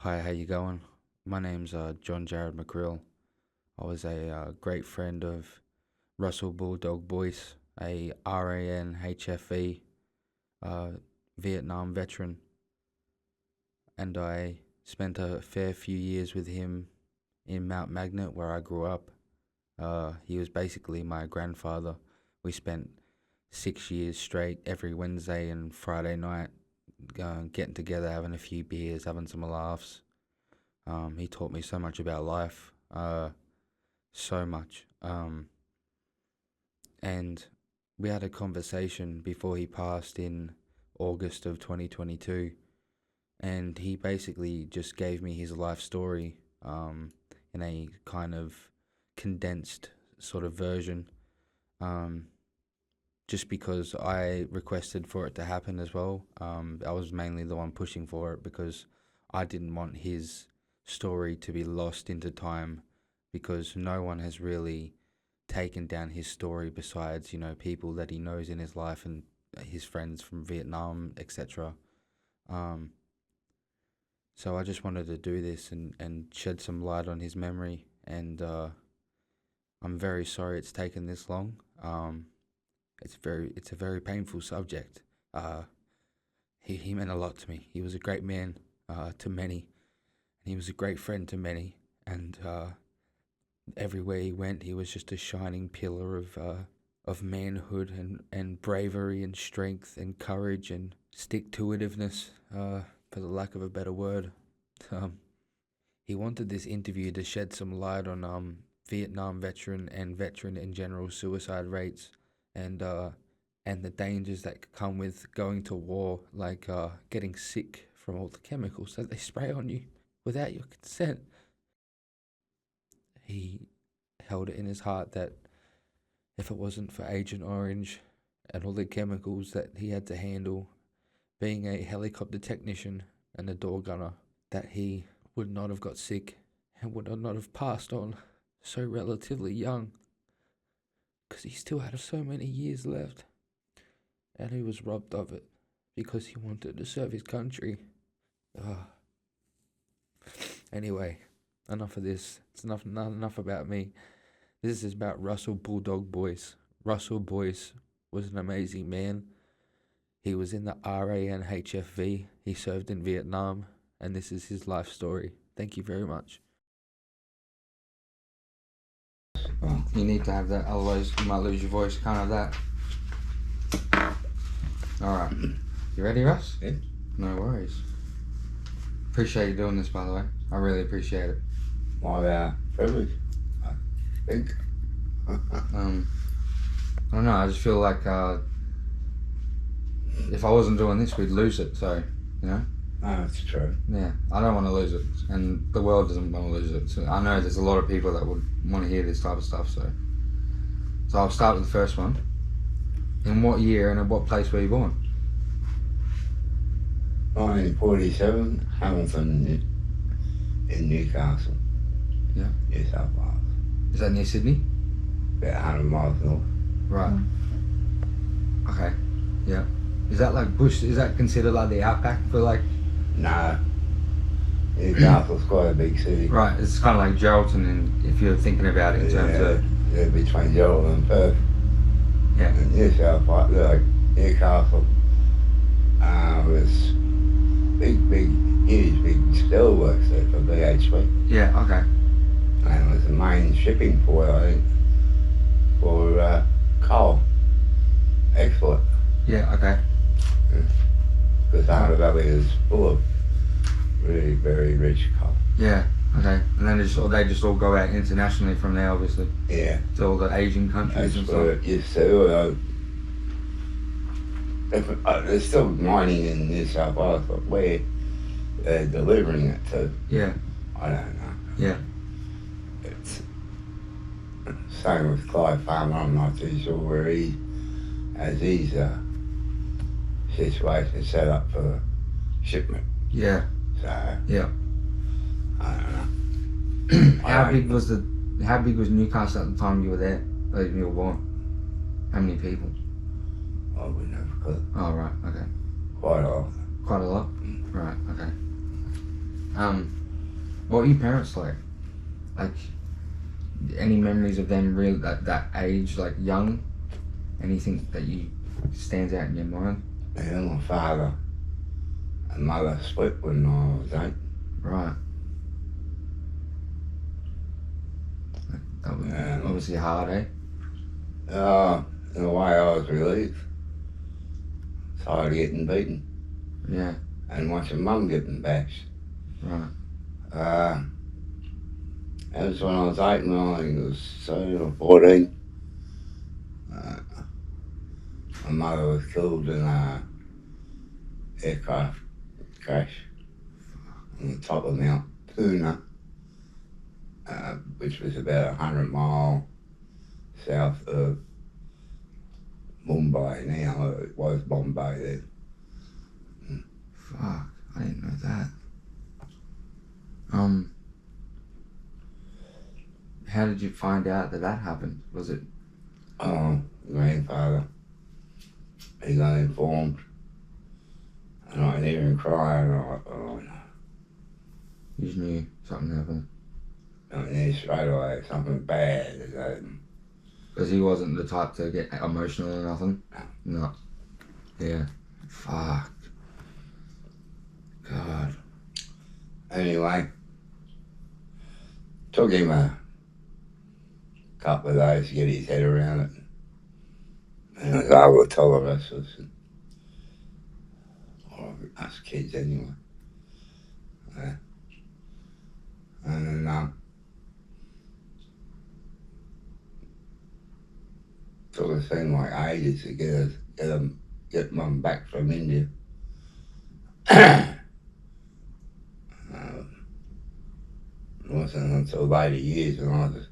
Hi, how you going? My name's John Jared McCrill. I was a great friend of Russel Bulldog Boyce, a RANHFV uh, Vietnam veteran, and I spent a fair few years with him in Mount Magnet, where I grew up. He was basically my grandfather. We spent 6 years straight every Wednesday and Friday night getting together, having a few beers, having some laughs. He taught me so much about life, so much. And we had a conversation before he passed in August of 2022, and he basically just gave me his life story in a kind of condensed sort of version, just because I requested for it to happen as well. I was mainly the one pushing for it because I didn't want his story to be lost into time, because no one has really taken down his story besides, people that he knows in his life and his friends from Vietnam, etc. So I just wanted to do this and shed some light on his memory, and I'm very sorry it's taken this long. It's a very painful subject. He meant a lot to me. He was a great man to many. He was a great friend to many, and everywhere he went, he was just a shining pillar of manhood and bravery and strength and courage and stick-to-itiveness, for the lack of a better word. He wanted this interview to shed some light on Vietnam veteran and veteran in general suicide rates, and the dangers that come with going to war, like getting sick from all the chemicals that they spray on you without your consent. He held it in his heart that if it wasn't for Agent Orange and all the chemicals that he had to handle, being a helicopter technician and a door gunner, that he would not have got sick and would not have passed on so relatively young, because he still had so many years left, and he was robbed of it because he wanted to serve his country. Anyway, enough of this. It's not enough about me. This is about Russel Bulldog Boyce. Russel Boyce was an amazing man. He was in the RANHFV. He served in Vietnam, and this is his life story. Thank you very much. Well, you need to have that, otherwise you might lose your voice, kind of that. Alright. You ready, Russ? Yeah. No worries. Appreciate you doing this, by the way. I really appreciate it. My privilege, I think. I don't know, I just feel like if I wasn't doing this, we'd lose it, so, No, it's true. Yeah, I don't want to lose it, and the world doesn't want to lose it. So I know there's a lot of people that would want to hear this type of stuff, so I'll start with the first one. In what year and at what place were you born? 1947, Hamilton in Newcastle. Yeah. New South Wales. Is that near Sydney? About 100 miles north. Right. Okay. Yeah. Is that like bush? Is that considered like the outback for like? No. Newcastle's quite a big city. Right. It's kind of like Geraldton, and if you're thinking about it in terms of. Yeah, between Geraldton and Perth. Yeah. And New South Wales, like Newcastle, was huge steelworks there for BHP. Yeah. Okay. And it was the main shipping port, I think, for coal export. Yeah. Okay. Because R.I.P is full of really very rich coal. Yeah. Okay. And then they just all go out internationally from there, obviously. Yeah. To all the Asian countries and That's what stuff. it used to. There's still mining in New South Wales, but where they're delivering it to, Yeah. I don't know. Yeah. It's same with Clive Farmer. I'm not too sure where he has his situation set up for shipment. Yeah. So Yeah. I don't know. How big was Newcastle at the time you were there? Like you were born? How many people? I would never could. Oh right. Okay. Quite a lot. Quite a lot. Right. Okay. What were your parents like? Like, any memories of them really at that age, like young? Anything that stands out in your mind? Yeah, my father and mother split when I was 8. Right. That was obviously hard, eh? In a way I was relieved. Tired of getting beaten Yeah. and watching mum getting bashed. Right. That was when I was 8 and I think it was 13 or 14. My mother was killed in a aircraft crash on the top of Mount Puna, which was about 100 miles south of Mumbai now. It was Bombay then. Fuck, I didn't know that. How did you find out that happened? Was it? Grandfather, he got informed, and I hear him cry, and I thought, oh no. You just knew something happened. I knew straight away something bad had happened. Because he wasn't the type to get emotional or nothing? No. Yeah. Fuck. God. Anyway, took him a couple of days to get his head around it. And I was able to tell the rest of us, or us kids anyway. Yeah. And then took us seemed like ages to get mum back from India. It wasn't until later years when I was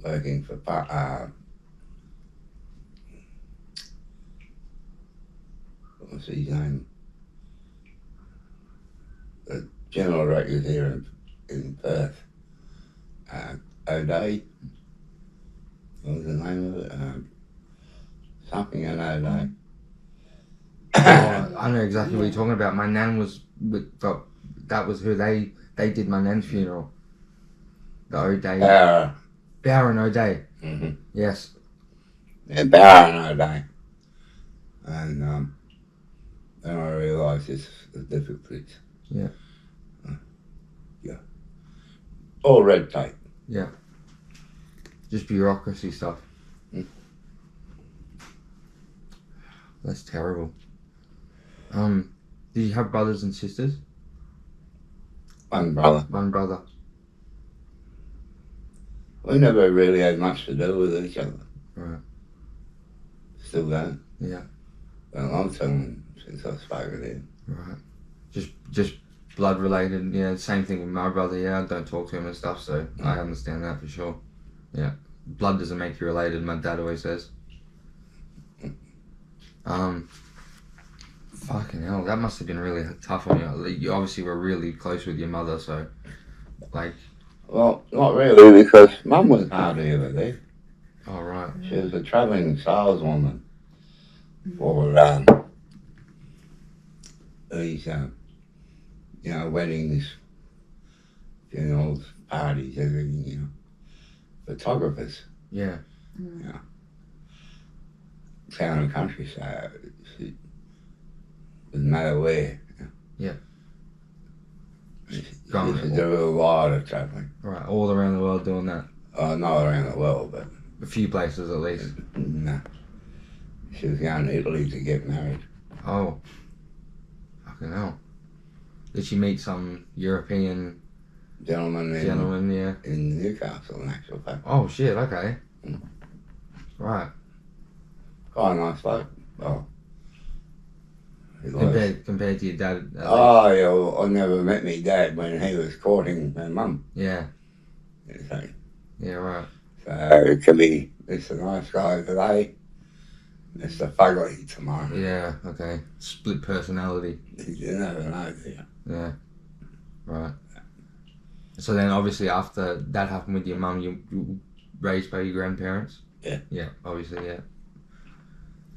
working for what's his name? The general director here in Perth. O'Day. What was the name of it? Something in O'Day. Oh, I know exactly what you're talking about. My nan was that was who they did my nan's funeral. The O'Day. Bauer and O'Day. Mm-hmm. Yes. Yeah, Bauer and O'Day. And then I realised it's the difficulties. Yeah. Yeah. All red tape. Yeah. Just bureaucracy stuff. Mm. That's terrible. Did you have brothers and sisters? One brother. One brother. We never really had much to do with each other. Right. Still don't. Yeah. Been a long time since I spoke with him. Right. Just blood related. Yeah. Same thing with my brother. Yeah. I don't talk to him and stuff, so I understand that for sure. Yeah. Blood doesn't make you related. My dad always says. Fucking hell, that must have been really tough on you. You obviously were really close with your mother, so, like... Well, not really, because Mum was hardly ever there. Oh, right. She was a travelling saleswoman for these, weddings, funerals, parties, everything, photographers. Yeah. Town and countryside. Doesn't matter where. Yeah. She used to do a lot of travelling. Right, all around the world doing that. Not around the world, but... A few places at least. No. She was going to Italy to get married. Oh. Fucking hell. Did she meet some European... Gentleman, yeah. In Newcastle, in actual fact. Oh, shit, okay. Right. Quite a nice bloke. Oh. Compared to your dad? Oh, yeah, well, I never met my dad when he was courting my mum. Yeah. So, yeah, right. So it could be Mr. Nice Guy today, Mr. Fugly tomorrow. Yeah, okay. Split personality. You never know, do you? Yeah. Right. So then obviously after that happened with your mum, you raised by your grandparents? Yeah. Yeah, obviously, yeah.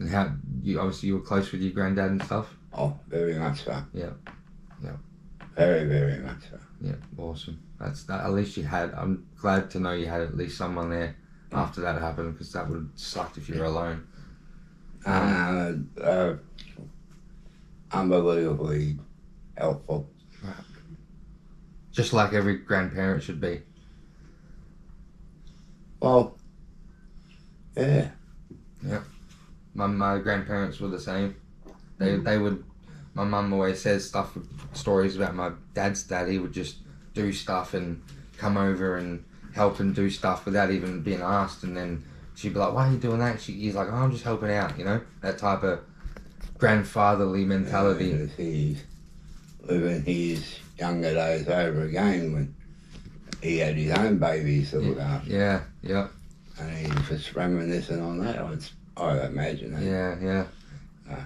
And how, you were close with your granddad and stuff? Oh, very much so. Yeah. Yeah. Very, very much so. Yeah, awesome. That's that. At least you had. I'm glad to know you had at least someone there after that happened, because that would have sucked if you were alone. Unbelievably helpful. Just like every grandparent should be. Well, yeah. My grandparents were the same. They would. My mum always says stories about my dad's dad. He would just do stuff and come over and help and do stuff without even being asked. And then she'd be like, "Why are you doing that?" He's like, "Oh, I'm just helping out." You know, that type of grandfatherly mentality. He's living his younger days over again when he had his own babies to look after. Yeah. And he's just reminiscing on that. I imagine that. Yeah.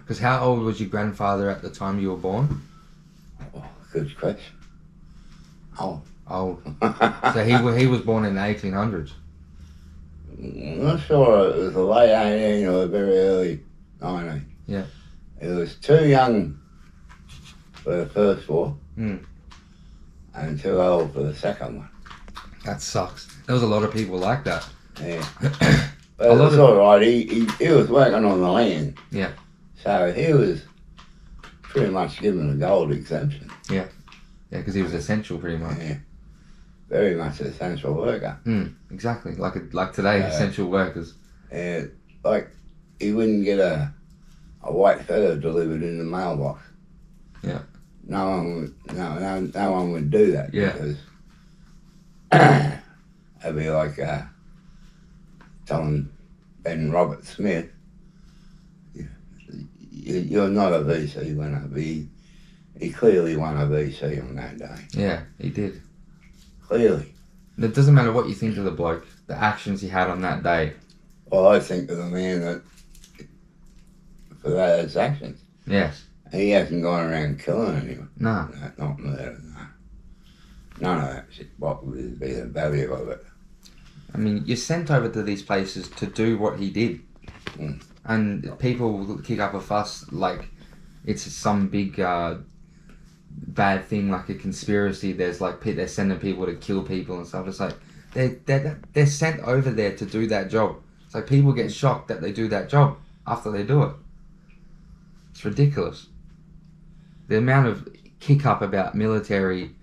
Because how old was your grandfather at the time you were born? Oh, good question. Old. So he was born in the 1800s. I'm not sure. It was the late 18 or the very early 19. Yeah. He was too young for the first war and too old for the second one. That sucks. There was a lot of people like that. Yeah. But it was all right. He was working on the land. Yeah. So he was pretty much given a gold exemption. Yeah, because he was essential pretty much. Yeah. Very much an essential worker. Exactly. Like today, essential workers. Yeah. Like he wouldn't get a white feather delivered in the mailbox. Yeah. No one would do that. Yeah. Because it'd be like telling Ben Robert Smith, you're not a VC winner. He clearly won a VC on that day. Yeah, he did. Clearly. And it doesn't matter what you think of the bloke, the actions he had on that day. Well, I think of the man that, for those actions. Yes. He hasn't gone around killing anyone. No. Not murder, no. None of that shit. What would be the value of it? I mean, you're sent over to these places to do what he did. And people will kick up a fuss like it's some big bad thing, like a conspiracy. There's like they're sending people to kill people and stuff. It's like they're sent over there to do that job. It's like people get shocked that they do that job after they do it. It's ridiculous. The amount of kick up about military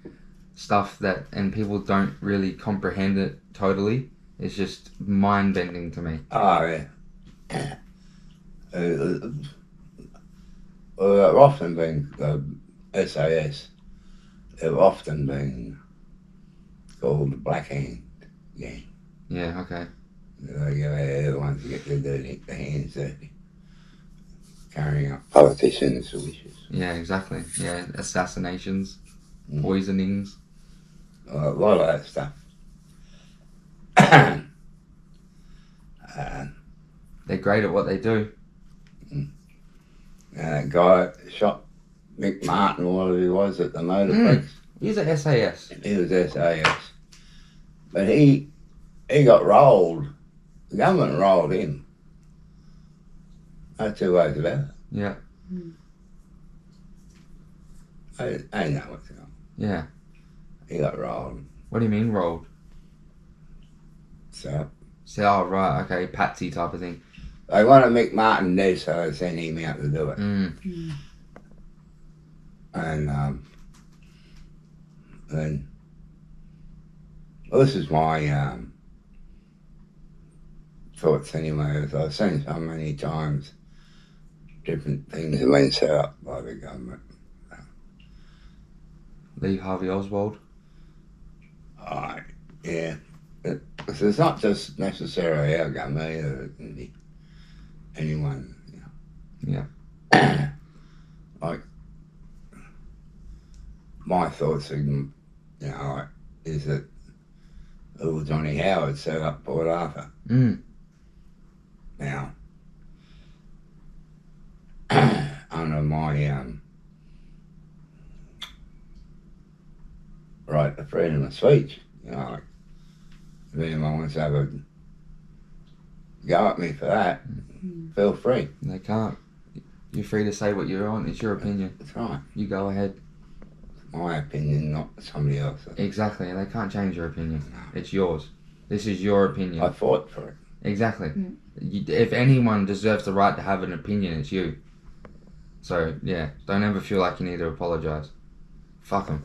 stuff and people don't really comprehend it totally. It's just mind bending to me. Oh, yeah. Well, they've often been SAS. They've often been called the Black Hand Gang. Yeah, okay. They're the ones that get the hands dirty. Carrying out politicians' wishes. Yeah, exactly. Yeah, assassinations, poisonings. A lot of that stuff. They're great at what they do. That guy shot Mick Martin, whatever he was, at the Motorplex. He's a SAS. He was SAS. But he got rolled. The government rolled him. No two ways about it. Yeah. I know what's going on. Yeah. He got rolled. What do you mean rolled? So Oh, right, okay, patsy type of thing. they wanted Mick Martin dead, so they sent him out to do it. And then, well, this is my thoughts anyway. As I've seen so many times, different things have been set up by the government. Lee Harvey Oswald. Yeah. Because it's not just necessarily our government either. It can be anyone, you know. Yeah. Like, my thoughts are, you know, like, is that little Johnny Howard set up Port Arthur. Now, under my right to freedom of speech, you know, like, if anyone wants to have a go at me for that, feel free. They can't. You're free to say what you want. It's your opinion. That's right. You go ahead. my opinion, not somebody else's. Exactly, and they can't change your opinion. It's yours. This is your opinion. I fought for it. Exactly. If anyone deserves the right to have an opinion, it's you. So, yeah, don't ever feel like you need to apologise. Fuck them.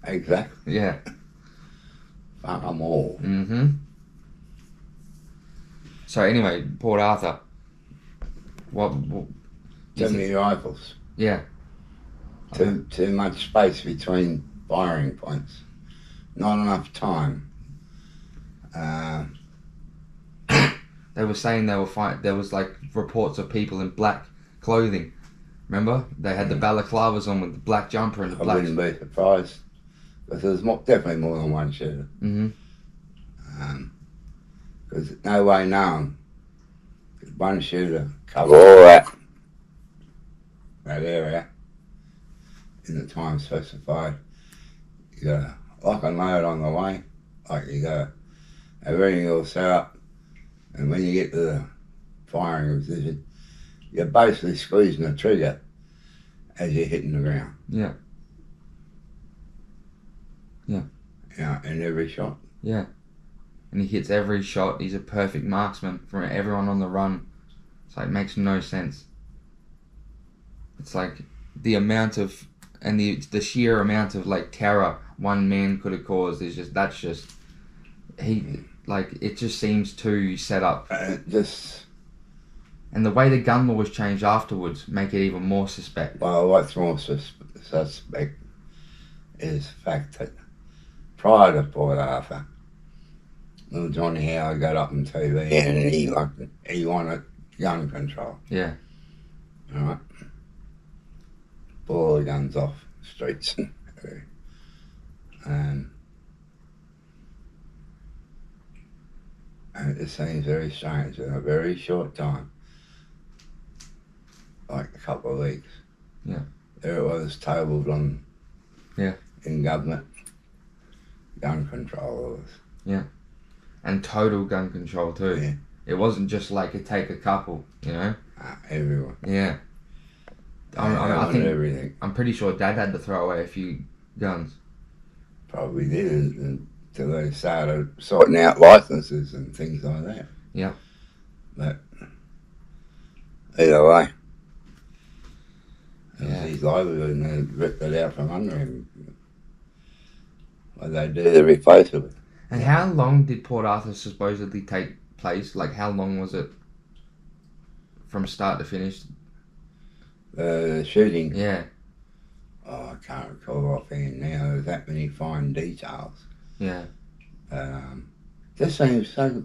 Exactly. Yeah. Fuck them all. Mm-hmm. So, anyway, Port Arthur. What 70 rifles. Yeah. Too much space between firing points. Not enough time. They were saying they were there was like reports of people in black clothing. Remember? They had the balaclavas on with the black jumper and the I black... wouldn't be surprised. Because there's definitely more than one shooter. Mm-hmm. Because no way known. One shooter cover all that area in the time specified. You got to lock and load on the way. Like you got to have everything all set up. And when you get to the firing position, you're basically squeezing the trigger as you're hitting the ground. Yeah. Yeah. Yeah, in every shot. Yeah. And he hits every shot. He's a perfect marksman from everyone on the run. It's like, it makes no sense. It's like the amount of, and the sheer amount of like terror one man could have caused is just, that's just, like, it just seems too set up. And the way the gun law was changed afterwards make it even more suspect. Well, what's more suspect is the fact that prior to Port Arthur, little Johnny Howard got up on TV and he wanted gun control. Yeah. Alright? Pull all the guns off the streets. And it seems very strange in a very short time, like a couple of weeks. Yeah. There it was tabled on in government gun control laws. Yeah. And total gun control too. Yeah. It wasn't just like take a couple, you know? Everyone. Yeah. I think everything. I'm pretty sure Dad had to throw away a few guns. Probably did until they started sorting out licenses and things like that. Yeah. But either way, it was Yeah. his livelihood and they ripped it out from under him. What they do to replace it. And how long did Port Arthur supposedly take place? Like, how long was it from start to finish? The shooting. Yeah. Oh, I can't recall offhand now. There's that many fine details. Yeah. Just seems so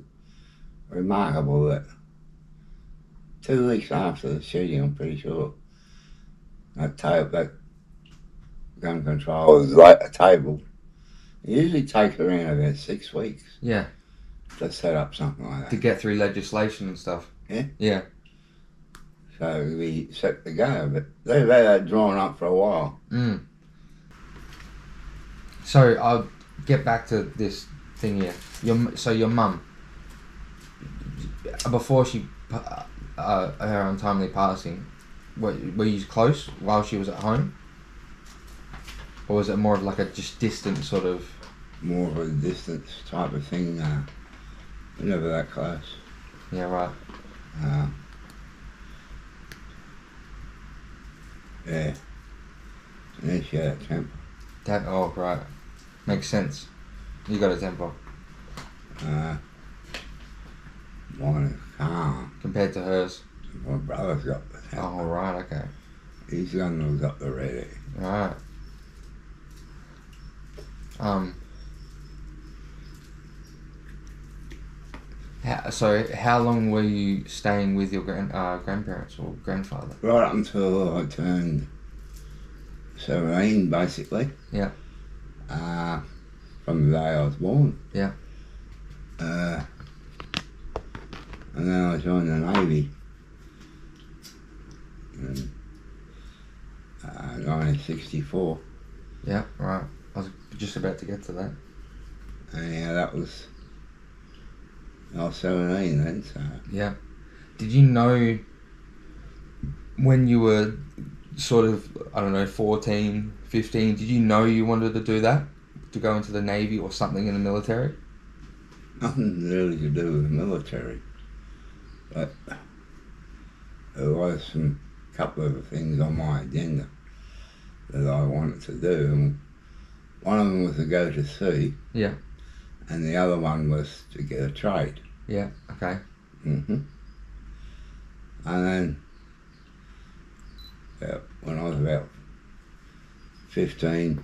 remarkable that 2 weeks after the shooting, I'm pretty sure, that gun control was like a table. It usually takes around about 6 weeks. Yeah. To set up something like that. To get through legislation and stuff. Yeah? Yeah. So we set to go, but they've had that drawn up for a while. Mm. So I'll get back to this thing here. Your mum, before her untimely passing, were you close while she was at home? Or was it more of like a just distant sort of... More of a distance type of thing. We're never that close. Yeah, right. Yeah. And she had a temper. Oh, right. Makes sense. You got a temper. Mine is calm. Compared to hers. My brother's got the temper. Oh, right, okay. He's the one who's got the ready. Right. So how long were you staying with your grandparents or grandfather? Right up until I turned 17, basically. Yeah. From the day I was born. Yeah. And then I joined the Navy in 1964. Yeah, right. I was just about to get to that. And yeah, that was... I was 17 then, so... Yeah. Did you know when you were sort of, I don't know, 14, 15, did you know you wanted to do that? To go into the Navy or something in the military? Nothing really to do with the military. But there was some couple of things on my agenda that I wanted to do. And one of them was to go to sea. Yeah. And the other one was to get a trade. Yeah, okay. And then when I was about 15,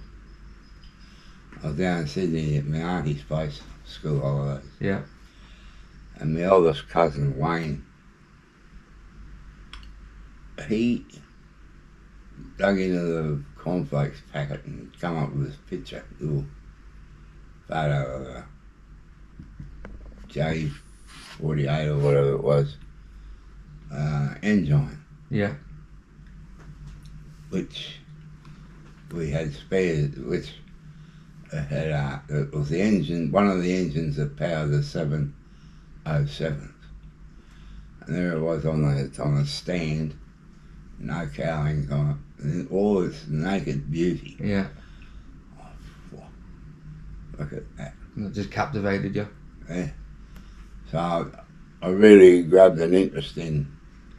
I was down in Sydney at my auntie's place, school holidays. Yeah. And my eldest cousin, Wayne, he dug into the cornflakes packet and come up with this picture, little photo of a J48 or whatever it was, engine, Yeah. which we had spares, which had, it was the engine, one of the engines that powered the 707s. And there it was on a stand, no cowlings on it, and all this naked beauty. Yeah. Oh, look at that. And it just captivated you. Yeah. So I really grabbed an interest in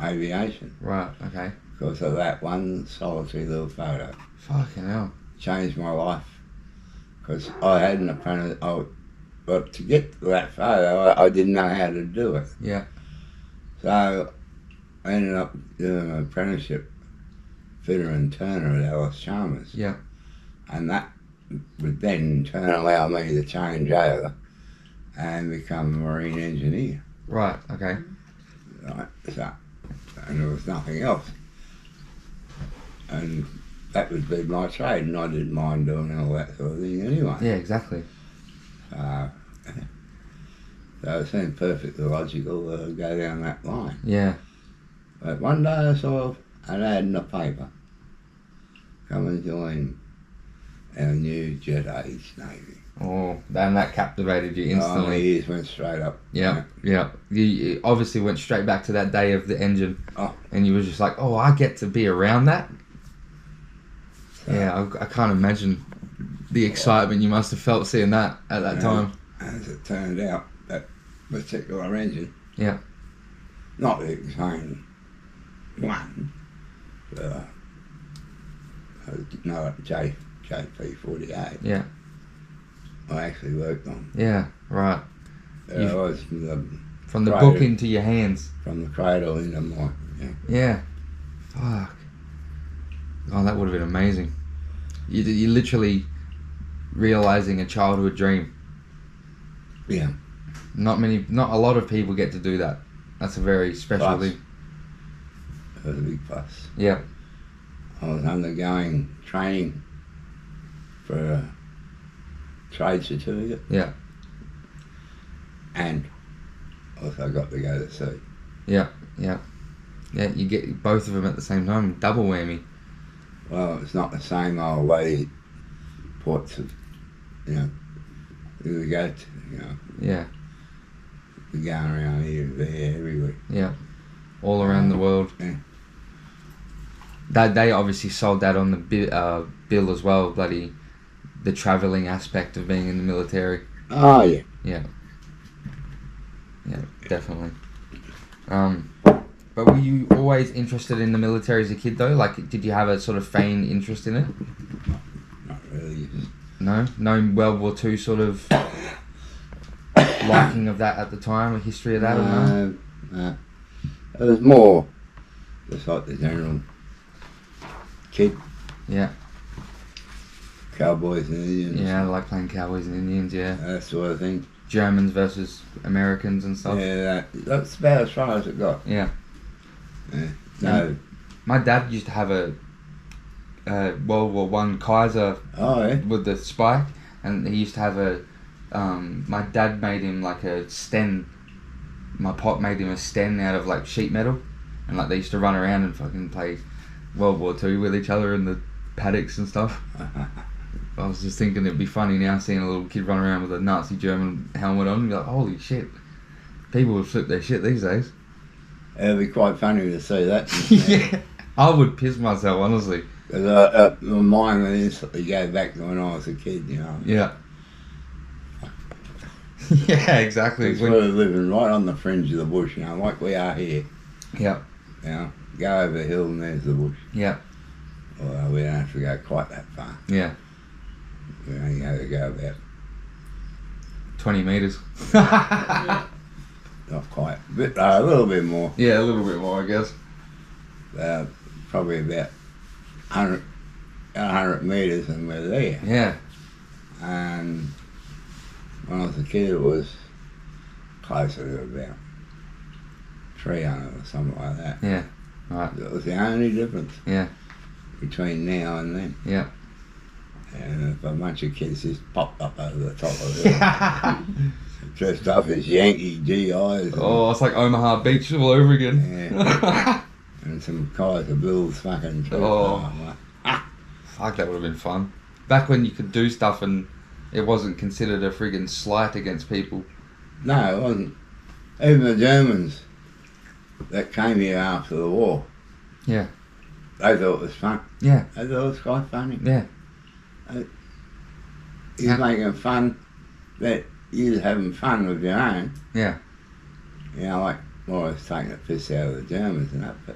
aviation Right, okay. because of that one solitary little photo. Fucking hell. Changed my life because I had an apprentice. But to get to that photo, I didn't know how to do it. Yeah. So I ended up doing an apprenticeship fitter and turner at Alice Chalmers. Yeah. And that would then in turn allow me to change over and become a marine engineer. Right, okay. Right, so, and there was nothing else. And that would be my trade, and I didn't mind doing all that sort of thing anyway. Yeah, exactly. So it seemed perfectly logical to go down that line. Yeah. But one day I saw an ad in the paper, come and join our new jet age Navy. Oh, and that captivated you My instantly. ears went straight up. Yeah, yeah. You obviously went straight back to that day of the engine, Oh. and you were just like, "Oh, I get to be around that." So, Yeah, I can't imagine the excitement you must have felt seeing that at that time. As it turned out, that particular engine, Yeah, not the same one, but no, JP48, yeah, I actually worked on. yeah. Right. It was From the Cradle. book into your hands. from the cradle into my, yeah. Yeah. Fuck. Oh, that would have been amazing. You literally realizing a childhood dream. Yeah. Not a lot of people get to do that. That's a very special Plus. thing. It was a big plus. Yeah. I was undergoing training for a trade certificate. Yeah. And also got to go to sea. Yeah. Yeah. Yeah. You get both of them at the same time. Double whammy. Well, it's not the same old lady ports of, you know, we go to, you know, Yeah. we're going around here and there everywhere. Yeah. All around the world. Yeah. They obviously sold that on the bill as well. Bloody the travelling aspect of being in the military. Oh, yeah. Yeah. Yeah, definitely. But were you always interested in the military as a kid though? Like, did you have a sort of feigned interest in it? Not really. No? No World War II sort of liking of that at the time, a history of that or no? No. It was more just like the general kid, Yeah. cowboys and Indians. Yeah, I like playing Cowboys and Indians, yeah. That sort of thing. Germans versus Americans and stuff. Yeah, that's about as far as it got. Yeah. Yeah. No. My dad used to have a World War One Kaiser Oh, yeah. with the spike, and he used to have a. My dad made him like a sten. My pop made him a sten out of like sheet metal, and like they used to run around and fucking play World War Two with each other in the paddocks and stuff. I was just thinking it'd be funny now seeing a little kid run around with a Nazi German helmet on and be like, holy shit. People would flip their shit these days. It'd be quite funny to see that. Yeah, I would piss myself, honestly. Because my mind would instantly go back to when I was a kid, you know. Yeah. Yeah, exactly. Because we're living right on the fringe of the bush, you know, like we are here. Yeah. You know, go over the hill and there's the bush. Yeah. Although we don't have to go quite that far. Yeah. We only have to go about 20 metres. not quite, a little bit more. Yeah, a little bit more, I guess. Probably about 100 metres and we're there. Yeah. And when I was a kid, it was closer to about 300 or something like that. Yeah. Right. That was the only difference. Yeah. Between now and then. Yeah. And if a bunch of kids just popped up over the top of it, dressed up as Yankee GIs. Oh, it's like Omaha Beach all over again. Yeah. And some Kaiser Bills fucking truck. Oh. Fuck, that would have been fun. Back when you could do stuff and it wasn't considered a friggin' slight against people. No, it wasn't. Even the Germans that came here after the war. Yeah. They thought it was fun. Yeah. They thought it was quite funny. Yeah. He's making fun that you're having fun with your own. Yeah. You know, like Boyce taking the piss out of the Germans and that, but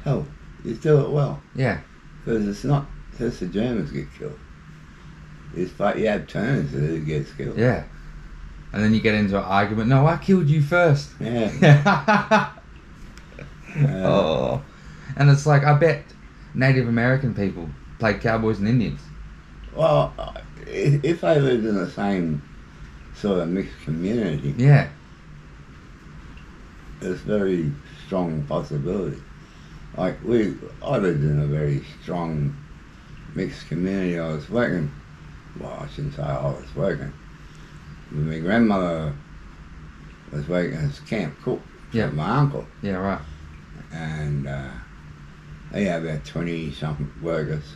hell, you do it well. Yeah. Because it's not just the Germans get killed. It's like you have turns to who gets killed. Yeah. And then you get into an argument. No, I killed you first. Yeah. Oh. And it's like, I bet Native American people played cowboys and Indians. Well, if they lived in the same sort of mixed community, Yeah. there's very strong possibility. Like I lived in a very strong mixed community. I was working, well, I shouldn't say I was working. My grandmother was working as camp cook Yeah. for my uncle. Yeah, right. And he had about 20-something workers.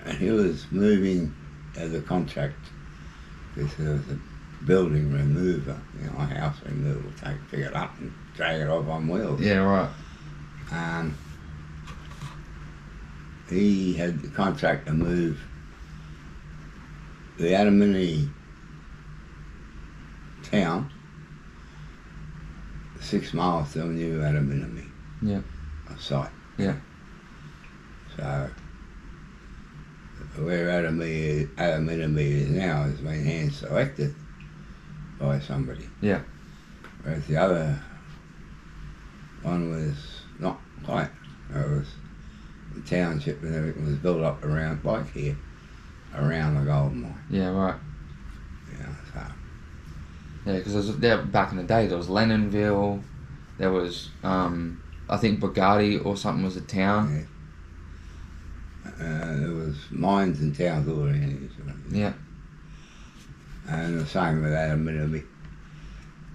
And he was moving as a contract because there was a building remover, you know, a house removal, pick it up and drag it off on wheels. Yeah, right. He had the contract to move the Adamini town 6 miles to a new Adamini Yeah. site. Yeah. So where Adamini is now has been hand selected by somebody. Yeah. Whereas the other one was not quite. It was the township and everything was built up around, like here, around the gold mine. Yeah, right. You know, so. Yeah, because there back in the day there was Lennonville, there was I think Bugatti or something was a town. Yeah. There was mines and towns all around here. Yeah. And the same with Adamini.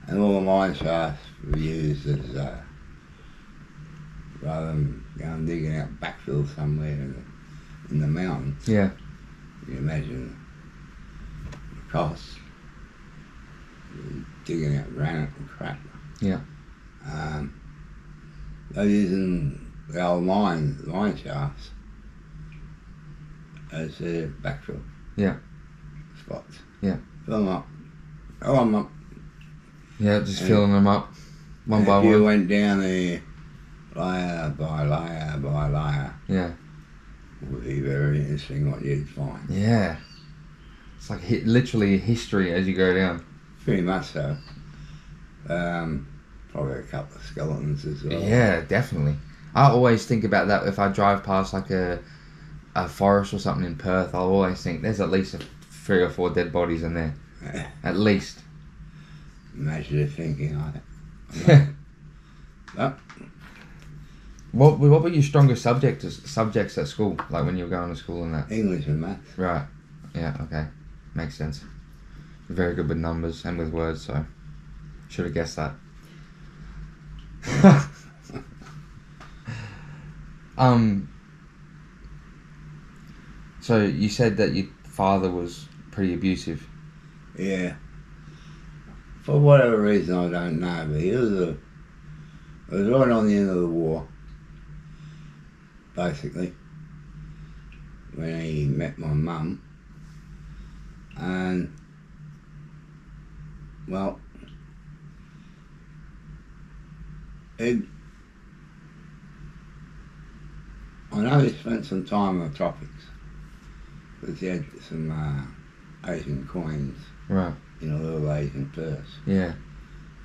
And all the mine shafts were used as, rather than going digging out backfill somewhere in the mountains. Yeah. You imagine the cost. Digging out granite and crap. Yeah. They're using the old mine shafts as their backfill. Yeah. Spots. Yeah. Fill them up. Fill them up. Yeah, just filling them up one And by if you one. went down there layer by layer by layer, Yeah. it would be very interesting what you'd find. Yeah. It's like literally history as you go down. Pretty much so. Probably a couple of skeletons as well. Yeah, definitely. I always think about that if I drive past like a forest or something in Perth. I'll always think there's at least 3 or 4 dead bodies in there. At least. Imagine thinking like that. But What were your strongest subjects at school? Like when you were going to school and that? English and maths. Right. Yeah, okay. Makes sense. Very good with numbers and with words, so should have guessed that. So you said that your father was pretty abusive. Yeah. For whatever reason, I don't know, but he was It was right on the end of the war, basically, when he met my mum. And, well, I know he spent some time on the tropics, because he had some Asian coins Right. in a little Asian purse, Yeah.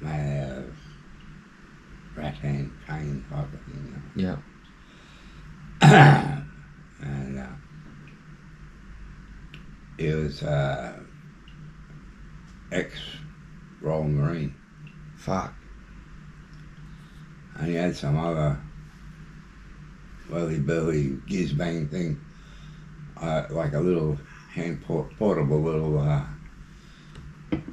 made out of rattan cane type of thing, you know. Yeah. And he was ex-Royal Marine, Fuck. and he had some other whirly-burly giz-bang thing, like a little portable little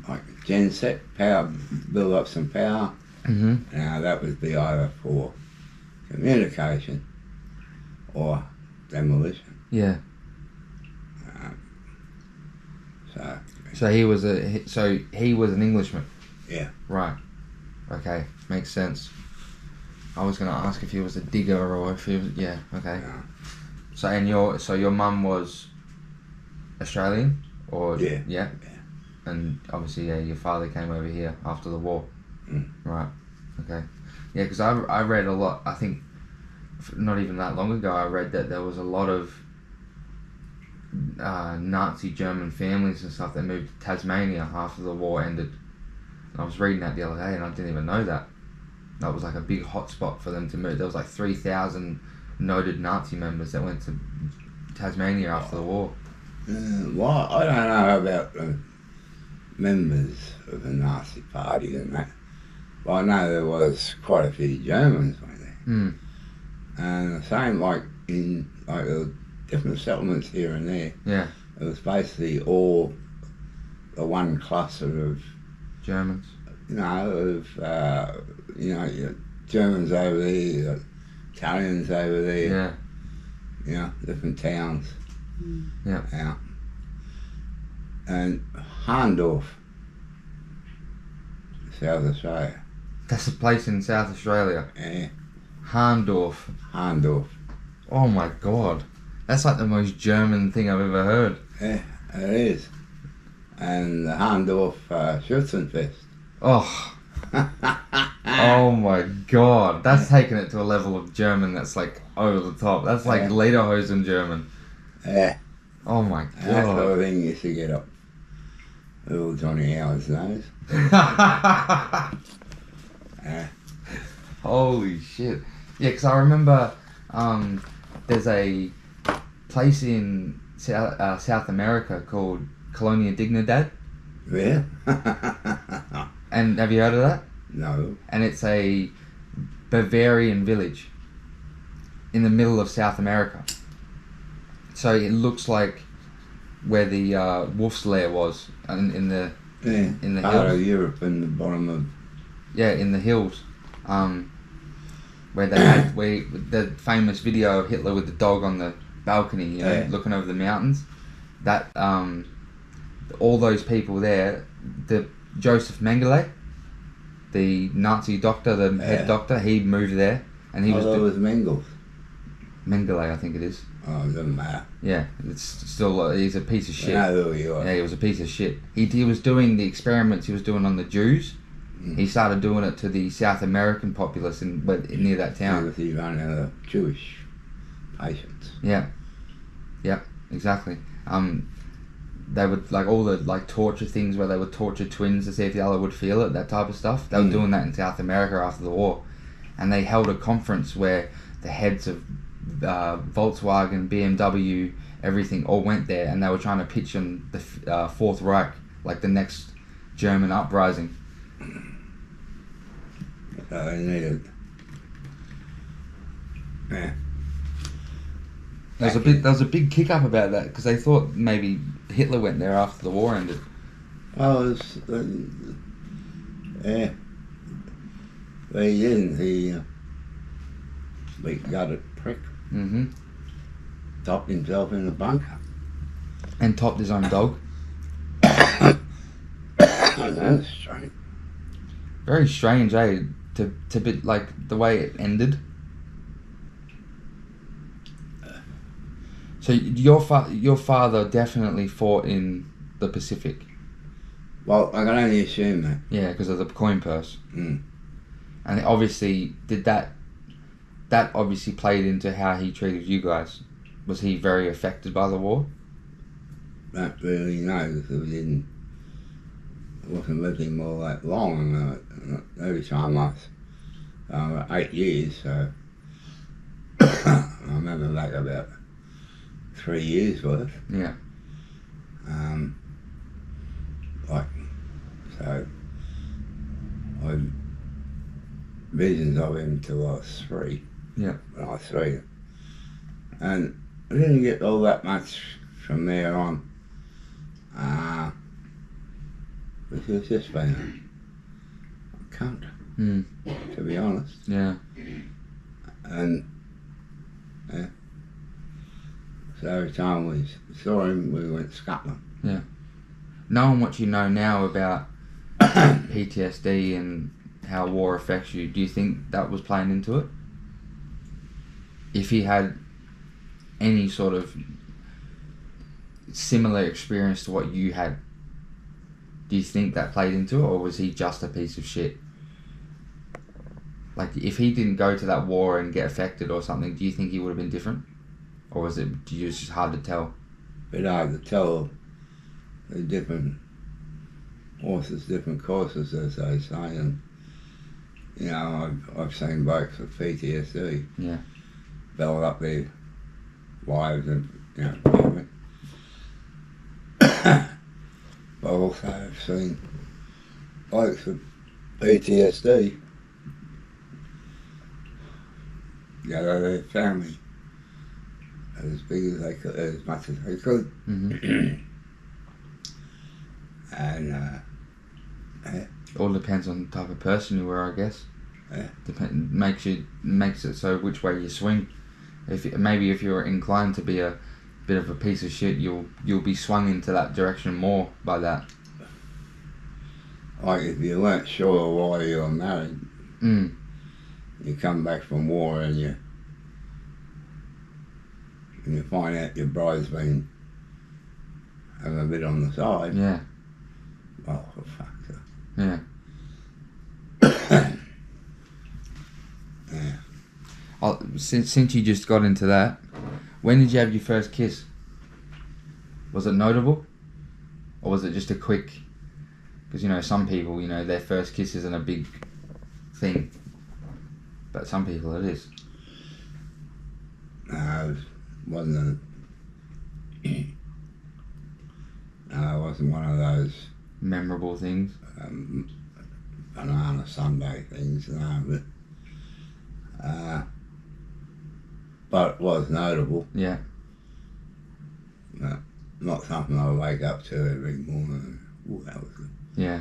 like gen set power, build up some power. Mm-hmm. Now that would be either for communication or demolition. Yeah. So he was an Englishman. yeah, Right. Okay. Makes sense. I was gonna ask if he was a digger or if he was. Yeah. Okay. yeah. So your mum was Australian, or Yeah. yeah, and obviously your father came over here after the war. Mm. Right. Okay. Yeah, because I read a lot. I think not even that long ago I read that there was a lot of Nazi German families and stuff that moved to Tasmania after the war ended. And I was reading that the other day and I didn't even know that. That was like a big hotspot for them to move. There was like 3,000 noted Nazi members that went to Tasmania after the war. Well, I don't know about the members of the Nazi Party and that. But I know there was quite a few Germans went there. Mm. And the same like in like the different settlements here and there. Yeah. It was basically all the one cluster of, Germans. you know, your Germans over there, your Italians over there, Yeah. you know, different towns. Yeah. Out. And Harndorf, South Australia. That's a place in South Australia. Yeah, Harndorf. Harndorf. Oh my god. That's like the most German thing I've ever heard. Yeah, it is. And the Harndorf Schützenfest. Oh. Oh my god. That's taking it to a level of German that's like over the top. That's like Lederhosen German. Yeah. Oh my And that sort god. of thing used to get up little Johnny Howard's nose. Yeah. Holy shit. Yeah, because I remember there's a place in South America called Colonia Dignidad. Yeah? And have you heard of that? No. And it's a Bavarian village in the middle of South America. So it looks like where the wolf's lair was in the Part hills. of Europe and the bottom of... Yeah, in the hills. Where they had the famous video of Hitler with the dog on the balcony, you know, looking over the mountains. That all those people there, the Joseph Mengele, the Nazi doctor, the head doctor, he moved there, and he was Mengele. Mengele, I think it is. Oh, it doesn't matter. Yeah, it's still he's a piece of shit. I know who you are. Yeah, he was a piece of shit. He was doing the experiments he was doing on the Jews. He started doing it to the South American populace near that town. He ran out of Jewish patients. Yeah, exactly. They would like all the like torture things where they would torture twins to see if the other would feel it, that type of stuff. They were doing that in South America after the war, and they held a conference where the heads of Volkswagen, BMW, everything all went there, and they were trying to pitch on the Fourth Reich, like the next German uprising. So they needed. Yeah. There was a big kick up about that because they thought maybe Hitler went there after the war ended. Well, yeah. But he didn't. He got it prick. Mm-hmm. Topped himself in the bunker. And topped his own dog. That's strange. Very strange, eh? to be like the way it ended. So your father definitely fought in the Pacific. Well, I can only assume that. Yeah, because of the coin purse. Mm. And obviously, that obviously played into how he treated you guys. Was he very affected by the war? Don't really know because I wasn't living all that long. Every time I was 8 years, so I remember back about 3 years worth. Yeah. So I had visions of him till I was 3. Yeah. When I was 3. And I didn't get all that much from there on. Because it's just been a cunt, to be honest. Yeah. And yeah. So every time we saw him, we went to Scotland. Yeah. Knowing what you know now about PTSD and how war affects you, do you think that was playing into it? If he had any sort of similar experience to what you had, do you think that played into it, or was he just a piece of shit? Like, if he didn't go to that war and get affected or something, do you think he would have been different? Or was it just hard to tell? Bit hard to tell. The different horses, different courses, as they say, and you know, I've seen blokes with PTSD. Yeah. Build up their lives and everything. But also I've seen blokes with PTSD go to their family as big as they could, as much as they could. Mm-hmm. And All depends on the type of person you were, I guess. Yeah. Makes it so which way you swing. Maybe if you're inclined to be a bit of a piece of shit, you'll be swung into that direction more by that. Like if you weren't sure why you were married, you come back from war and you find out your bride's been having a bit on the side. Yeah. Oh, for fuck's sake. Yeah. Yeah. Since you just got into that, when did you have your first kiss? Was it notable? Or was it just a quick... Because, some people, their first kiss isn't a big thing. But some people it is. No, it wasn't no, it wasn't one of those... Memorable things? Banana Sunday things, no, but it was notable. Yeah. Not something I wake up to every morning. Ooh, that was good. Yeah.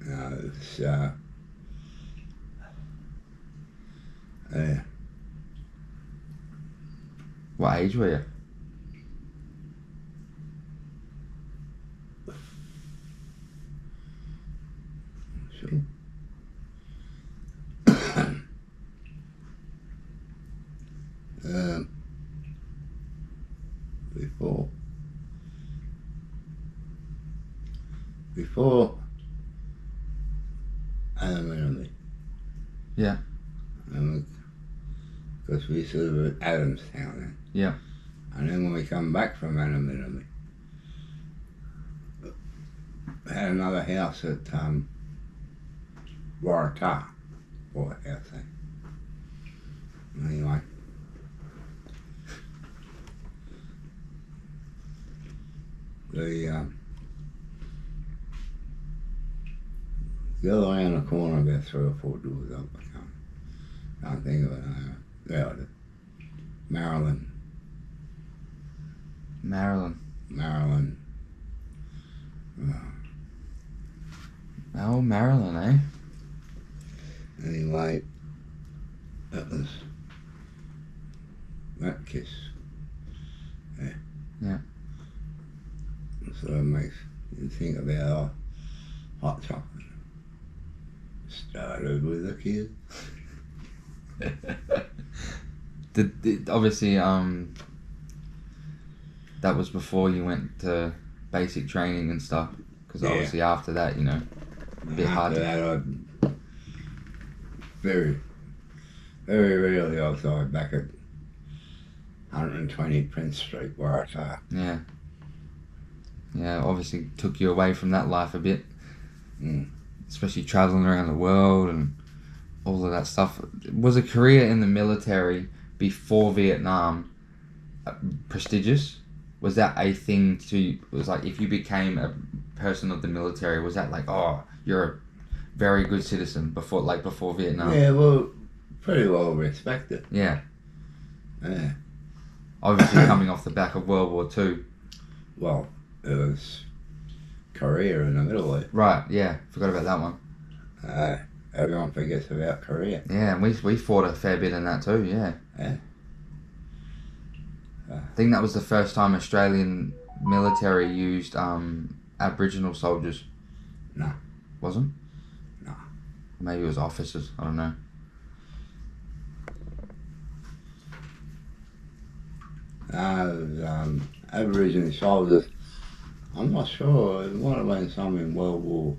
It's yeah. What age were you? Sure. Before Adam. Yeah. Because we used to live at Adamstown then. Yeah. And then when we come back from Adam, we had another house at R.I.P. Or house there. Anyway. The other way around the corner, about 3 or 4 doors up. I can't think of it. Yeah, Maryland. Oh, Maryland, eh? Anyway, that was that kiss. Yeah. Yeah. So it makes you think about hot chocolate. Started with a kid. Obviously, that was before you went to basic training and stuff. Because Yeah. obviously after that, you know, a bit hard After to... that, I very, very rarely I was back at 120 Prince Street where I was. Yeah. Yeah, obviously took you away from that life a bit. Mm. Especially travelling around the world and all of that stuff. Was a career in the military before Vietnam prestigious? Was that a thing to... Was like, if you became a person of the military, was that like, oh, you're a very good citizen before Vietnam? Yeah, well, pretty well respected. Yeah. Yeah. Obviously coming off the back of World War II. Well, it was Korea in the Middle East. Right, yeah. Forgot about that one. Everyone forgets about Korea. Yeah, and we fought a fair bit in that too, yeah. Yeah. I think that was the first time Australian military used Aboriginal soldiers. No. Wasn't? No. Maybe it was officers, I don't know. Aboriginal soldiers, I'm not sure, it might have been some in World War,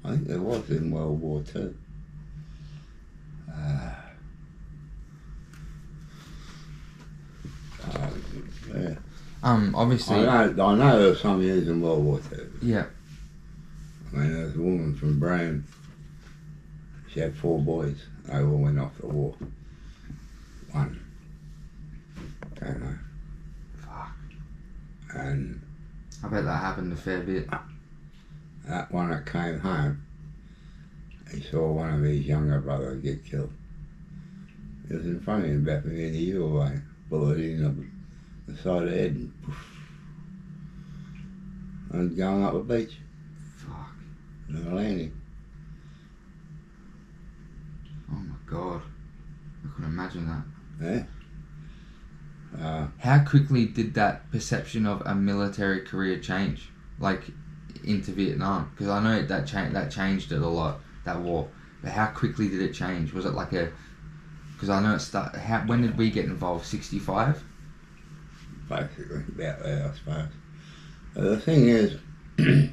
I think there was in World War II. Yeah. Obviously... I know there were some years in World War II. Yeah. I mean, there was a woman from Brown, she had 4 boys, they all went off to war. One, don't know. Fuck. And I bet that happened a fair bit. that one that came home, he saw one of his younger brothers get killed. He was in front of him about near the year away, bullet in the side of the head and poof. And going up a beach. Fuck. And a landing. Oh my god. I couldn't imagine that. Yeah. How quickly did that perception of a military career change, like into Vietnam? Because I know that changed it a lot, that war. But how quickly did it change? Was it like a? Because I know it started. When did we get involved? 65. Basically, about there, I suppose. The thing is, it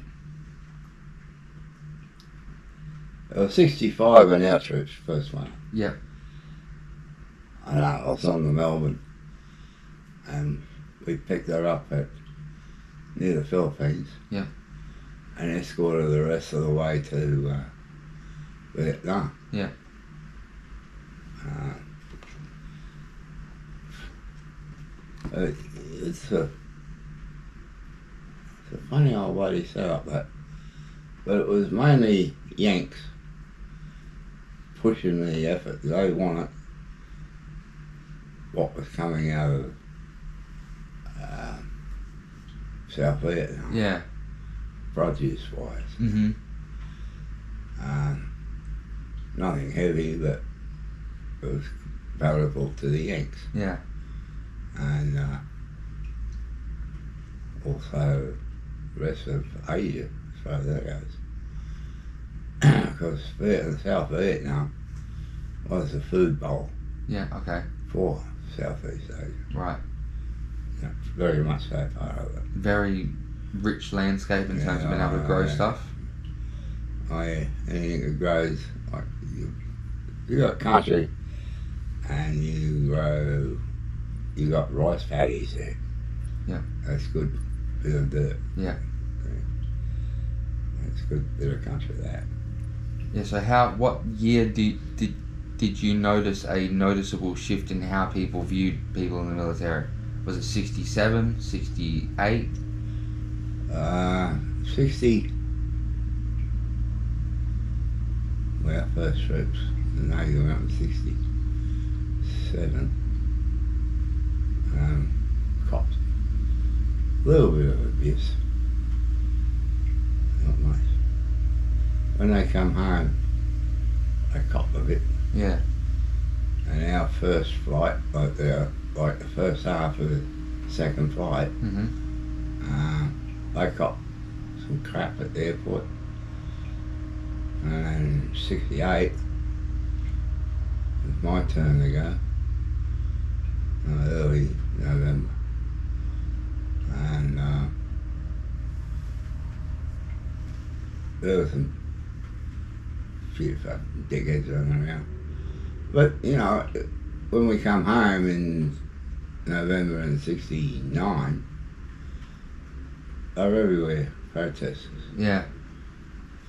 was 65 when our troops first went. Yeah. I know, I was on the Melbourne, and we picked her up at near the Philippines. Yeah. And escorted the rest of the way to Vietnam. Yeah. It's a funny old bloody setup, that. But it was mainly Yanks pushing the effort. They wanted what was coming out of South Vietnam. Yeah. Produce-wise. Mm-hmm. Nothing heavy, but it was valuable to the Yanks. Yeah. And also the rest of Asia, as far as that goes. Because South Vietnam was the food bowl Yeah. Okay. for Southeast Asia. Right. Yeah, very much so part of it. Very rich landscape in terms of being able to grow stuff. Oh yeah, anything that grows, like you got country and you grow, you got rice paddies there. Yeah. That's good bit of dirt. Yeah. That's good bit of country, that. Yeah. So what year did you notice a noticeable shift in how people viewed people in the military? Was it 67, 68? 60. Well, our first troops, the Navy went up in 67. Cops. A little bit of abuse. Not much. When they come home, they cop a bit. Yeah. And our first flight, like the first half of the second flight, Mm-hmm. they cop some crap at the airport And then 68, it was my turn to go. Early November. And there was some few fucking dickheads running around. But, you know, when we come home in November in 69, they were everywhere, protesters. Yeah.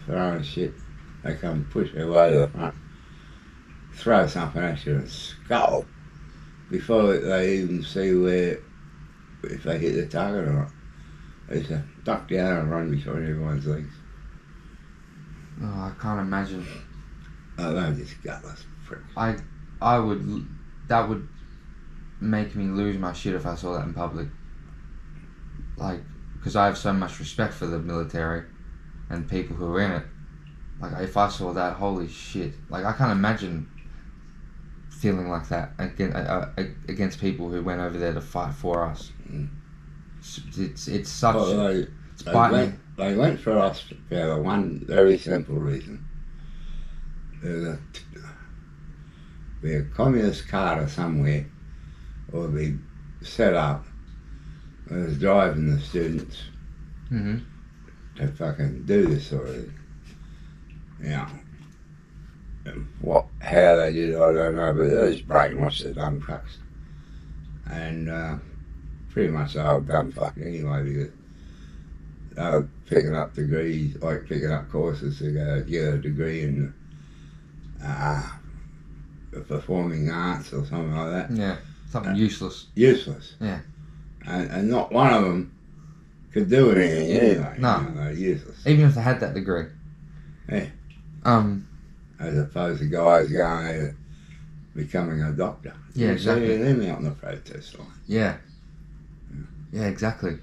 Throwing shit. They come push their way to the front, throw something at you and skull before they even see where, if they hit the target or not. They just duck down and run between everyone's legs. Oh, I can't imagine. Oh, they're just gutless pricks. I would, that would make me lose my shit if I saw that in public. Like, because I have so much respect for the military and people who are in it. Like, if I saw that, holy shit. Like, I can't imagine feeling like that against people who went over there to fight for us. Mm. It's such... Well, they went for us for one very simple reason. There'd be a communist carter somewhere, or be set up, that was driving the students to fucking do this sort of thing. You know, how they did it, I don't know, but they just brainwashed the dumb fucks. And pretty much they were dumb fuck anyway, because they were picking up degrees, like picking up courses to go get a degree in the performing arts or something like that. Yeah, something useless. Useless. Yeah. And not one of them could do anything anyway. No. You know, they're useless. Even if they had that degree. Yeah. As opposed to guys going there becoming a doctor. Yeah, exactly. You see them out on the protest line. Yeah. Yeah, exactly.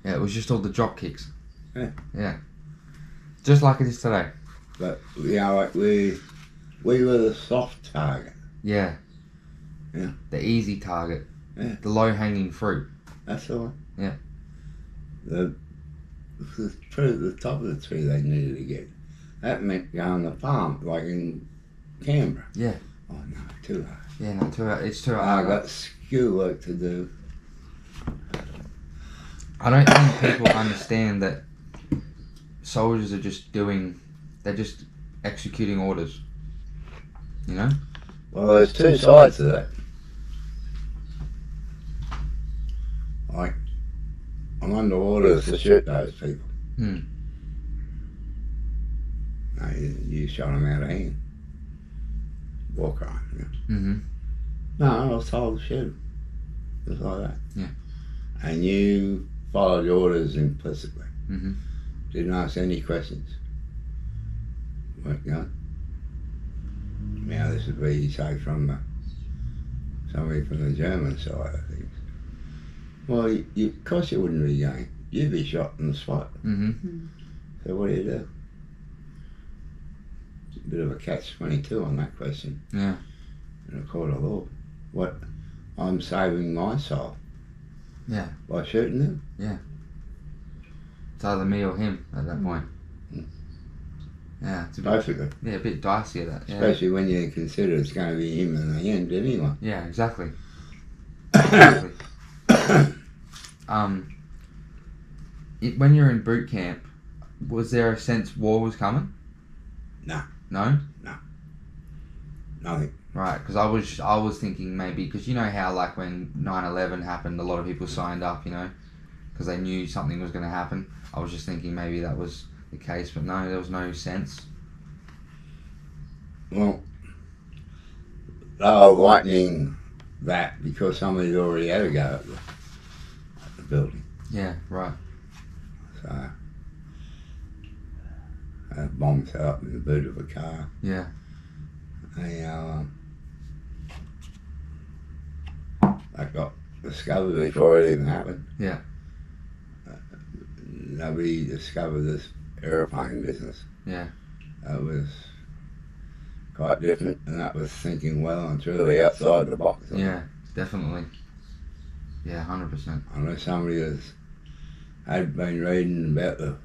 Yeah, it was just all the drop kicks. Yeah. Yeah. Just like it is today. But, you know, like we were the soft target. Yeah. Yeah. The easy target. Yeah. The low-hanging fruit. That's the one. Yeah. The top of the tree they needed to get. That meant going to the farm, like in Canberra. Yeah. Oh no, too hard. Yeah, no, it's too hard. I got skill work to do. I don't think people understand that soldiers are they're just executing orders. You know? Well, there's two sides to that. Like, I'm under orders to shoot those people. Hmm. No, you shot them out of hand. War crime, you know. Mm-hmm. No, I was told to shoot them. Just like that. Yeah. And you followed the orders implicitly. Mm-hmm. Didn't ask any questions. Weren't going. Now this would be, say, from somebody from the German side of things. Well, of course you wouldn't be going. You'd be shot in the spot. Mm-hmm. So what do? It's a bit of a catch-22 on that question. Yeah. In a court of law. What? I'm saving my soul. Yeah. By shooting them? Yeah. It's either me or him at that point. Mm. Yeah, it's a Basically. bit, a bit dicey at that. Yeah. Especially when you consider it's going to be him in the end anyway. Yeah, exactly. Exactly. When you're in boot camp, was there a sense war was coming? No. No? No. Nothing. Right, because I was thinking maybe, because you know how like when 9/11 happened, a lot of people signed up, you know, because they knew something was going to happen. I was just thinking maybe that was the case, but no, there was no sense. Well, they were lightening that because somebody's already had a go at the building. Yeah, right. So, a bomb set up in the boot of a car. Yeah. That got discovered before it even happened. Yeah. Nobody discovered this aeroplane business. Yeah. That was quite different, and that was thinking well and truly outside the box. Yeah, definitely. Yeah, 100%. Unless somebody had been reading about the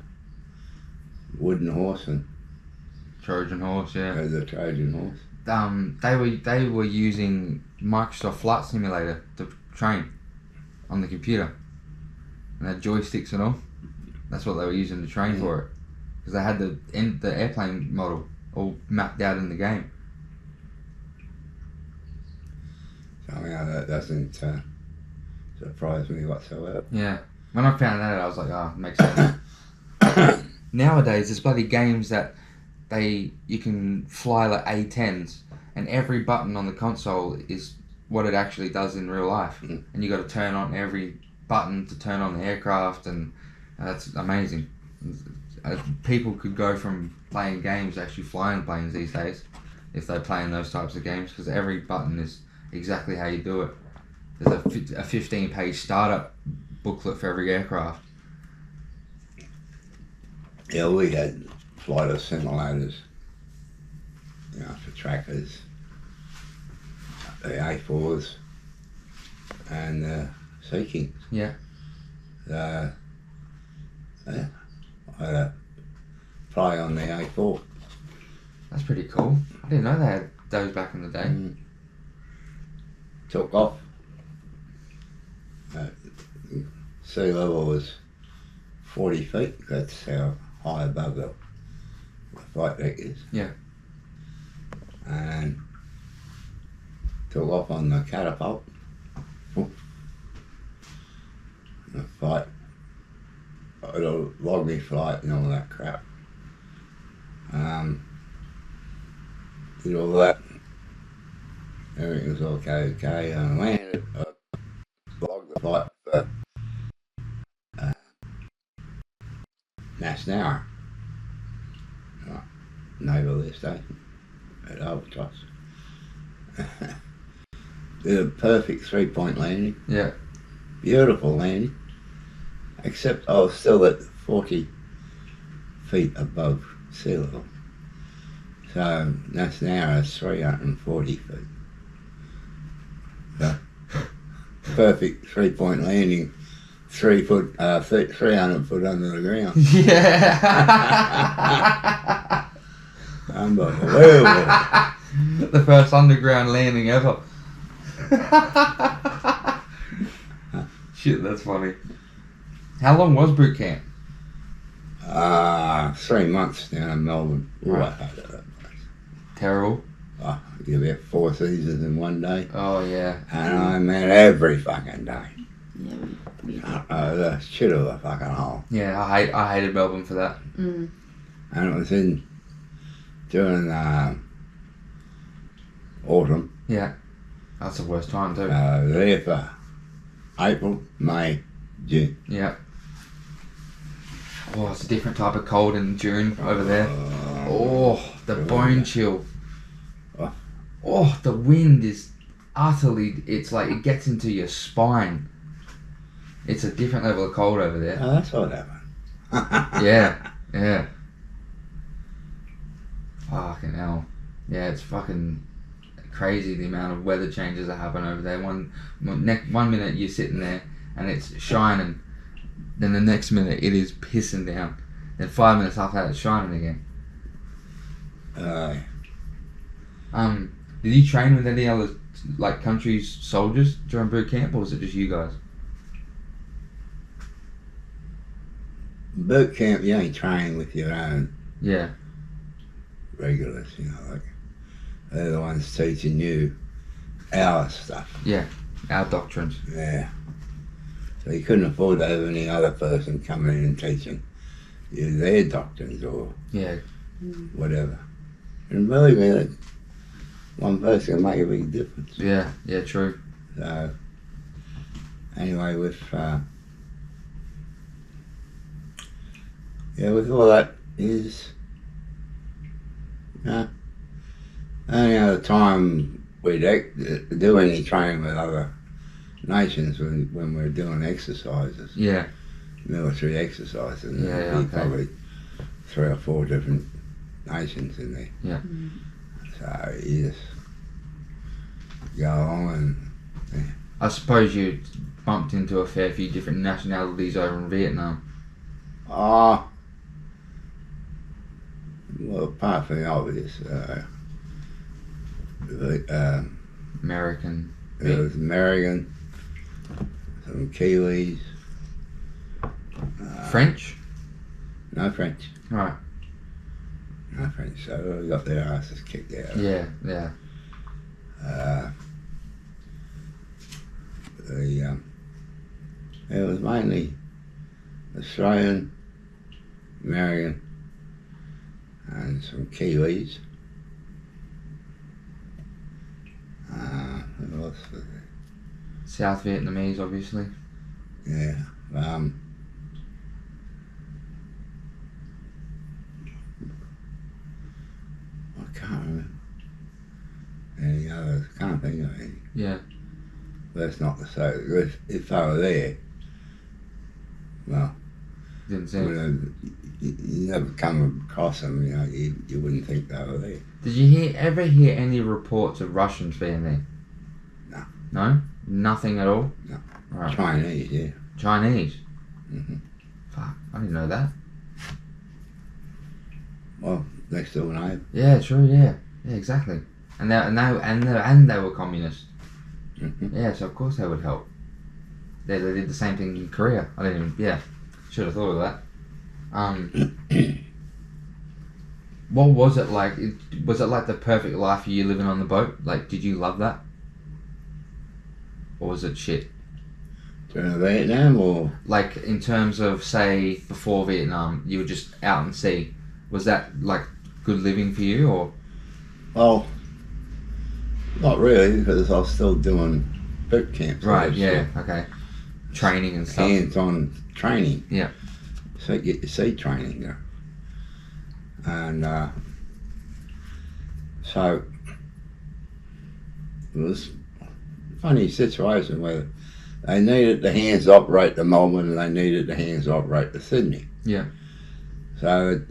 wooden horse and Trojan horse, yeah. As a Trojan horse. They were using Microsoft Flight Simulator to train on the computer, and had joysticks and all. That's what they were using to train for it, because they had the airplane model all mapped out in the game. Somehow that doesn't surprise me whatsoever. Yeah, when I found that out, I was like, oh, it makes sense. Nowadays, there's bloody games that you can fly like A-10s, and every button on the console is what it actually does in real life, and you got to turn on every button to turn on the aircraft, and that's amazing. People could go from playing games to actually flying planes these days if they're playing those types of games, because every button is exactly how you do it. There's a 15-page startup booklet for every aircraft. Yeah, we had flight of simulators, for trackers, the A4s, and the Sea Kings. Yeah. Yeah, I had a fly on the A4. That's pretty cool. I didn't know they had those back in the day. Took off. Sea level was 40 feet. That's how high above the flight deck is. Yeah. And took off on the catapult. The flight, it'll log me flight and all that crap. Did all that. Everything was okay, and landed. Logged the flight for National Naval Air Station at Albatross. Did a perfect 3-point landing. Yeah. Beautiful landing. Except I was still at 40 feet above sea level. So National is 340 feet. So, perfect 3-point landing, 300 foot under the ground. Yeah. Unbelievable. The first underground landing ever. Shit, that's funny. How long was boot camp? 3 months down in Melbourne. Right. I hated that place. Terrible. You get 4 seasons in one day. Oh, yeah. And I met every fucking day. Yeah. The shit of a fucking hole. Yeah, I hated Melbourne for that. Mm. And it was during autumn. Yeah. That's the worst time, too. There for April, May, June. Yeah. Oh, it's a different type of cold in June over there. Oh, the bone chill. Oh, the wind is utterly, it's like it gets into your spine. It's a different level of cold over there. Oh, that's what happened. Yeah. Fucking hell. Yeah, it's fucking crazy the amount of weather changes that happen over there. One minute you're sitting there and it's shining, then the next minute it is pissing down. Then 5 minutes after that it's shining again. Did you train with any other countries' soldiers during boot camp, or was it just you guys? Boot camp, you ain't train with your own Yeah. regulars, they're the ones teaching you our stuff. Yeah. Our doctrines. Yeah. So you couldn't afford to have any other person coming in and teaching you their doctrines or Yeah. whatever. And believe me, that one person can make a big difference. Yeah. Yeah. True. So, anyway, with all that is, only other time we'd do any training with other nations when we're doing exercises, Yeah. military exercises. Yeah, There'd be okay. probably 3 or 4 different nations in there. Yeah. So you just go along and I suppose you bumped into a fair few different nationalities over in Vietnam. Well, apart from the obvious, American. there was American, some Kiwis. French? No French. Right. No French. So we got their asses kicked out. Yeah. It was mainly Australian, American, and some Kiwis. Who else was there? South Vietnamese, obviously. Yeah. I can't remember any others. Can't think of any. Yeah. That's not to say that if they were there, well, Didn't see you it. know, you never come across them. You know, you wouldn't think they were there. Did you ever hear any reports of Russians being there? No. No? Nothing at all? No. Right. Chinese, yeah. Chinese? Mm-hmm. Fuck, I didn't know that. Well, next door neighbour. Yeah, true, yeah. Yeah, exactly. And they were communist. Mm-hmm. Yeah, so of course they would help. They did the same thing in Korea. I didn't even, yeah. Should have thought of that. What was it like? Was it like the perfect life for you living on the boat? Like, did you love that? Or was it shit? During Vietnam, or Like, in terms of, say, before Vietnam, you were just out in sea. Was that, like, good living for you, or? well, not really, because I was still doing boot camps. Right, yeah, okay. Training and stuff. Hands-on training. Yeah. So you get your sea training there. And so it was a funny situation where they needed the hands to operate the Melbourne and they needed the hands to operate the Sydney. Yeah. So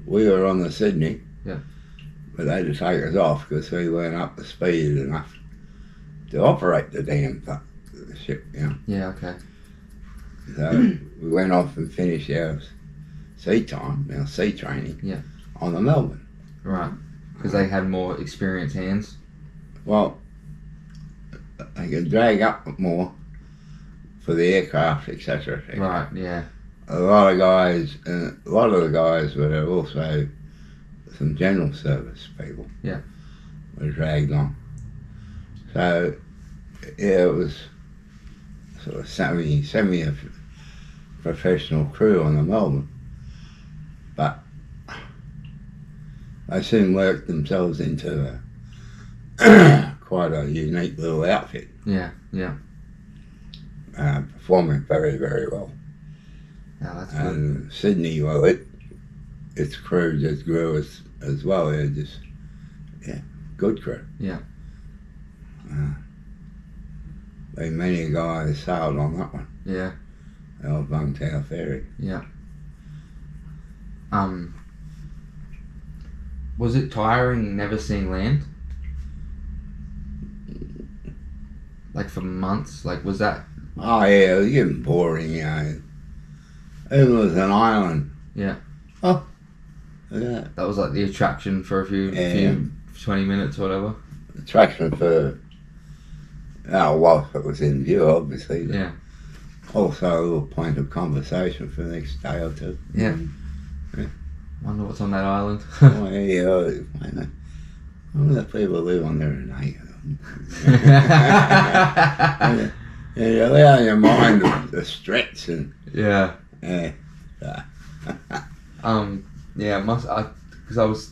we were on the Sydney. Yeah. But they had to take us off because we weren't up to speed enough to operate the damn ship, you know. Yeah, okay. So we went off and finished our sea time, our sea training, Yeah. on the Melbourne. Right. Because they had more experienced hands. Well, they could drag up more for the aircraft, etc. Right, yeah. A lot of the guys were also some general service people. Yeah. Were dragged on. So, yeah, it was sort of semi professional crew on the Melbourne. But they soon worked themselves into quite a unique little outfit. Yeah, yeah. Performing very, very well. Yeah, that's good. And Sydney, well, its crew just grew as well. They're just, good crew. Yeah. Many guys sailed on that one. Yeah. The old Bungtown Ferry. Yeah. Was it tiring never seeing land? Like for months? Like was that? Oh yeah, it was getting boring, you know. It was an island. Yeah. Oh, look at that. That was like the attraction for a few 20 minutes or whatever. Attraction for, well, it was in view, obviously. But Yeah. also a little point of conversation for the next day or two. Yeah. Yeah. Wonder what's on that island. Oh, yeah, I wonder if people live on there at night. And you allow your mind to stretch and Yeah. yeah. Yeah, because I was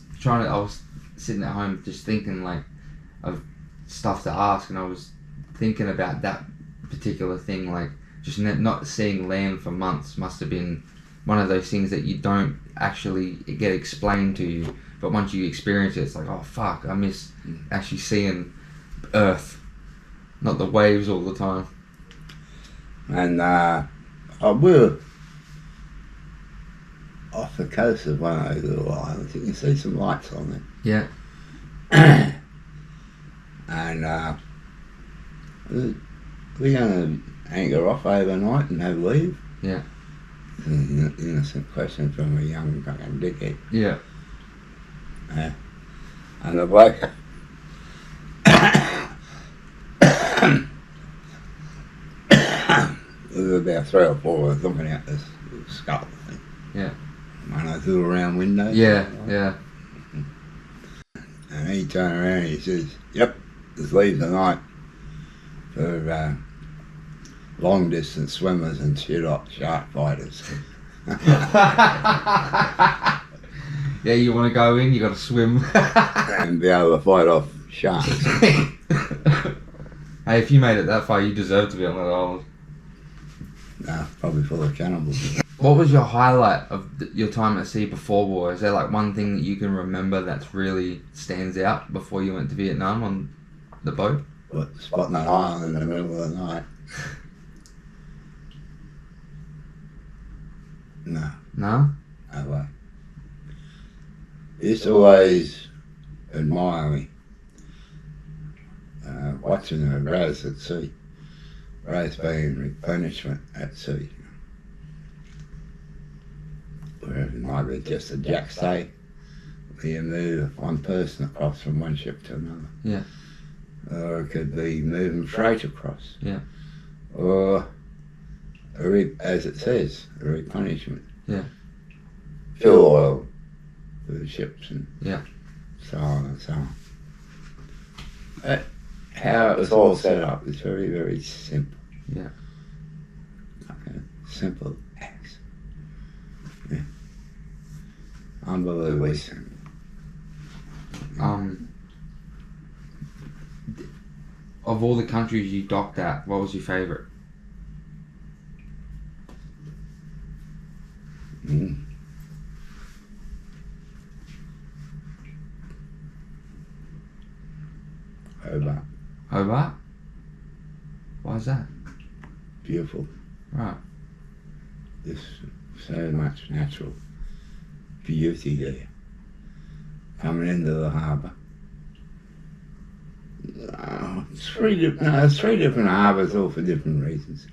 sitting at home just thinking like of stuff to ask, and I was thinking about that particular thing, like just not seeing land for months must have been one of those things that you don't actually get explained to you, but once you experience it, it's like, oh fuck, I miss actually seeing Earth, not the waves all the time. And we were off the coast of one of those little islands. You can see some lights on there. Yeah. And we're going to anchor off overnight and have leave. Yeah. Innocent question from a young fucking dickhead. Yeah. And the bloke there was about 3 or 4 of us looking out this skull thing. Yeah. One of those little round windows. Yeah. Yeah. And he turned around and he says, "Yep, just leave tonight for long distance swimmers and shark fighters." Yeah, you want to go in, you got to swim. And be able to fight off sharks. Hey, if you made it that far, you deserve to be on that island. No, probably full of cannibals. What was your highlight of your time at sea before war? Is there like one thing that you can remember that's really stands out before you went to Vietnam on the boat? What, spotting an island in the middle of the night? No, No? no way. He used to always admire me. Watching the rays at sea. Rays being replenishment at sea. Where it might be just a jack stay, where you move one person across from one ship to another. Yeah. Or it could be moving freight across. Yeah. Or, as it says, a replenishment. Yeah. Fuel oil for the ships and Yeah. so on and so on. But how it was all set up is very, very simple. Yeah. Okay. Simple as. Yeah. Unbelievably simple. Of all the countries you docked at, what was your favourite? Mm. Hobart. Hobart? Why is that? Beautiful. Right. There's so much natural beauty there. Coming into the harbour. Three different harbours, all for different reasons.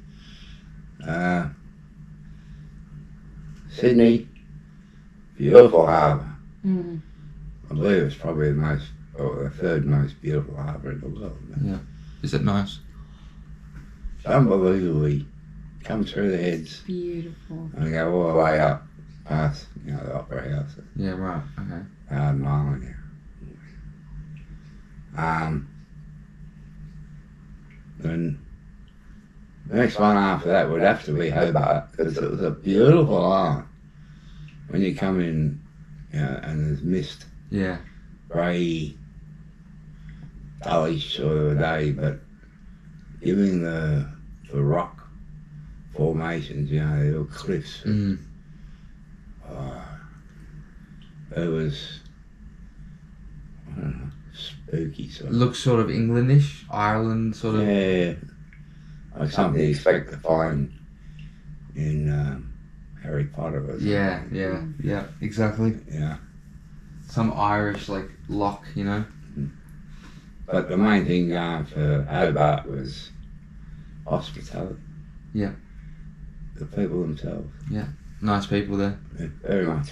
Sydney, beautiful harbour. Mm. I believe it's probably the most, or the third most beautiful harbour in the world. Yeah. Is it nice? It's unbelievably come through the heads Beautiful. and go all the way up past, the Opera House. Yeah, right. Okay. Garden Island here. And the next one after that would have to be Hobart, because it was a beautiful island. When you come in, and there's mist, Yeah. grey, dullish sort of a day, but giving the rock formations, the little cliffs. Mm. It was, I don't know, spooky sort of. Looks sort of Englandish, Ireland sort of. Yeah, like something you expect to find in Harry Potter or something. Yeah, exactly. Yeah. Some Irish like lock, you know. But the main thing going for Hobart was hospitality. Yeah. The people themselves. Nice people there. Yeah, very much.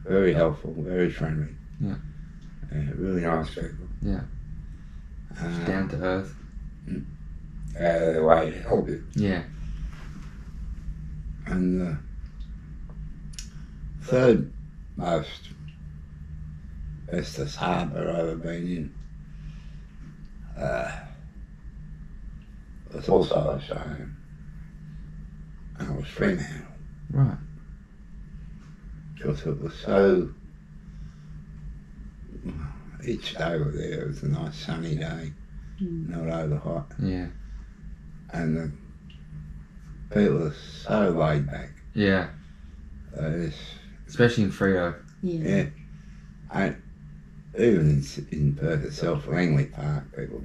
Very helpful, very friendly. Yeah. Really nice people. Yeah. Down to earth. The way to help you. Yeah. And the third most bestest harbour I've ever been in was also Australian. And it was Fremantle. Right. Because it was so, each day we were there, it was a nice sunny day, not over hot, Yeah. and the people are so laid back. Yeah. Especially in Freo. Yeah. And even in Perth itself, Langley Park, people,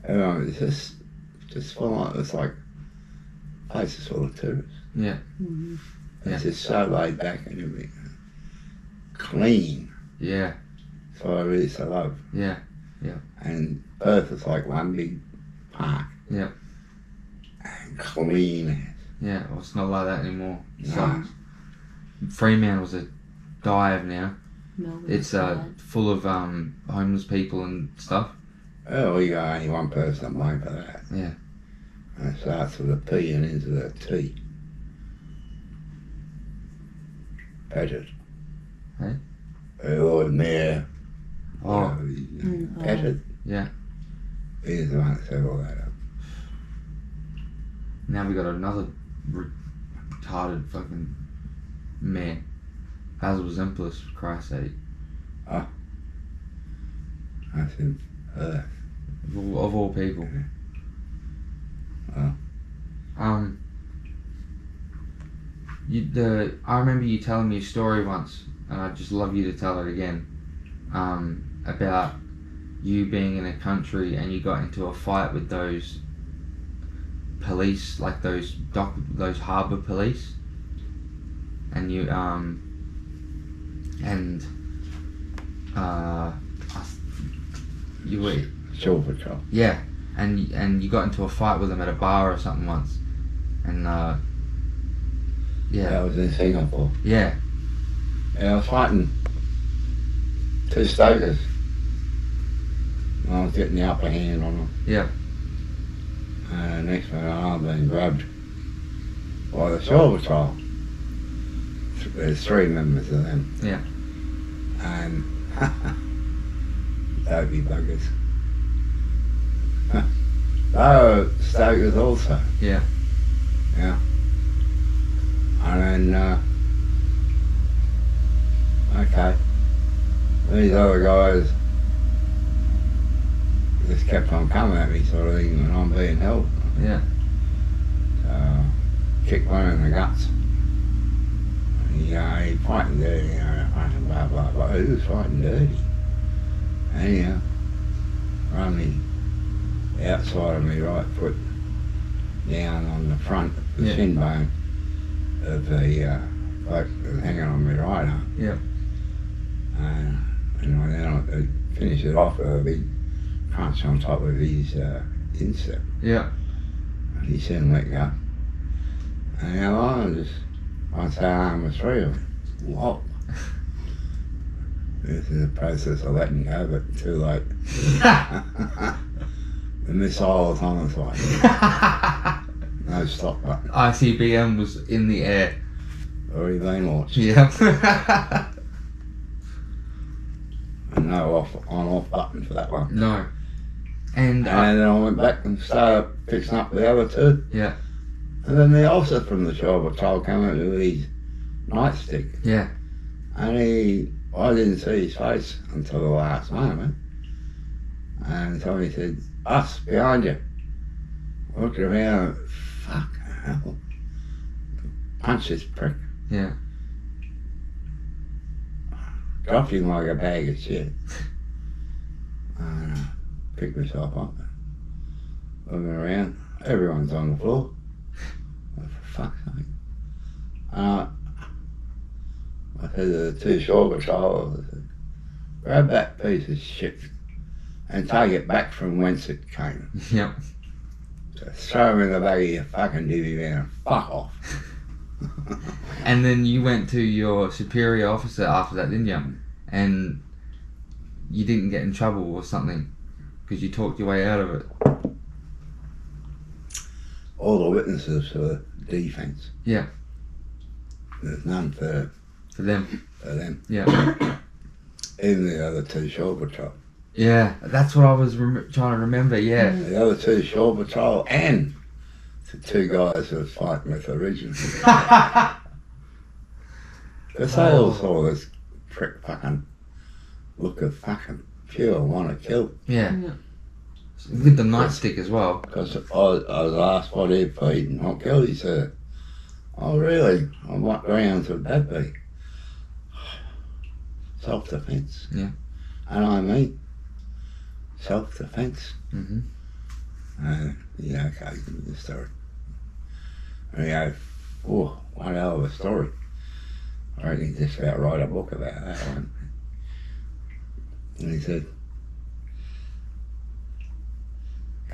everyone was just full of, it's like places full of tourists. Yeah. Mm-hmm. It's just so laid back and everything. Clean. Yeah. That's what I really so love. Yeah. And Perth is like one big park. Yeah. And clean. Yeah, well, it's not like that anymore. No. Fremantle was a dive now. Melbourne. It's full of homeless people and stuff. Oh, we got only one person to blame for that. Yeah. And it starts with a P and ends with a T. Petted. Hey? Lord Mayor. Oh, Petted. yeah. He's the one that set all that up. Now we got another retarded fucking man. Basil Zemplis, for Christ's sake. I said, Of all people. Oh. I remember you telling me a story once, and I'd just love you to tell it again. About you being in a country and you got into a fight with those police, like those harbour police, and you you were Shore Patrol. yeah, and you got into a fight with them at a bar or something once, and That yeah, was in Singapore. yeah, I was fighting 2 stokers. I was getting the upper hand on them. yeah, And next thing I know, I'm being grabbed by the Shore Patrol. There's 3 members of them. Yeah. And they'd be buggers. Oh, stokers also. yeah, Yeah. And then, okay. These other guys just kept on coming at me sort of thing when I'm being held. yeah, So, kicked one in the guts. He fighting dirty, fucking blah, blah, blah. He was fighting dirty. Anyhow, run me outside of me right foot down on the front, the Yeah. shin bone of the bloke that was hanging on my right arm. yeah, And then I finished it off with a big crunch on top of his instep. yeah, And he soon let go. And once that arm was free of him, whoa. This is a process of letting go, but too late. The missile was on its way. No stop button. ICBM was in the air. Already been launched. Yeah. And no on-off button for that one. No. And And then I went back and started fixing up the other 2. yeah, And then the officer from the Shore Patrol came in with his nightstick. yeah, And I didn't see his face until the last moment. And so he said, "Us, behind you." I looked around, fuck hell. Punch this prick. yeah, Dropped him like a bag of shit. And picked myself up. Looking around, everyone's on the floor. Oh, for fuck's sake. I said to the 2 Shore Patrol, I said, "Grab that piece of shit and take it back from whence it came. yeah. Just throw him in the back of your fucking divvy van and fuck off." And then you went to your superior officer after that, didn't you? And you didn't get in trouble or something because you talked your way out of it. All the witnesses for defence. Yeah. There's none for them. them. Yeah. Even the other 2 Shore Patrol. Yeah, that's what I was trying to remember. Yeah. The other 2 Shore Patrol and the 2 guys who was fighting with originally. Because they all saw this prick fucking look of fucking pure want to kill. Yeah. With the nightstick as well. Because I was asked what he'd feed and what killed. He said, "Oh really? On what grounds would that be?" Self-defence. Yeah. And I mean, self-defence. Mhm. Yeah, okay, give me the story. And he goes, "Oh, what a hell of a story. I reckon he'd just about write a book about that one." And he said,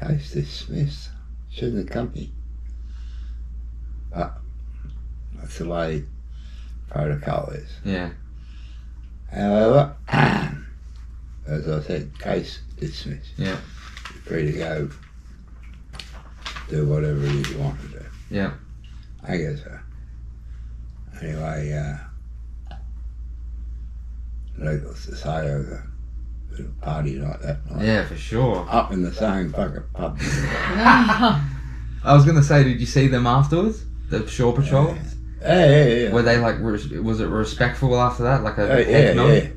"Case dismissed. Shouldn't have come here. But that's the way protocol is. Yeah. However, as I said, case dismissed. Yeah. You're free to go do whatever it is you want to do. Yeah. I guess so. Anyway, needless to say, it was a bit of a party like that night. Yeah, for sure. Up in the same fucking pub. I was gonna say, did you see them afterwards? The Shore Patrol? Yeah. Were they like, was it respectful after that? Like a Yeah, head nod? yeah.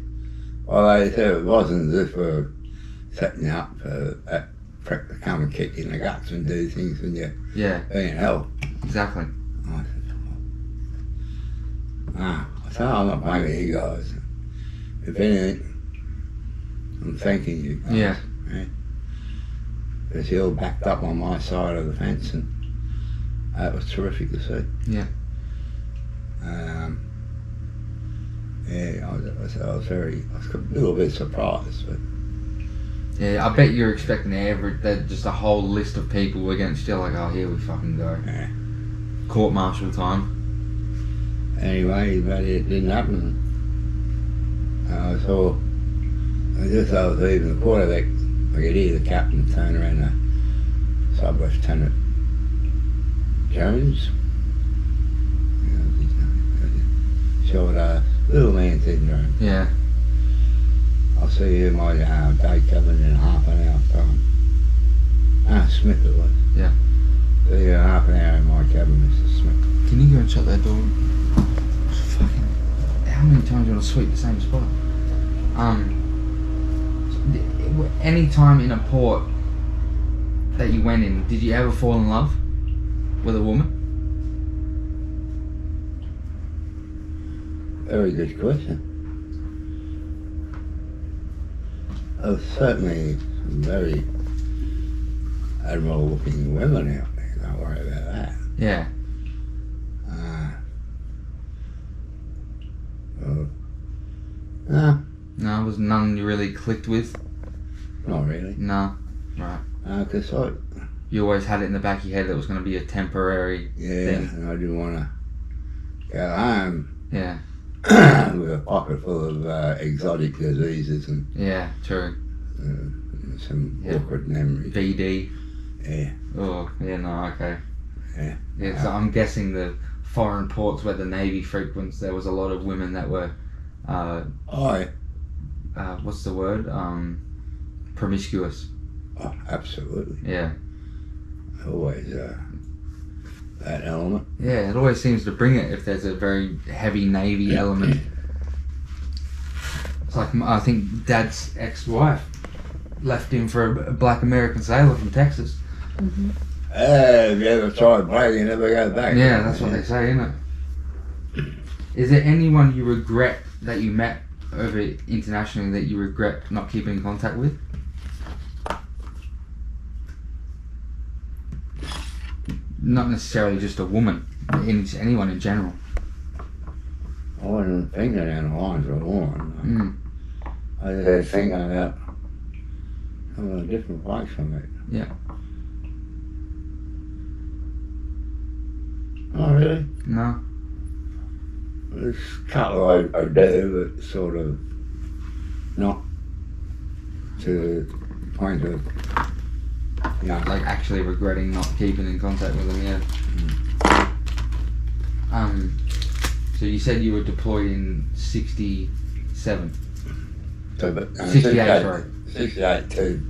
Well, they said it wasn't as if we're setting up for that prick to come and kick you in the guts and do things when you're Yeah, being held. exactly. I said, I'm not blaming you guys. If anything, I'm thanking you guys. Yeah. Because you all backed up on my side of the fence, and that was terrific to see. Yeah. I was a little bit surprised, but Yeah, I bet you're expecting just a whole list of people against you, like, oh, here we fucking go. yeah. Court-martial time. Anyway, but it didn't happen. I saw, just as I was leaving the quarterdeck, I could hear the captain turn around to Sub-Lieutenant Jones. Short ass, little man syndrome. Yeah. I'll see you in my day coming in half an hour time. Smith it was. Yeah. See you in half an hour in my cabin, Mr. Smith. Can you go and shut that door? Fucking, how many times do you want to sweep the same spot? Any time in a port that you went in, did you ever fall in love with a woman? Very good question. There's certainly some very admirable looking women out there, don't worry about that. Yeah. No, No, was none you really clicked with? not really. No. Right. Because You always had it in the back of your head that it was going to be a temporary thing. and I didn't want to go home Yeah. with a pocket full of exotic diseases and Yeah, true. some Yeah. awkward memories. VD. Yeah, Oh, yeah, no, okay. yeah. Yeah, so I'm guessing the foreign ports where the Navy frequents, there was a lot of women that were, what's the word? Promiscuous. Oh, absolutely. Yeah. Always that element. Yeah, it always seems to bring it if there's a very heavy Navy element. It's like, I think Dad's ex-wife left him for a black American sailor from Texas. Mm-hmm. If you ever try to play, you never go back. Yeah, that's what they say, isn't it? Is there anyone you regret that you met over internationally that you regret not keeping in contact with? Not necessarily just a woman, anyone in general. I wasn't thinking down the lines of a woman. I was just thinking about having a different place from it. Yeah. Oh, really? No? There's a couple I do, but sort of not to the point of, Like actually regretting not keeping in contact with them, yeah. So you said you were deployed in 67? So, but, 68, sorry. 68 to,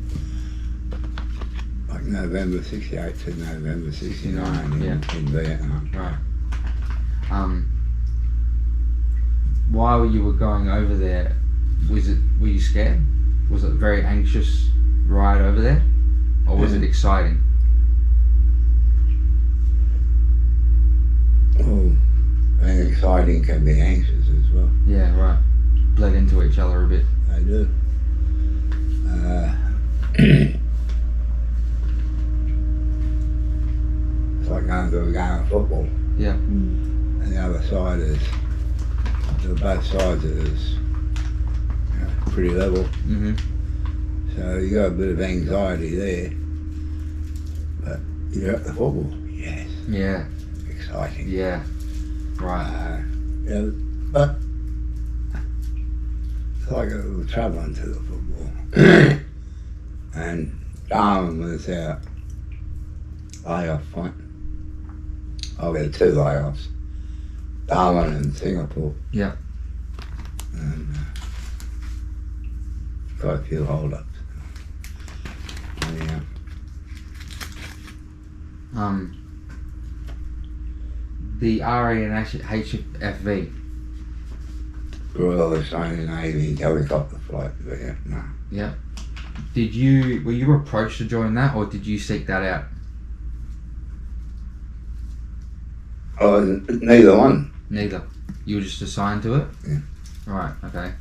like November 68 to November 69 in Vietnam. Right. While you were going over there, were you scared? Was it a very anxious ride over there? Or was it exciting? Oh, being exciting can be anxious as well. Yeah, right. Bled into each other a bit. They do. It's like going to a game of football. Yeah. And the other side is, both sides is pretty level. Mm-hmm. So you got a bit of anxiety there. But you're at the football. Yes. Yeah. exciting. Yeah. Right. Yeah, but it's like we were travelling to the football. And Darwin was our layoff point. Oh, we had 2 layoffs. Darwin and Singapore. Yeah. And got a few hold-ups. Anyhow, The RANHFV. Royal Australian Navy helicopter flight to Vietnam. Yeah. Were you approached to join that, or did you seek that out? Oh, neither one. Neither. You were just assigned to it? Yeah. Right, okay.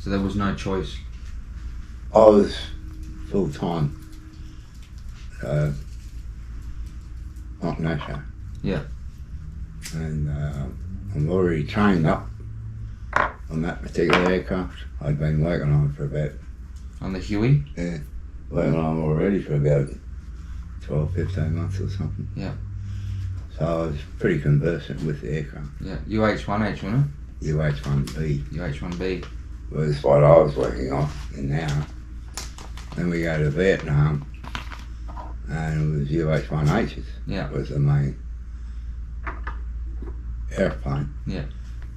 So there was no choice. I was full-time. Not NASA. Yeah. And I'm already trained up on that particular aircraft. I'd been working on it for about, On the Huey? working on it already for about 12, 15 months or something. Yeah. So I was pretty conversant with the aircraft. Yeah. UH-1H, wasn't UH-1B it? UH-1B. was what I was working on in now. Then we go to Vietnam, and it was UH-1H's. Yeah. Was the main airplane. Yeah.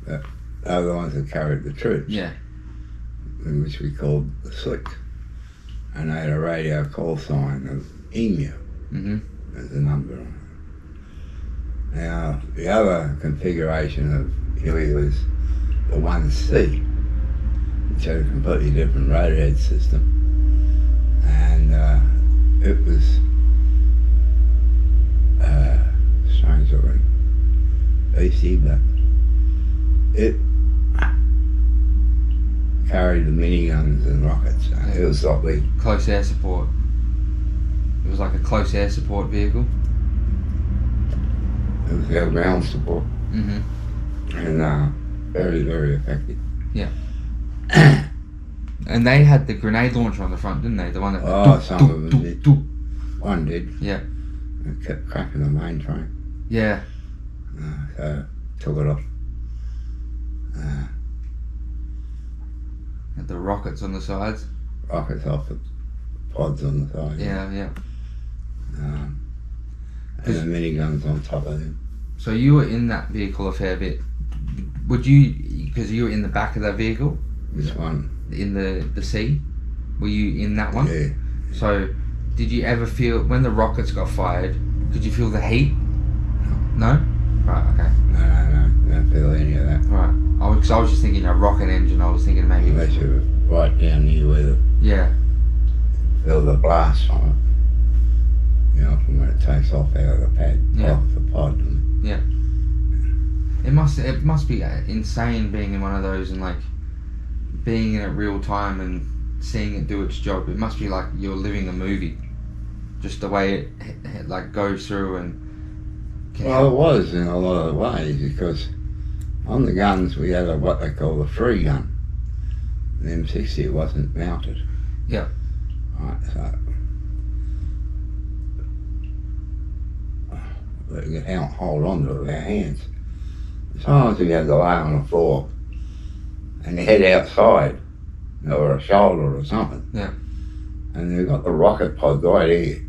But they were the ones that carried the troops. Yeah. In which we called the Slicks. And they had a radio call sign of EMU Mm-hmm. as the number on it. Now, the other configuration of Huey was the 1C, which had a completely different rotorhead system. And it was strange looking beastie, but it carried the miniguns and rockets. It was like we Close air support. It was like a close air support vehicle. It was our ground support. Mm-hmm. And very, very effective. Yeah. And they had the grenade launcher on the front, didn't they? The one that... Oh, some of them did. One did. Yeah. It kept cracking the main train. Yeah. So took it off. Had the rockets on the sides. Rockets off the pods on the side. Yeah, yeah. And the miniguns on top of them. So you were in that vehicle a fair bit. Would you, because you were in the back of that vehicle, Which one? in the sea, were you in that one? Yeah. So did you ever feel, when the rockets got fired, could you feel the heat? No? Right, okay. No. Don't feel any of that. Right. Because I was just thinking a rocket engine, I was thinking maybe... Unless you're right down near where the Yeah. feel the blast from it. You know, from when it takes off out of the pad, Yeah. off the pod. Yeah. It must be insane being in one of those and like being in it real time and seeing it do its job. It must be like you're living a movie, just the way it like goes through and. Well, it was in a lot of ways because on the guns we had what they call a free gun. The M60 wasn't mounted. Yeah. Right, so we could hold on to it with our hands. Sometimes we had to lay on the floor and your head outside, or a shoulder or something. Yeah. And you got the rocket pod right here.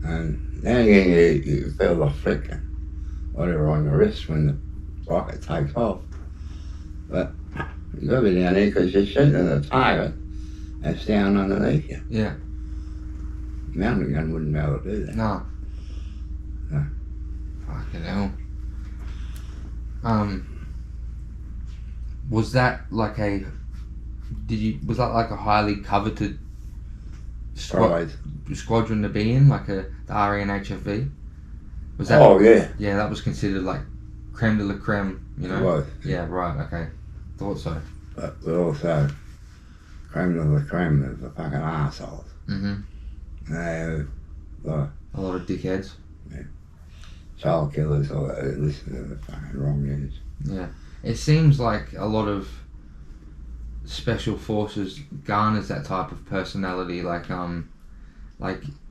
And now and again you feel the flick and whatever on your wrist when the rocket takes off. But you got to be down there because you're shooting at a target that's down underneath you. Yeah. Mountain gun wouldn't be able to do that. No. No. Fucking hell. Was that like a? Was that like a highly coveted squadron to be in, like the RANHFV? Was that? Oh yeah. Yeah, that was considered like creme de la creme, you know? It was. Yeah, right, okay. Thought so. But we're also creme de la creme of the fucking arseholes. Mm-hmm. They were A lot of dickheads. child killers or listen to the fucking wrong news. Yeah. It seems like a lot of special forces garners that type of personality, like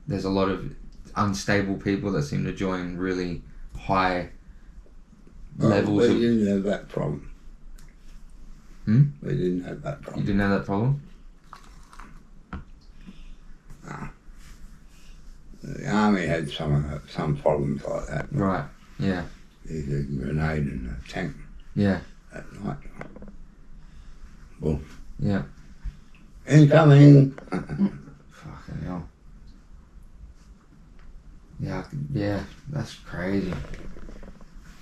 there's a lot of unstable people that seem to join really high levels we of... didn't have that problem. Hmm? We didn't have that You problem. didn't have that problem? No. The army had some problems like that. Right, yeah. There's a grenade in the tank Yeah, at night. Well, yeah. incoming! Fucking hell. Yeah, that's crazy.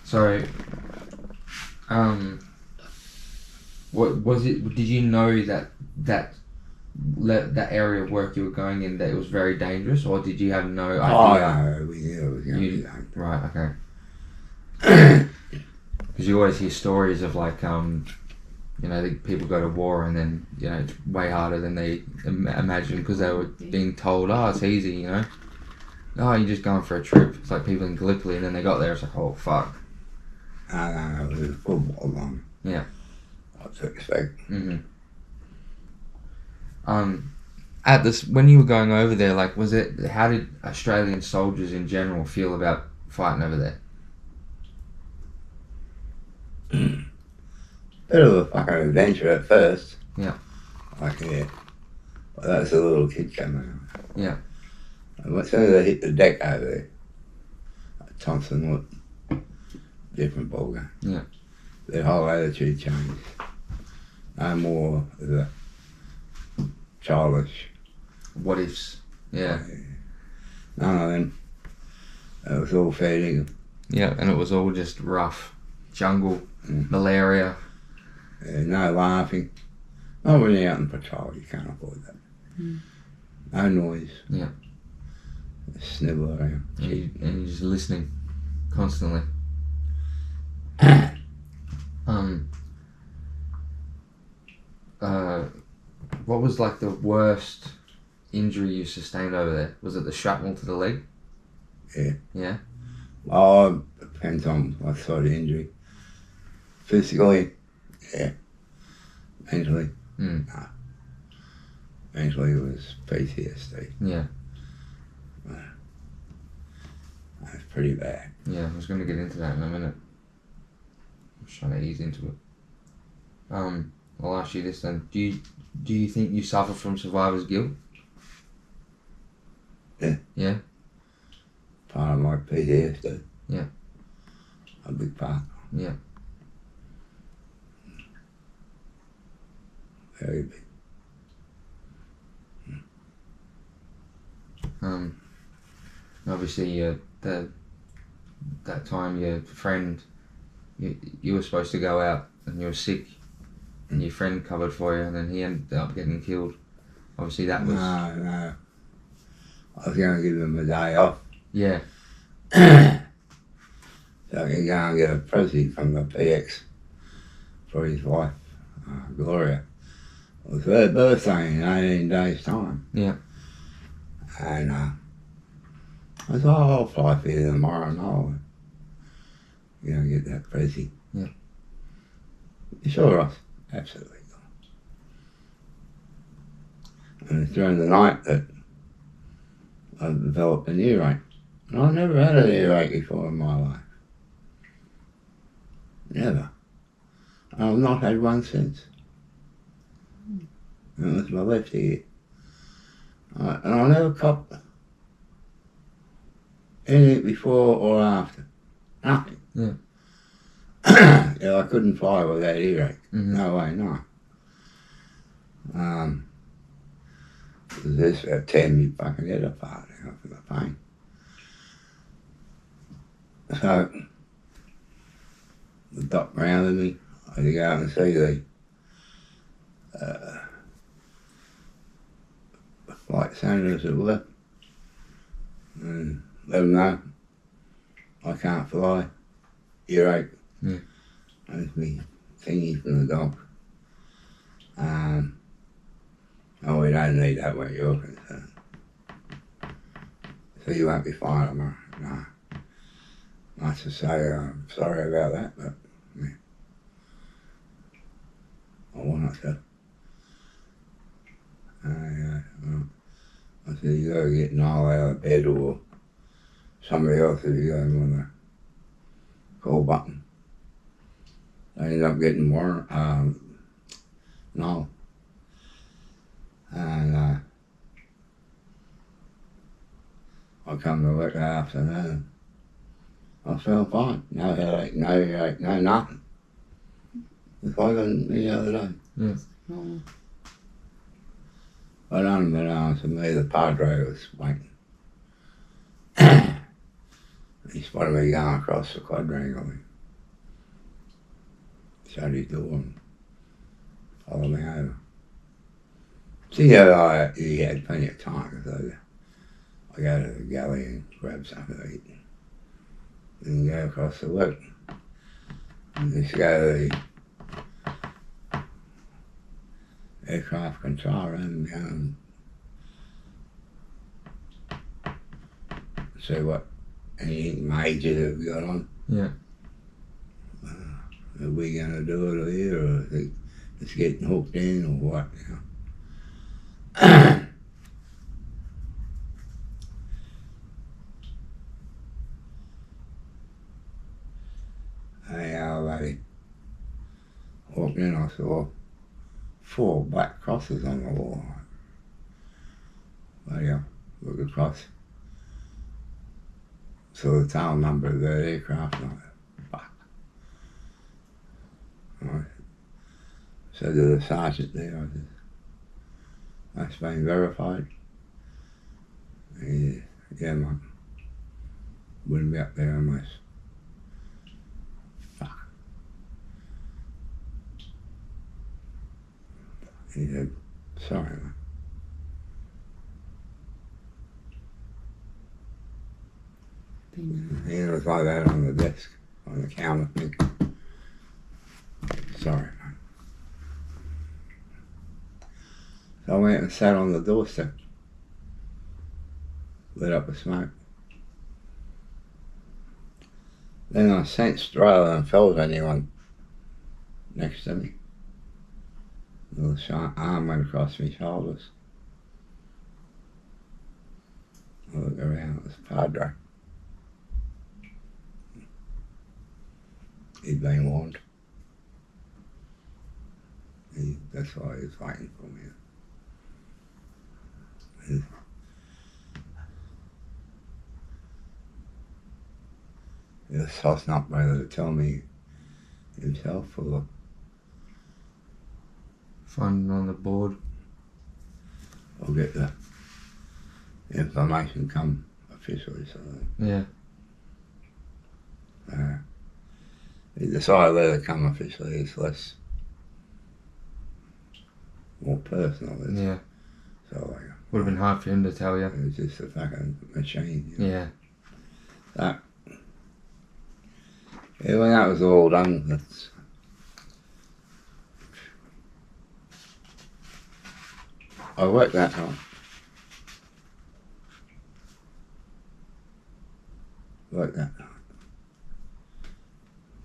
So, what was it? Did you know that area of work you were going in, that it was very dangerous, or did you have no idea? Oh, no, we knew it was going to be dangerous. Right, okay. Because you always hear stories of like, you know, people go to war and then, you know, it's way harder than they imagine because they were being told, oh, it's easy, you know. Oh, you're just going for a trip. It's like people in Gallipoli, and then they got there, it's like, oh, fuck. No, it was football long. Yeah. What to expect. Mm-hmm. At this, when you were going over there, like, how did Australian soldiers in general feel about fighting over there? Bit of a fucking adventure at first. Yeah. Like, yeah. Well, that's a little kid coming out. Yeah. And as soon as I hit the deck over there, Thompson looked different ballgame. Yeah. Their whole attitude changed. No more of the childish. What ifs? Yeah. None of them. It was all fair dinkum. Yeah, and it was all just rough. Jungle, malaria. No laughing. Not when you're out on patrol, you can't afford that. No noise. Yeah. Snivel around. And you're just listening constantly. What was like the worst injury you sustained over there? Was it the shrapnel to the leg? Yeah. Yeah? Oh, it depends on what sort of injury. Physically, yeah. Mentally, no. Mentally, it was PTSD. Yeah. That was pretty bad. Yeah, I was going to get into that in a minute. I'm just trying to ease into it. I'll ask you this then. Do you think you suffer from survivor's guilt? Yeah. Yeah? Part of my PTSD. Yeah. A big part. Yeah. Very big. Obviously, that time your friend, you were supposed to go out and you were sick, and your friend covered for you, and then he ended up getting killed. Obviously, that was... No. I was going to give him a day off. Yeah. So I can go and get a present from the PX for his wife, Gloria. It was her birthday in 18 days' time. Yeah. And I said, oh, I'll fly for you tomorrow and I'll get that present. Yeah. Sure, Ross. Absolutely. And it's during the night that I developed an earache. And I've never had an earache before in my life. Never. And I've not had one since. And it was my left ear. And I never copped anything before or after. Nothing. Yeah. Yeah, I couldn't fly with that earache. No way, no. This about tearing me fucking head apart for the pain. So the doc rounded me. I had to go out and see the flight centres at work and let them know I can't fly. Earache. Yeah. That's me thingy from the doc. Oh, we don't need that where you're concerned. So you won't be flying tomorrow. No. I should say I'm sorry about that, but yeah. I want to. I said, you got to get Niall out of bed or somebody else if you got him on the call button. I ended up getting more, no. And I come to work that afternoon. I feel fine. No headache, no nothing. It's like the other day. Yeah. Normal. But unbeknownst to me, the Padre was waiting. He spotted me going across the quadrangle. He shut his door and followed me over. See, he had plenty of time, so I go to the galley and grab something to eat. Then go across the work. Just go to the aircraft control room and go and see what anything major that we got on. Yeah. Are we going to do it here, or is it it's getting hooked in, or what? You know? Hey, lady walked in, I saw 4 black crosses on the wall. Well, yeah, look across. Saw the tail number of that aircraft, and I went, fuck. I said to the sergeant there, I said, that's been verified. He said, yeah, mate. Wouldn't be up there unless. Fuck. He said, sorry, mate. He was like that on the desk, on the counter, thinking, sorry, mate. So I went and sat on the doorstep, lit up a smoke. Then I sensed rather than felt anyone next to me. A little sharp arm went across my shoulders. I looked around, it was Padre. He'd been warned. That's why he was fighting for me. He was tossing up whether to tell me himself or Finding on the board. I'll get the information come officially. So Yeah. he decided let it come officially. It's less, more personal. Yeah. So like, Would have been hard for him to tell you. it was just a fucking machine. You know? Yeah. Yeah, when that was all done, that's, I worked that night. Worked that night.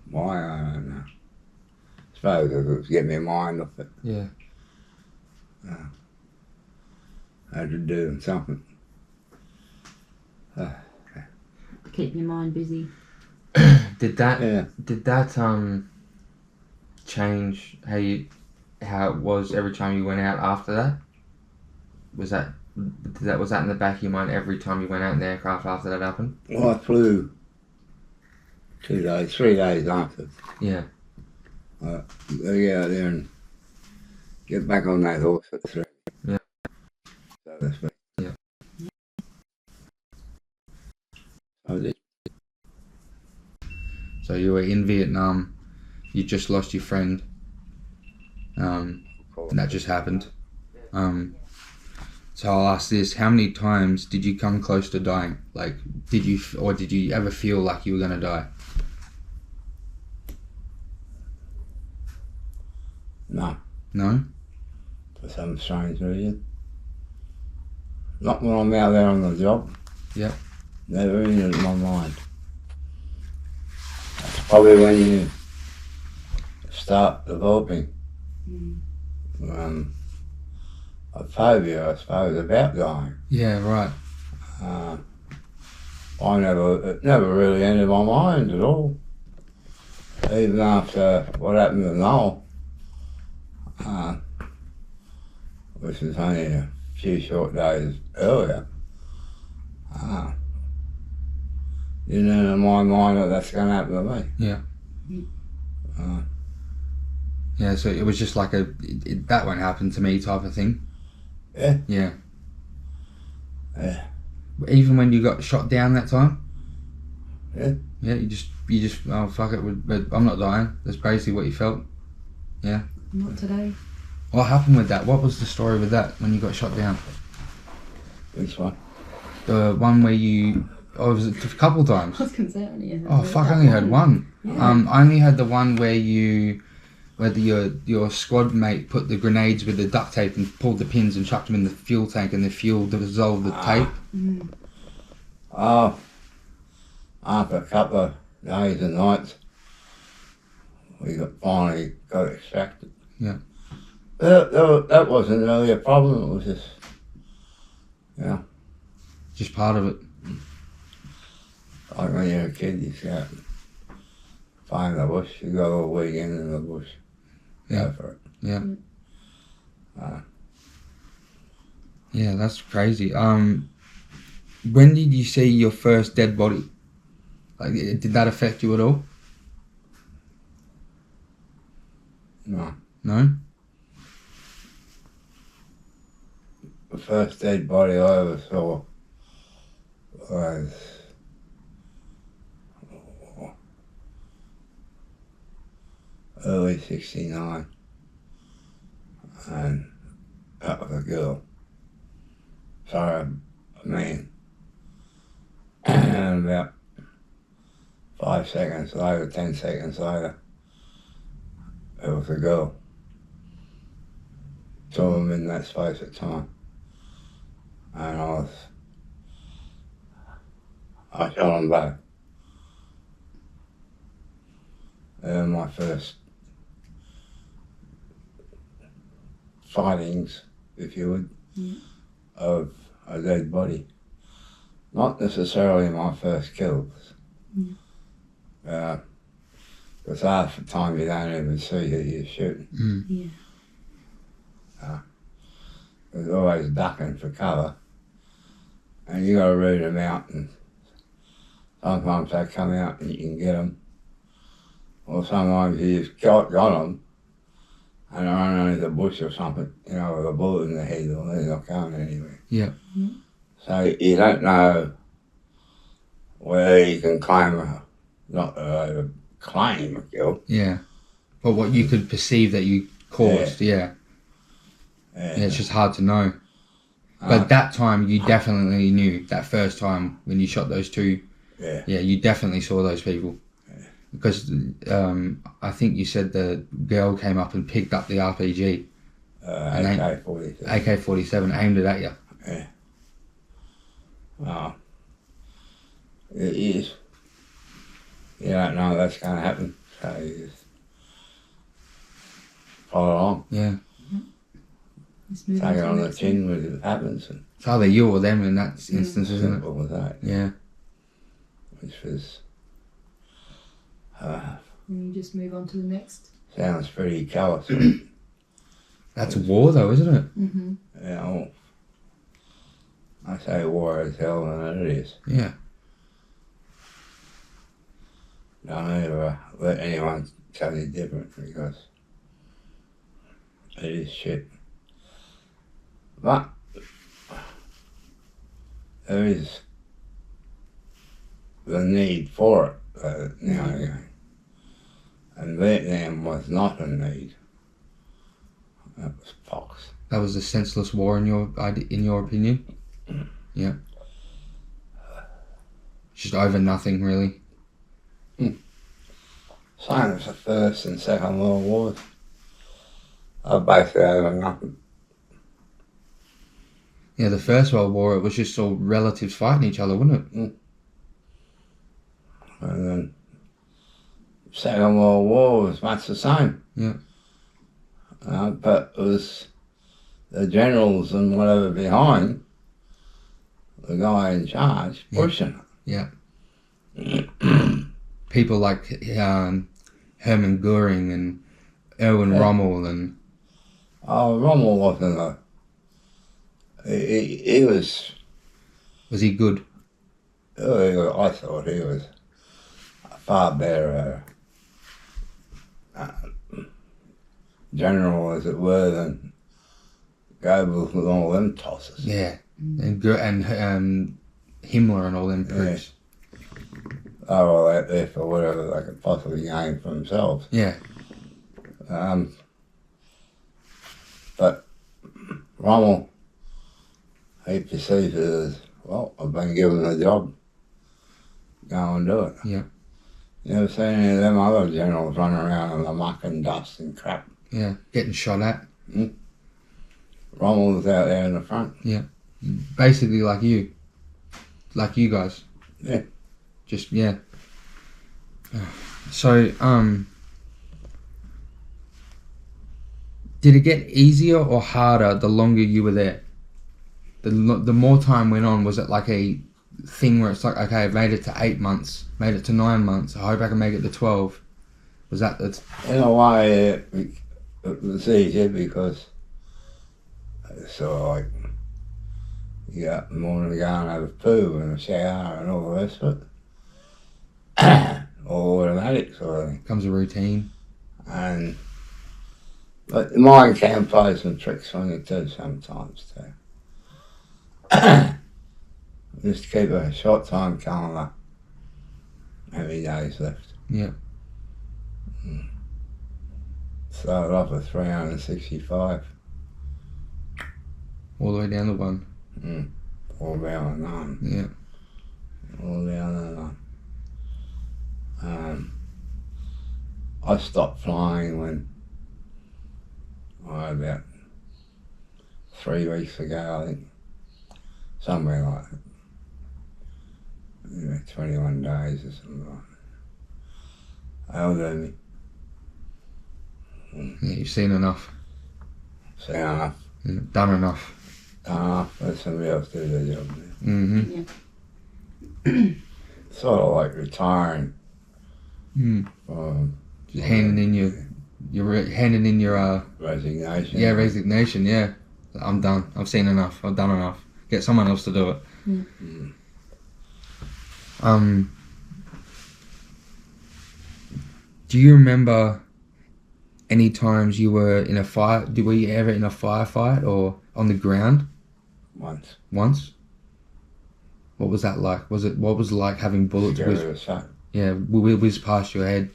Why, I don't know. Suppose it was getting my mind off it. Yeah. I had to do something. Keep your mind busy. Did that Yeah. change how it was every time you went out after that? Was that in the back of your mind every time you went out in the aircraft after that happened? Well, I flew 3 days after. Yeah. I get out there and get back on that horse at 3. Yeah. So that's me. Yeah. I did. So you were in Vietnam, you just lost your friend, and that just happened. So I'll ask this, how many times did you come close to dying? Like, did you ever feel like you were going to die? No, No? for some strange reason. Not when I'm out there on the job. Yep. Never entered my mind. That's probably when you start developing a phobia, I suppose, about dying. Yeah, right. It never really entered my mind at all. even after what happened to Noel, which was only a few short days earlier, didn't enter my mind that that's going to happen to me. Yeah. Yeah, so it was just like that won't happen to me type of thing. Yeah. Yeah. Yeah. Even when you got shot down that time? Yeah. Yeah, you just oh fuck it, but I'm not dying. That's basically what you felt. Yeah. Not today. What happened with that? What was the story with that when you got shot down? Which one? The one where you... Oh, was it a couple times? I was going to say I only heard Oh fuck, I only heard one. Yeah. I only heard the one where your squad mate put the grenades with the duct tape and pulled the pins and chucked them in the fuel tank and the fuel dissolved the tape. Mm. Oh, after a couple of days and nights, we finally got extracted. Yeah. That wasn't really a problem, it was just, Just part of it. like when you're a kid, you go find the bush, you go all weekend in the bush, Yeah. go for it. Yeah. Uh, Yeah, that's crazy. When did you see your first dead body? Like, did that affect you at all? no. No? The first dead body I ever saw was early '69, and that was a girl. Sorry, a man. And about 5 seconds later, 10 seconds later, it was a girl. Two of them in that space of time. And I shot them both. They were my first sightings, if you would, of a dead body. Not necessarily my first kills. Because half the time you don't even see who you're shooting. Yeah. There's always ducking for cover. And you got to root them out, and sometimes they come out and you can get them. Or sometimes you just got them and they're underneath a bush or something, with a bullet in the head, or they're not going anywhere. Yeah. So you don't know whether you can claim claim a kill. Yeah. But what you could perceive that you caused, yeah. Yeah, it's just hard to know. But that time you definitely knew, that first time when you shot those two, Yeah. you definitely saw those people. Because I think you said the girl came up and picked up the RPG. AK-47. AK-47, aimed it at you. Yeah. Oh. It is. You don't know that's going to happen, so you just follow along. Yeah. Let's move Take it to on the next chin when it happens. And It's either you or them in that instance, isn't it? simple with that, Yeah. which was, one. And you just move on to the next. sounds pretty callous. That's war though, isn't it? Mm-hmm. Well, I say war is hell than it is. Yeah. Don't ever let anyone tell you different, because it is shit. But there is the need for it now and again. And Vietnam was not a need. That was Fox. That was a senseless war in your opinion? Yeah. Just over nothing, really. Same as the First and Second World Wars. Are basically over nothing. Yeah, the First World War, it was just all relatives fighting each other, wasn't it? And then Second World War was much the same. Yeah. But it was the generals and whatever behind the guy in charge pushing it. Yeah. People like Hermann Goering and Erwin Yeah. Rommel and Oh, Rommel wasn't a... He was... was he good? I thought he was a far better general, as it were, than Goebbels with all them tosses. Yeah, and Himmler and all them pricks. They were all out there for whatever they could possibly gain for themselves. Yeah, But Rommel, he perceived it as, well, I've been given a job, go and do it. yeah, You never seen any of them other generals running around in the muck and dust and crap. yeah, getting shot at. Rommel was out there in the front. Yeah, basically like you guys. Yeah. Just yeah. So did it get easier or harder the longer you were there? The more time went on, was it like a thing where it's like, okay, I've made it to 8 months, made it to 9 months, I hope I can make it to 12? Was that the... In a way, it was easier because it's sort of like you get up in the morning to go and have a poo and a shower and all the rest of it. All automatic sort of thing. Becomes a routine. But the mind can play some tricks on you too sometimes too. Just keep a short time calendar. Every day's left. Yeah. Started off with 365. All the way down to 1. All down to none. Yeah. All down to none. I stopped flying when about 3 weeks ago, I think. Somewhere like that. 21 days or something like that. That'll do me. Yeah, you've seen enough. Seen enough. Yeah, done enough. Let somebody else do their job. Mm-hmm. Yeah. Sort of like retiring. Just handing in your Resignation. yeah, resignation. Yeah, I'm done. I've seen enough. I've done enough. Get someone else to do it. Do you remember any times you were in a fire? Were you ever in a firefight or on the ground? Once. What was that like? What was it like having bullets whiz past your head?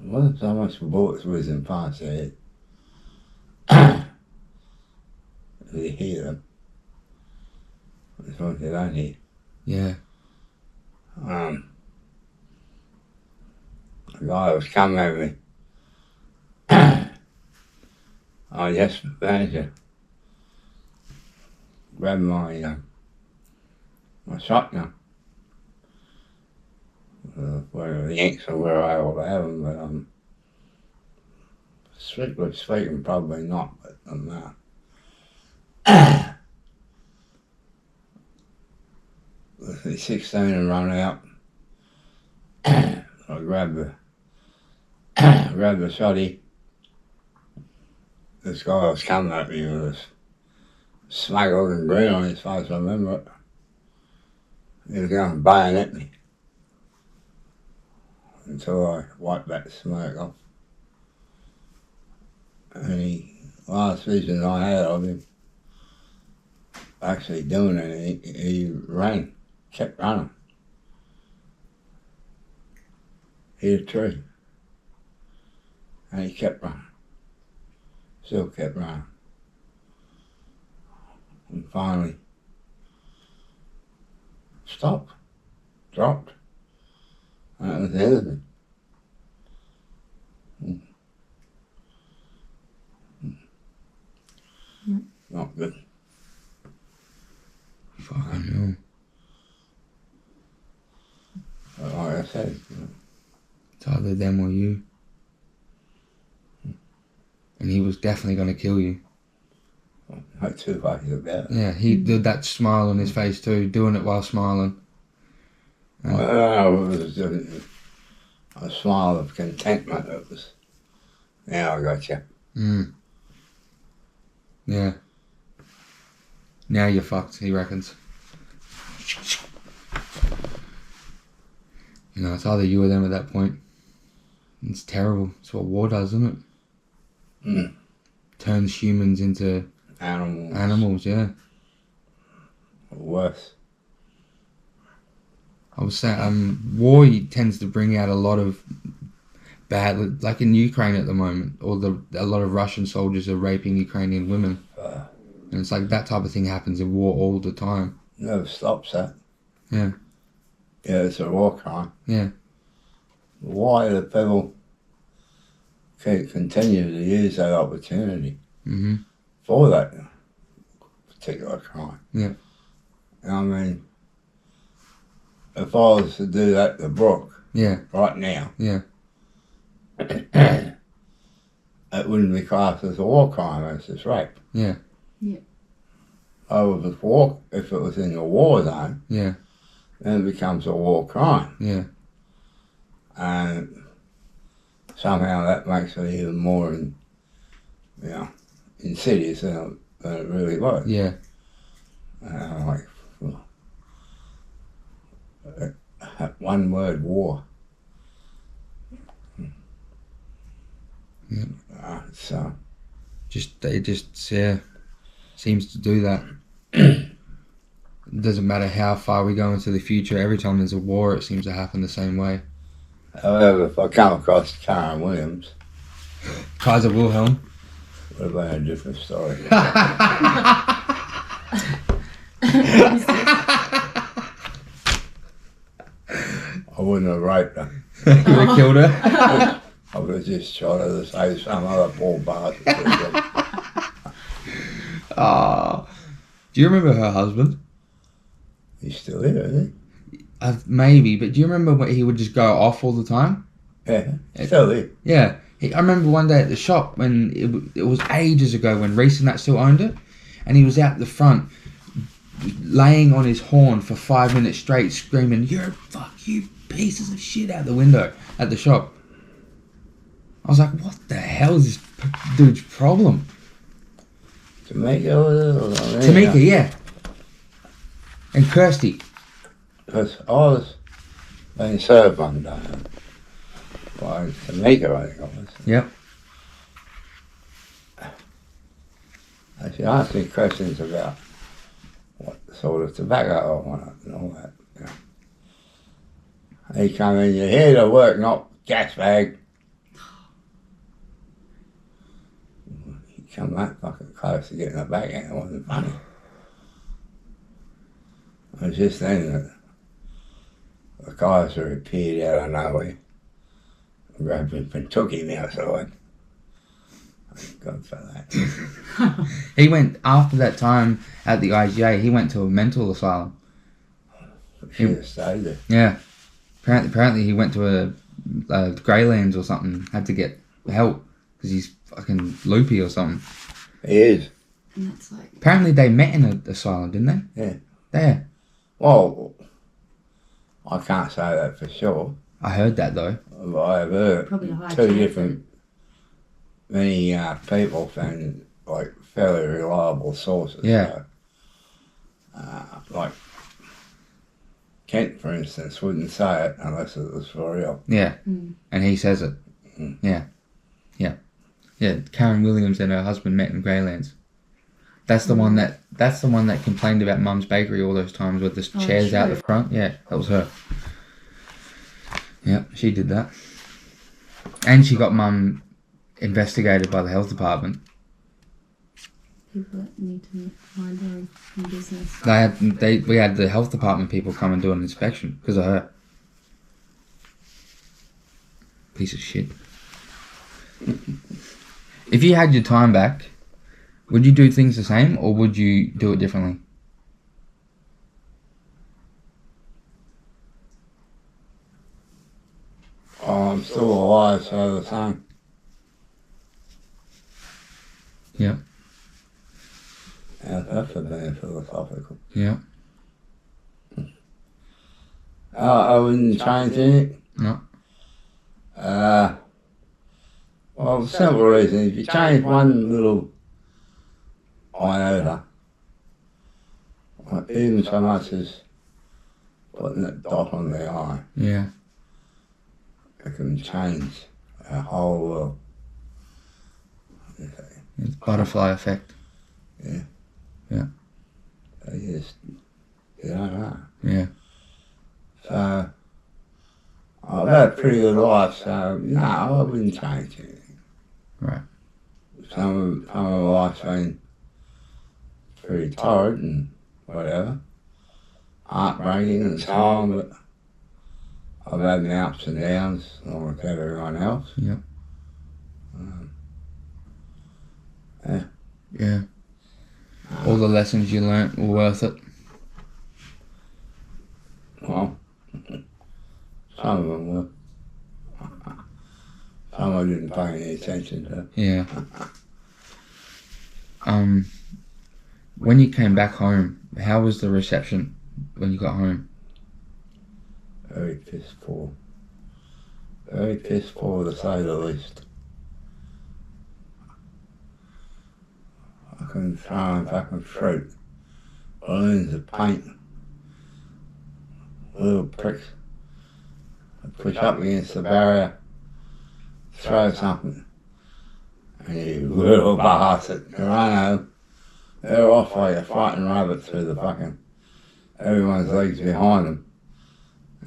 It wasn't so much bullets whizzing past your head. You hear them. It's what you don't hear. Yeah. A guy was coming at me. I just managed to grab my shotgun. Where the Yanks are where I ought to have them, but strictly speaking, probably not, but I'm not. The 16 and run out. I grabbed the shotty. This guy was coming at me with this smug looking grin on his face, I remember it. He was going to bayonet me until I wiped that smoke off. And the last vision I had of him actually doing anything, he ran, kept running. Hit a tree. And he kept running. Still kept running. And finally stopped, dropped. And that was the end of it. Not good. Fucking hell. But like I said, It's either them or you. And he was definitely going to kill you. not too fucking about it. Yeah, he did that smile on his face too, doing it while smiling. I don't know, it was a smile of contentment. It was, now I got you. Yeah. Now you're fucked, he reckons. You know, it's either you or them at that point. It's terrible. It's what war does, isn't it? Turns humans into animals, yeah. Or worse. I was saying, war tends to bring out a lot of bad, like in Ukraine at the moment, a lot of Russian soldiers are raping Ukrainian women. And it's like that type of thing happens in war all the time. Never stops that. Yeah. Yeah, it's a war crime. Yeah. Why do people continue to use that opportunity for that particular crime? Yeah. I mean, if I was to do that to Brooke right now, it wouldn't be classed as a war crime, it's just rape. Yeah. If it was in the war zone, then it becomes a war crime. Yeah. And somehow that makes it even more insidious than it really was. Yeah. Like, one word, war. Yeah. So It just seems to do that. It doesn't matter how far we go into the future. Every time there's a war, it seems to happen the same way. however, if I come across Karen Williams, Kaiser Wilhelm. would have been a different story. I wouldn't have raped her. You would have killed her. I would have just shot her to save some other poor bastard. Do you remember her husband? He's still here, isn't Maybe, but do you remember when he would just go off all the time? he? Yeah, still here. Yeah. I remember one day at the shop when it was ages ago when Reese and that still owned it, and he was out the front laying on his horn for 5 minutes straight screaming, you pieces of shit, out the window at the shop. I was like, what the hell is this dude's problem? Tamika, yeah. And Kirsty. Because I was being served one day by Tamika, I think it was. Yep. And she asked me questions about what sort of tobacco I wanted and all that. You know. He come in, you're here to work, not gas bag. He come that fucking close to getting a back end, it wasn't funny. It was just then that the Kaiser appeared out of nowhere, grabbed him and took him outside. Thank God for that. He went, after that time at the IGA, he went to a mental asylum. Should have stayed there. Yeah. Apparently he went to a Greylands or something, had to get help because he's fucking loopy or something. He is. And that's like... Apparently they met in an asylum, didn't they? Yeah. There. Well, I can't say that for sure. I heard that though. But I've heard Probably a high two chance different, many people found like fairly reliable sources. Yeah. So, like Kent, for instance, wouldn't say it unless it was for real. Yeah. And he says it. Yeah. Yeah. Yeah. Karen Williams and her husband met in Greylands. That's the one that complained about Mum's Bakery all those times with the chairs out the front. Yeah, that was her. Yeah, she did that. And she got Mum investigated by the health department. People that need to mind their own business. We had the health department people come and do an inspection because of her. Piece of shit. If you had your time back, would you do things the same or would you do it differently? Oh, I'm still alive, so the same. Yeah. Yeah, that's a being philosophical. Yeah. I wouldn't change it. No. Well, simple reason. If you change one little iota, even so much as putting that dot on the eye, Yeah. it can change our whole world. It's butterfly effect. Yeah. Yeah. You just, you don't know. Yeah. So, I've had a pretty good life, so no, I wouldn't change anything. Right. Some of my life's been pretty torrid and whatever, heartbreaking and so on, but I've had my ups and downs along with everyone else. Yep. Yeah. Yeah. All the lessons you learnt were worth it. Well, some of them were. Some I didn't pay any attention to. Yeah. When you came back home, how was the reception when you got home? Very piss poor. Very piss poor, to say the least. I can throw in fucking fruit, balloons of paint, little pricks. I push up against the barrier, throw something, and you little bastard, you run home. They're off like a fighting rabbit through the fucking, everyone's legs behind them.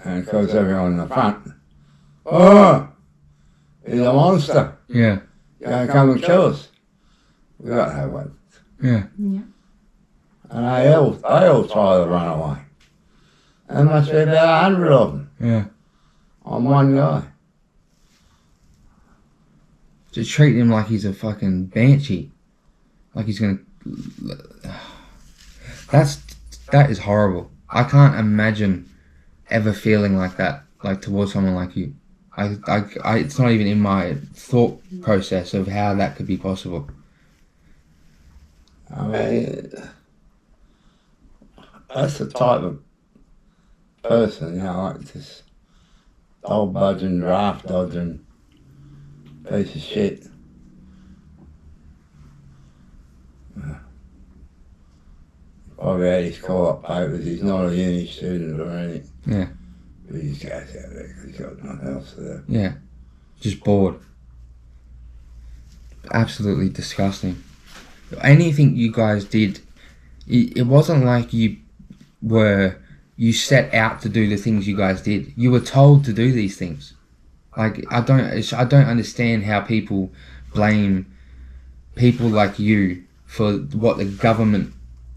And of course everyone in the front, oh, he's a monster. Yeah. You're going to come and kill us. We got no weapons. Yeah. Yeah. And they all try to run away. There must be about 100 of them Yeah. on one guy. Just treat him like he's a fucking banshee. Like he's gonna... That is horrible. I can't imagine ever feeling like that, like towards someone like you. It's not even in my thought process of how that could be possible. I mean, that's the type of person, you know, like this dog budging, draft dodging piece of shit. Probably had his call-up papers. He's not a uni student or anything. Yeah. But he just goes out there because he's got nothing else to do. Yeah. Just bored. Absolutely disgusting. Anything you guys did, it wasn't like you set out to do the things you guys did. You were told to do these things. Like, I don't understand how people blame people like you for what the government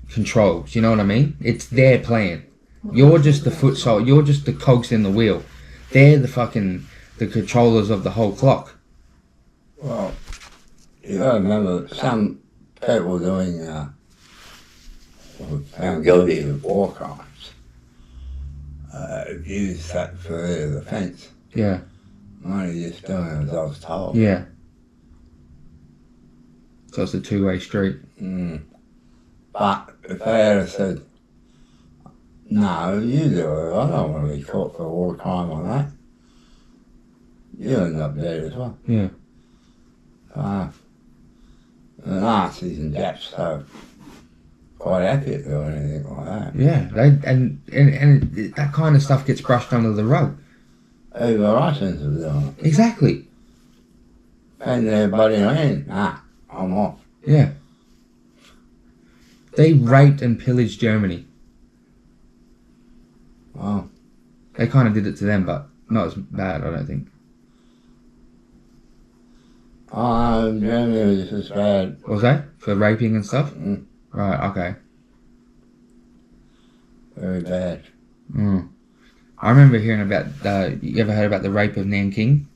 controls. You know what I mean? It's their plan. You're just the foot soldier. You're just the cogs in the wheel. They're the controllers of the whole clock. Well, you got to remember that some people doing found guilty of war crimes use that for their defence. Yeah. I'm only just doing as I was told. Yeah. So it's a two-way street. But if they had said, no, you do it, I don't want to be caught for a war crime on that, you end up dead as well. Yeah. The Nazis and Japs are quite happy to do anything like that. Yeah. And that kind of stuff gets brushed under the rug. Even the Russians are doing it. Exactly. And everybody in, I'm off. Yeah. They raped and pillaged Germany. Well, They kind of did it to them, but not as bad, I don't think. Germany was just as bad. What was that? For raping and stuff? Mm. Right, okay. Very bad. I remember hearing about, you ever heard about the rape of Nanking?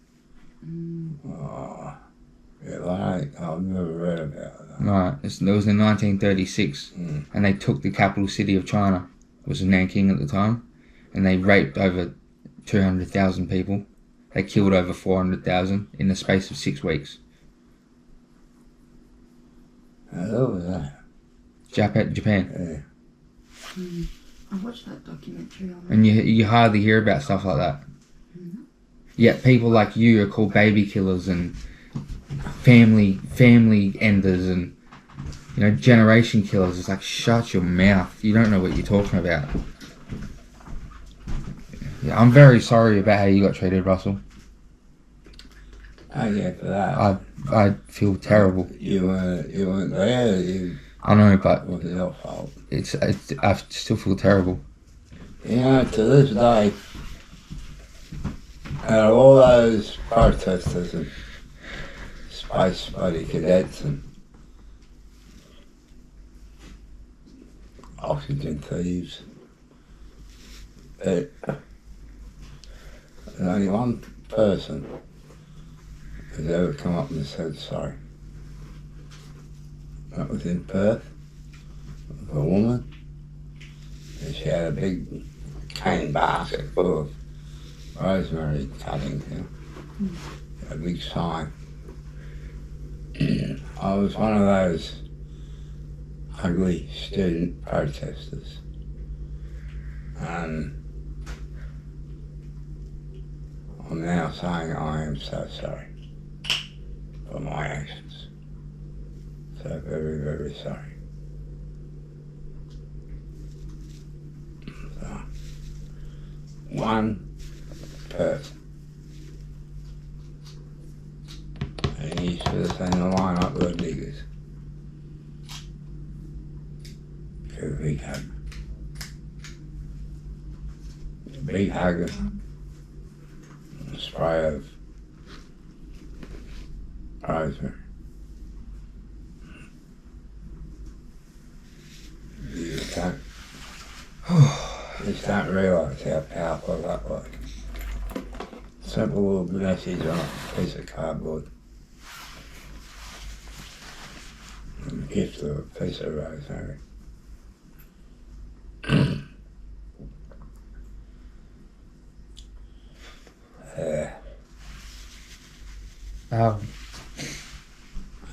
Yeah, I've never read about that. Right, it was in 1936, and they took the capital city of China, it was Nanking at the time, and they raped over 200,000 people. They killed over 400,000 in the space of 6 weeks. Who was that? Japan. Yeah. I watched that documentary on And you hardly hear about stuff like that. Yet people like you are called baby killers and family enders and, you know, generation killers. It's like, shut your mouth. You don't know what you're talking about. Yeah, I'm very sorry about how you got treated, Russell. Oh yeah, for that. I feel terrible. You weren't there. I know, but It was your fault. it's I still feel terrible. You know, to this day, out of all those protesters and space buddy cadets and oxygen thieves, there's only one person who's ever come up and said sorry. That was in Perth, a woman, and she had a big cane basket full of rosemary cuttings, you know, a big sign. I was one of those ugly student protesters, and I'm now saying I am so sorry for my actions. So very, very sorry. So, one person. And he should have seen the line up with the diggers. Give a big hug. A big hug and a spray of rosemary. You just don't realise how powerful that was. Simple little message on a piece of cardboard. And a gift of a piece of rosemary.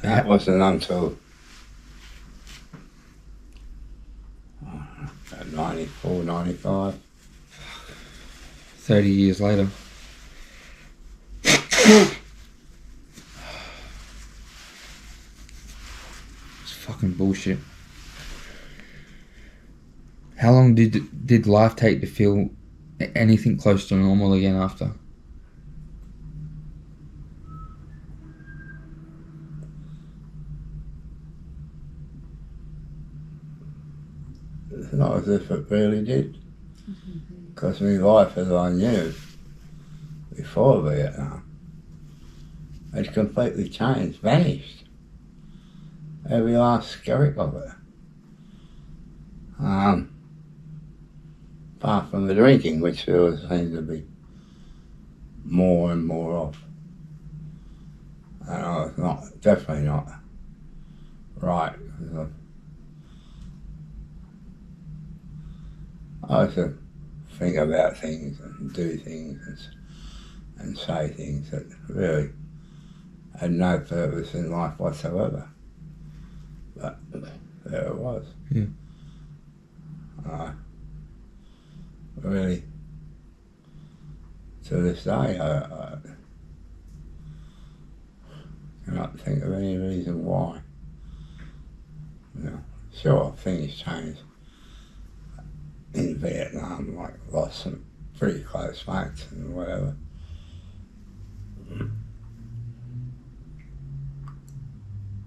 That wasn't until 94, 95. 30 years later. It's fucking bullshit. How long did life take to feel anything close to normal again after? It's not as if it really did. Because my life as I knew before Vietnam had completely changed, vanished. Every last skerrick of it. Apart from the drinking, which there was seemed to be more and more of. And I was definitely not right. I used to think about things and do things and say things that really had no purpose in life whatsoever. But there it was. Yeah. Really, to this day, I cannot think of any reason why. You know, sure, things changed in Vietnam, like lost some pretty close mates and whatever.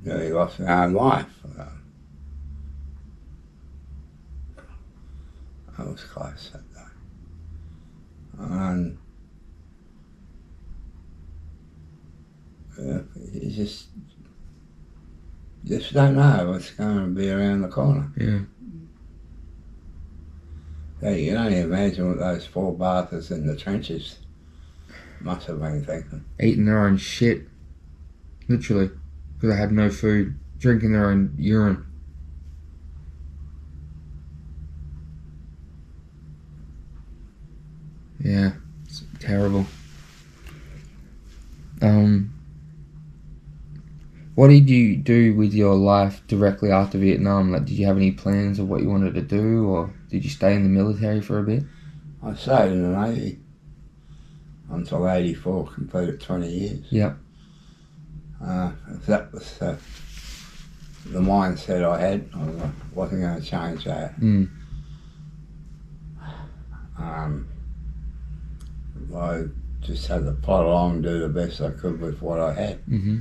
Nearly lost my own life. I was close that day. And you just don't know what's going to be around the corner. Yeah. Hey, you can only imagine what those poor bathers in the trenches must have been thinking. Eating their own shit. Literally. Because they had no food. Drinking their own urine. Yeah. It's terrible. What did you do with your life directly after Vietnam? Like, did you have any plans of what you wanted to do, or did you stay in the military for a bit? I stayed in the Navy until 84, completed 20 years. Yep. That was the mindset I had. I wasn't going to change that. Mm. I just had to plod along and do the best I could with what I had. Mm-hmm.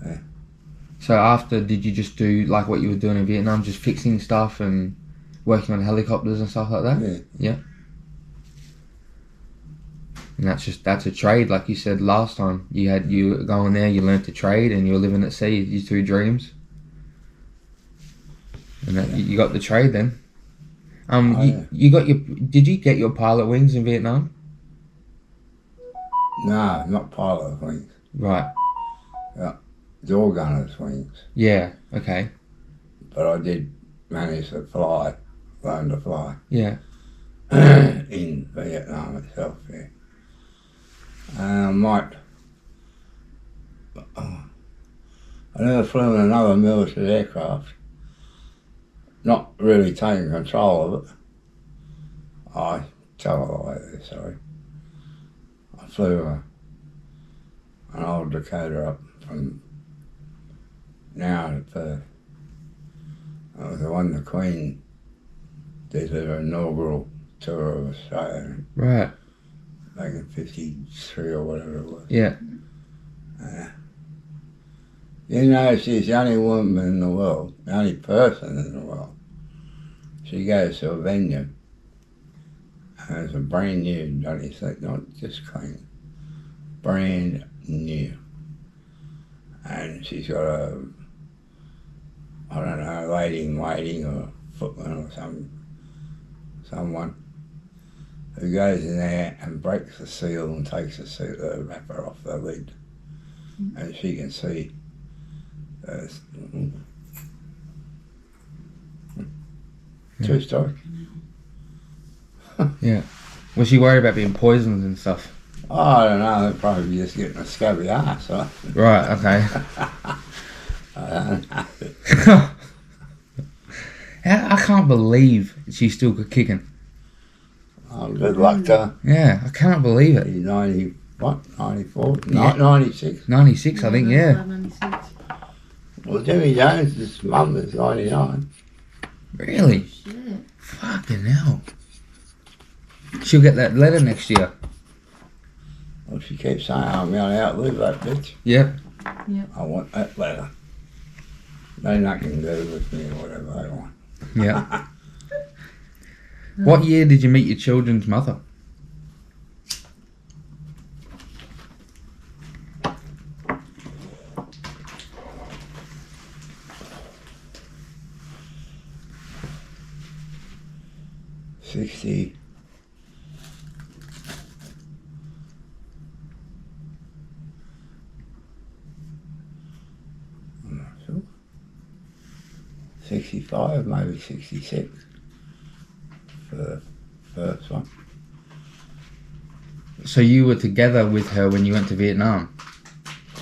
Yeah. So after, did you just do like what you were doing in Vietnam, just fixing stuff and working on helicopters and stuff like that? Yeah. And that's a trade, like you said last time. You were going there, you learnt to trade, and you were living at sea. Your two dreams. And you got the trade then. You got your. Did you get your pilot wings in Vietnam? No, not pilot wings. Right. Yeah, door gunner's wings. Yeah. Okay. But I did manage to fly, learn to fly. Yeah. In Vietnam itself. Yeah. I never flew in another military aircraft. Not really taking control of it. I tell a lie there, sorry. I flew an old Dakota up from now to Perth. It was the one the Queen did her inaugural tour of Australia Right. back in 53 or whatever it was. Yeah. You know, she's the only woman in the world, the only person in the world. She goes to a venue and it's a brand new, don't you think, not just clean, brand new. And she's got a, I don't know, a lady in waiting or a footman or someone who goes in there and breaks the seal and takes the wrapper off the lid. And she can see. True story. Yeah. Was she worried about being poisoned and stuff? Oh, I don't know, they're probably just getting a scabby ass, huh? Right. Okay. I don't know. I can't believe she's still kicking. Oh, good luck to her. Yeah, I can't believe it. He's 90, what, 94? Yeah. 96. 96, I think. Yeah. 96. Well, Jimmy Jones' mum is 99. Really? Shit. Fucking hell. She'll get that letter next year. Well, she keeps saying, I'm going to outlive that bitch. Yep. Yep. I want that letter. They nothing to do with me or whatever they want. Yeah. What year did you meet your children's mother? I'm not sure. 65, maybe 66 for the first one. So you were together with her when you went to Vietnam?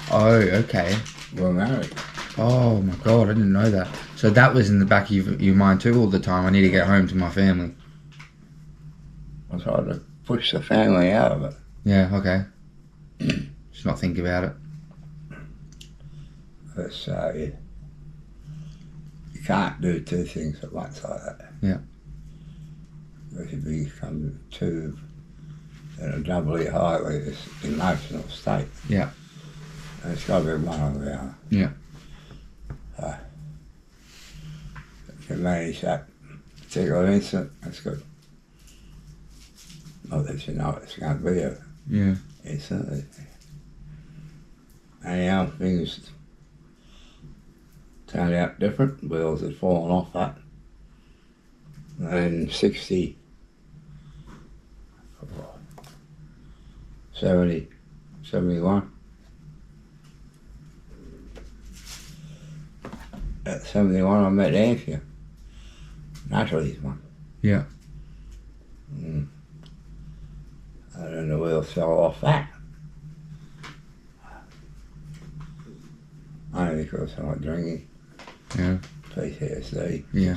Oh, okay. We're married. Oh my God, I didn't know that. So that was in the back of your mind too all the time. I need to get home to my family. I tried to push the family out of it. Yeah, okay. Just not think about it. But you can't do two things at once like that. Yeah. Because you become too in a doubly highly emotional state. Yeah. And it's got to be one or the other. Yeah. If you manage that particular incident, that's good. Not that you know it's going to be a incident. Anyhow, things turned out different. Wheels had fallen off that. And 70, 71. At 71 I met Anthea. Natalie's one. Yeah. And then the wheels fell off that. only because I like drinking, Yeah. PTSD. Yeah.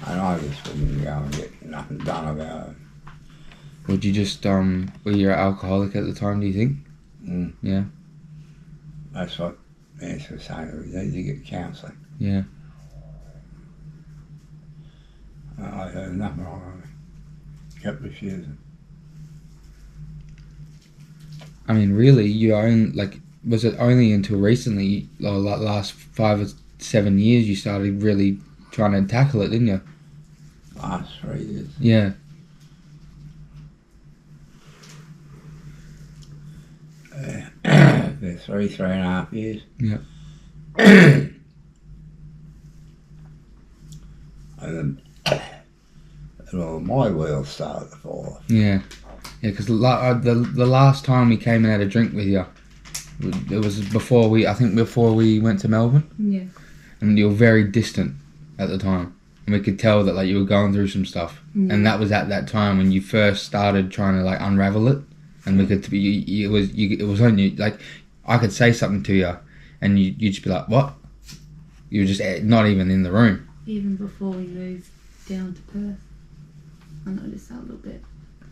And I just wouldn't go and get nothing done about it. Would you just were you an alcoholic at the time? Do you think? Mm. Yeah. That's what Nancy was saying. We need to get counselling. Yeah. I heard nothing wrong with me. Kept refusing. I mean, really, was it only until recently, or like last 5 or 7 years, you started really trying to tackle it, didn't you? Last 3 years. Yeah. For 3.5 years. Yeah. And then, well, my wheels started to fall off. Yeah. Yeah, because the last time we came and had a drink with you, it was before we went to Melbourne, Yeah. and you were very distant at the time, and we could tell that like you were going through some stuff, and that was at that time when you first started trying to like unravel it, and we could it was on you. Like I could say something to you, and you'd just be like, "What?" You were just not even in the room. Even before we moved down to Perth, I noticed that a little bit.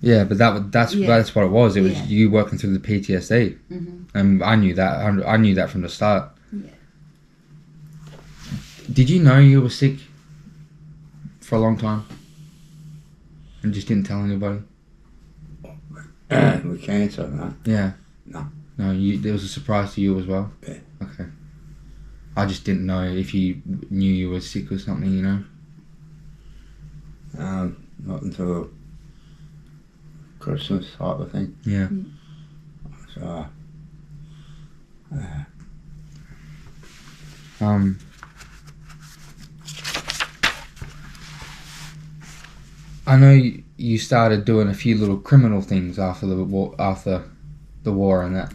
Yeah, but that's what it was. It was Yeah. you working through the PTSD, and I knew that. I knew that from the start. Yeah. Did you know you were sick for a long time, and just didn't tell anybody? With cancer, no. Yeah. No. No, there was a surprise to you as well. Yeah. Okay. I just didn't know if you knew you were sick or something. You know. Not until Christmas type of thing. Yeah. So, I know you started doing a few little criminal things after the war and that.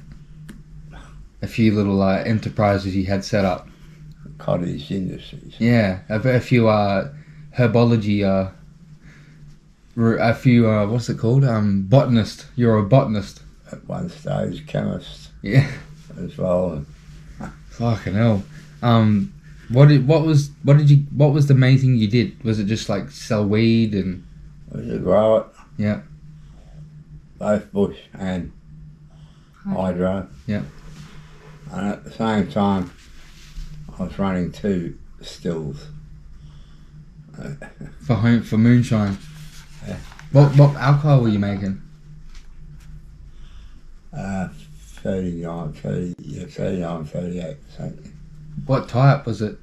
A few little enterprises you had set up. cottage industries. Yeah, a few herbology. A few what's it called? Botanist. You're a botanist. At one stage, chemist Yeah. as well. Fucking hell. What was the main thing you did? Was it just like sell weed and? Was to grow it. Yeah. Both bush and hydro. Yeah. And at the same time, I was running 2 stills. For moonshine. Yeah. What alcohol were you making? 39-38%. What type was it?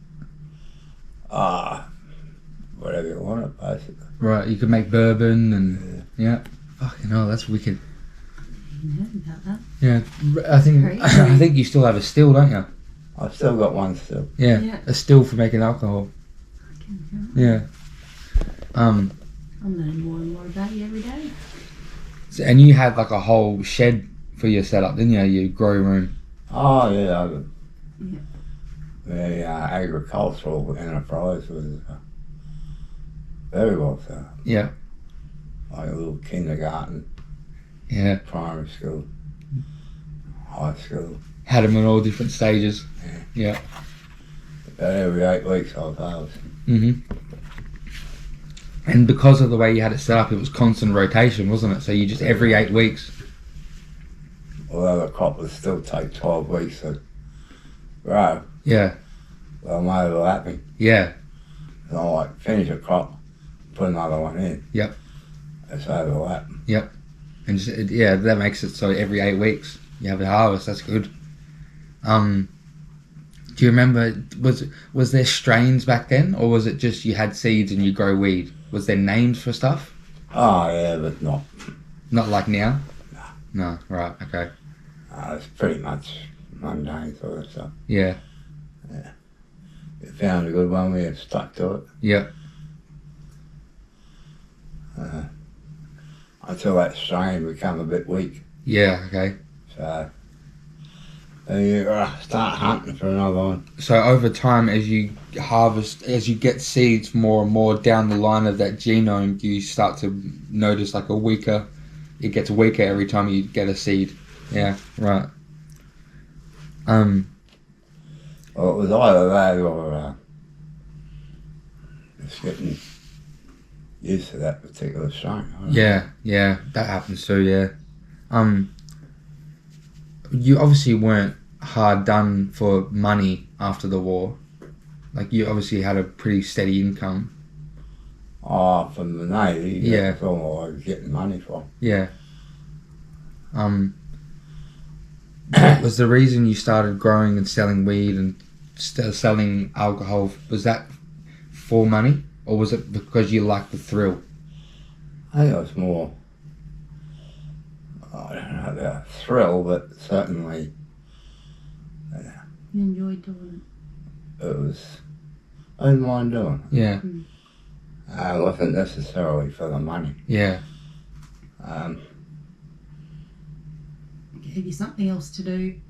Whatever you want it, basically. Right, you could make bourbon and yeah. Fucking hell, that's wicked. I heard about that. Yeah, I think you still have a still, don't you? I've still got 1 still. Yeah, Yeah. a still for making alcohol. Fucking hell. Yeah. I'm learning more and more about you every day. And you had like a whole shed for your setup, didn't you? Your grow room. Oh, yeah. Yeah. The agricultural enterprise was very well set up. Yeah. Like a little kindergarten, Yeah. primary school, high school. Had them in all different stages. Yeah. About every 8 weeks I was harvesting. Mhm. And because of the way you had it set up, it was constant rotation, wasn't it? So you just every 8 weeks. Although the crop would still take 12 weeks to grow, Yeah. well, I'm overlapping. Yeah. So I like finish a crop, put another one in. Yep. It's overlap. And just, that makes it so every 8 weeks you have a harvest. That's good. Do you remember? Was there strains back then, or was it just you had seeds and you grow weed? Was there names for stuff? Oh, yeah, but not. Not like now. No. Right. Okay. It's pretty much mundane sort of stuff. Yeah. We found a good one, we have stuck to it. Yeah. Until that strain become a bit weak. Yeah. Okay. So then you start hunting for another one. So over time, as you harvest, as you get seeds more and more down the line of that genome, you start to notice like it gets weaker every time you get a seed. Yeah, right. Well, it was either that or just getting used to that particular strain. I don't know. Yeah, that happens too. Yeah. You obviously weren't hard done for money after the war. Like, you obviously had a pretty steady income. Oh, from the Navy, Yeah. that's all I was getting money from. Yeah. What was the reason you started growing and selling weed and selling alcohol? Was that for money, or was it because you liked the thrill? I think it was more, I don't know about thrill, but certainly You enjoyed doing it was, I didn't mind doing it. Yeah. It wasn't necessarily for the money. Yeah. it. Gave you something else to do.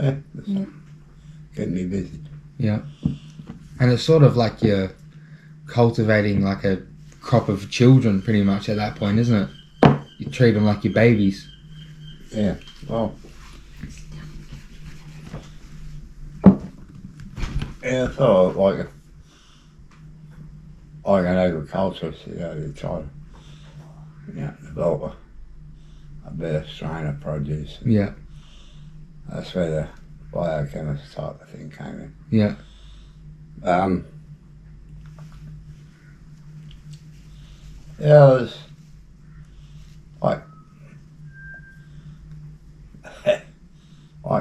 Yeah, Yeah. getting me busy. Yeah. And it's sort of like you're cultivating like a crop of children pretty much at that point, isn't it? You treat them like your babies. Yeah, well, yeah, so like an agriculturist, you know, they try to, you know, develop a better strain of produce. Yeah. That's where the biochemist type of thing came in. Yeah. Yeah, it was like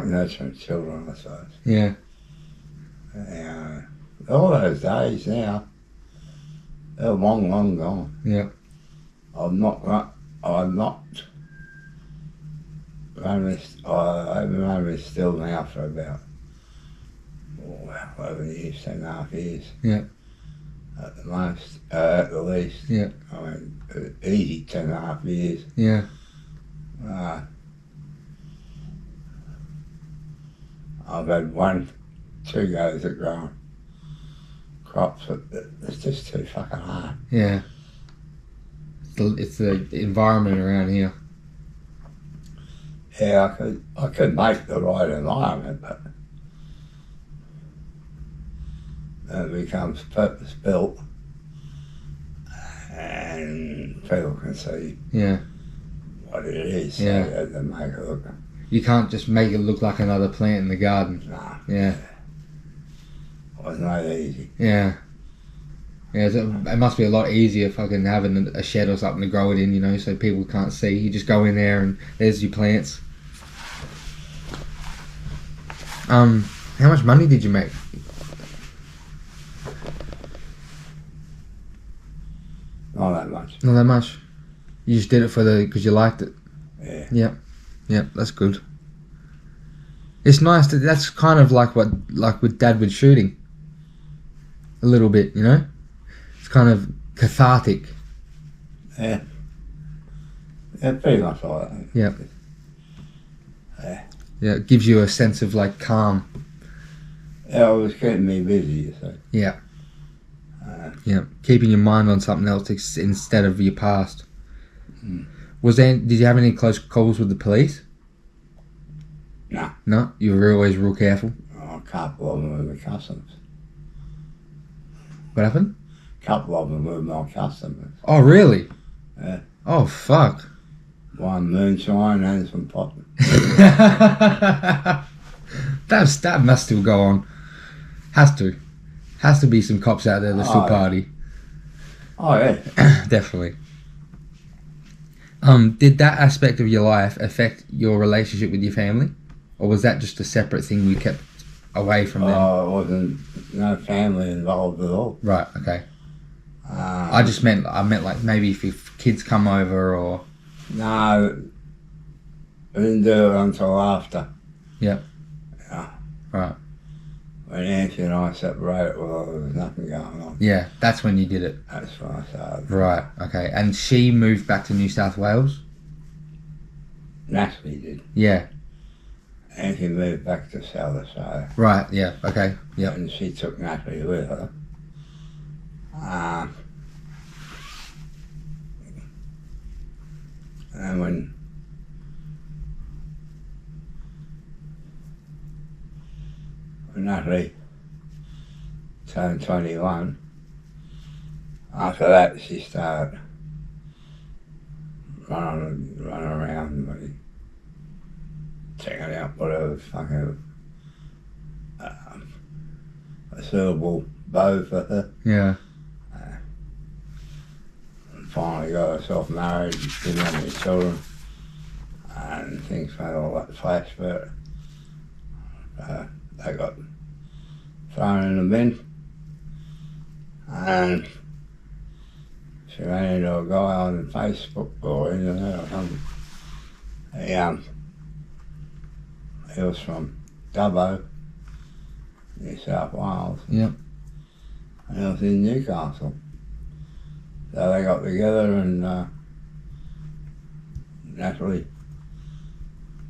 nurturing children, I suppose. Yeah. Yeah, all those days now, they're long, long gone. Yeah. I'm not running this, I've been running this still now for about 11 years, 10.5 years. Yeah. At the most, at the least. Yeah. I mean, easy 10.5 years. Yeah. I've had 2 goes at growing crops, but it's just too fucking hard. Yeah. It's the environment around here. Yeah, I could make the right environment, but then it becomes purpose built, and people can see Yeah. what it is. Yeah. So they make it look. You can't just make it look like another plant in the garden. Nah, Yeah. it was not easy. Yeah. Yeah, it must be a lot easier fucking having a shed or something to grow it in, you know, so people can't see. You just go in there and there's your plants. How much money did you make? Not that much. Not that much. You just did it because you liked it. Yeah. Yeah, that's good. It's nice that's kind of like with Dad with shooting. A little bit, you know? It's kind of cathartic. Yeah. Yeah, pretty much like that. Yeah. Yeah. Yeah, it gives you a sense of like calm. Yeah, it was keeping me busy, you see. Yeah. Yeah, keeping your mind on something else instead of your past. Did you have any close calls with the police? No. No? You were always real careful? A couple of them were my customers. What happened? A couple of them were my customers. Oh, really? Yeah. Oh, fuck. One moonshine and some pot. That must still go on. Has to be some cops out there that still party. Oh, yeah. Definitely. Did that aspect of your life affect your relationship with your family? Or was that just a separate thing you kept away from them? Oh, it wasn't no family involved at all. Right, okay. I meant like maybe if kids come over or... No, I didn't do it until after. Yep. Yeah. Right. When Nancy and I separated, well, there was nothing going on. Yeah, that's when you did it. That's when I started. Right, okay. And she moved back to New South Wales? Natalie did. Yeah. Nancy moved back to South Australia. Right, yeah, okay. Yep. And she took Natalie with her. And when Natalie turned 21. After that, she started running around, like, checking out whatever fucking a suitable beau for her. Yeah. Finally got herself married, didn't have any children, and things went all that flash, but they got thrown in the bin, and she ran into a guy on Facebook or internet or something. He was from Dubbo, New South Wales, Yep. and he was in Newcastle. So they got together and naturally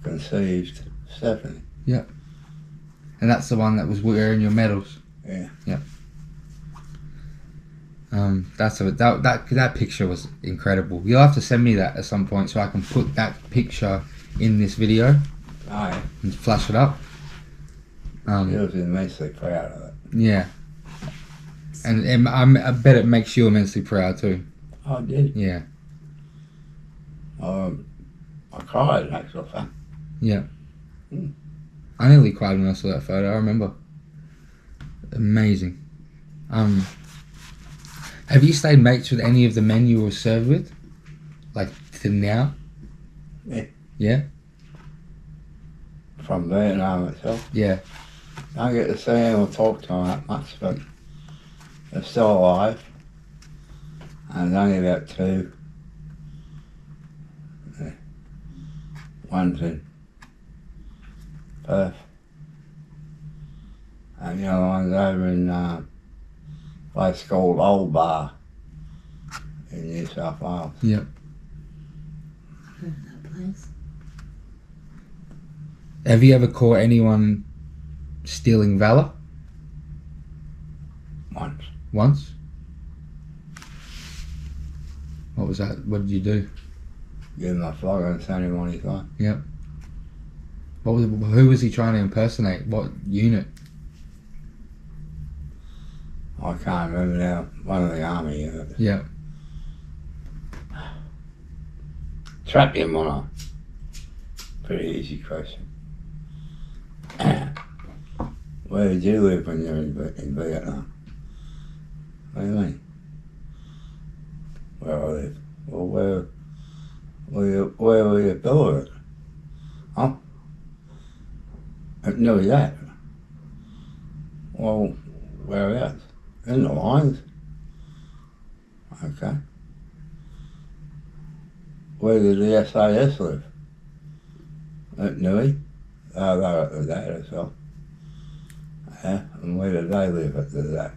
conceived Stephanie. Yep. And that's the one that was wearing your medals. Yeah. Yep. That picture was incredible. You'll have to send me that at some point so I can put that picture in this video Oh, yeah. and flash it up. He was immensely proud of it. Yeah. And I bet it makes you immensely proud too. I did. Yeah. I cried, in actual fact. Yeah. Mm. I nearly cried when I saw that photo. I remember. Amazing. Have you stayed mates with any of the men you were served with? Like to now? Yeah. Yeah? From Vietnam itself. Yeah. I don't get to see him or talk to him that much, but they're still alive. And there's only about two. Yeah. One's in Perth. And the other one's over in a place called Old Bar in New South Wales. Yep. I've heard of that place. Have you ever caught anyone stealing valor? Once. Once? What was that? What did you do? Give him a flog and send him on his way. Yep. Who was he trying to impersonate? What unit? I can't remember now. One of the army units. Yeah. Trap him on a pretty easy question. Where did you live when you were in Vietnam? What do you mean? Where I live? Well, where were you billeted? Huh? I didn't know that. Well, where else? In the lines. Okay. Where did the SAS live? At Nui? Oh, they're at the date as well. Yeah, and where did they live at the date?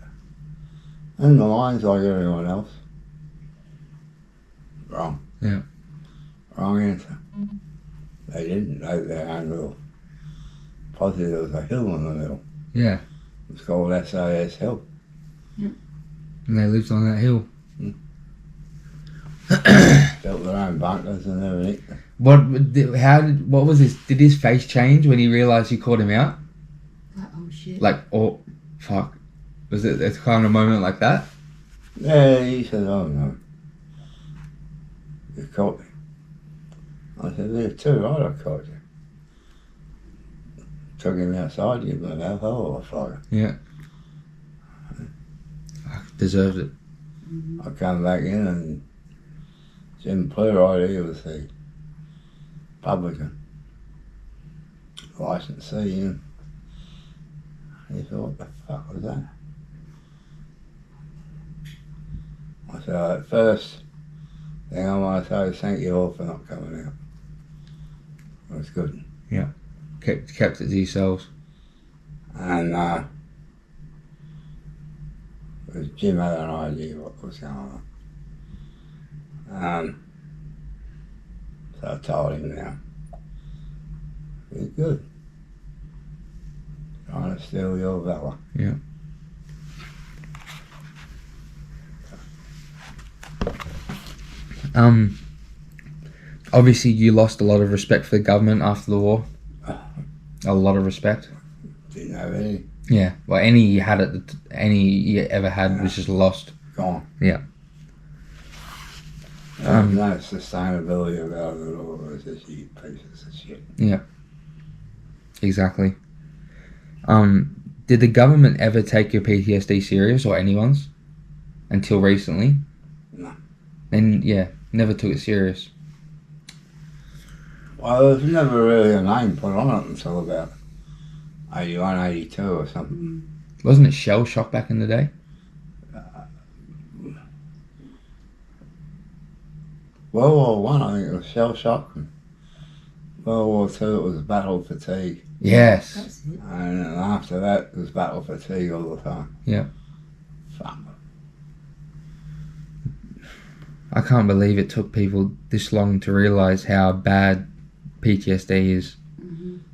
In the lines like everyone else. Wrong. Yeah. Wrong answer. They didn't. They had a little posse. There was a hill in the middle. Yeah. It's called SAS Hill. And they lived on that hill. Built their own bunkers and everything. What was his, did his face change when he realised you caught him out? Like, oh shit. Like, oh, fuck. Was it a kind of moment like that? Yeah, he said, oh no. You caught me. I said, there's two right, I caught you. Took him outside, give him a hell of a fire. Yeah. Fuck, deserved it. I come back in and Jim Plurite, he was the publican licensee, and he thought, what the fuck was that? I said, at first thing I want to say is thank you all for not coming out. It was good. Kept it to yourselves. And Jim had an idea what was going on. So I told him now. He's good. Trying to steal your valor. Yeah. Obviously you lost a lot of respect for the government after the war. A lot of respect. Didn't have any. Yeah. Well, any you had any you ever had was just lost. Gone. Yeah. There's no sustainability about it at all. It's just you pieces of shit. Yeah. Exactly. Did the government ever take your PTSD serious or anyone's until recently? No. Then yeah, never took it serious. Well, there's never really a name put on it until about 81, 82 or something. Wasn't it shell shock back in the day? World War One, I think it was shell shock. And World War Two, it was battle fatigue. Yes. That's it. And then after that, it was battle fatigue all the time. Yeah. Fuck. I can't believe it took people this long to realise how bad PTSD is. And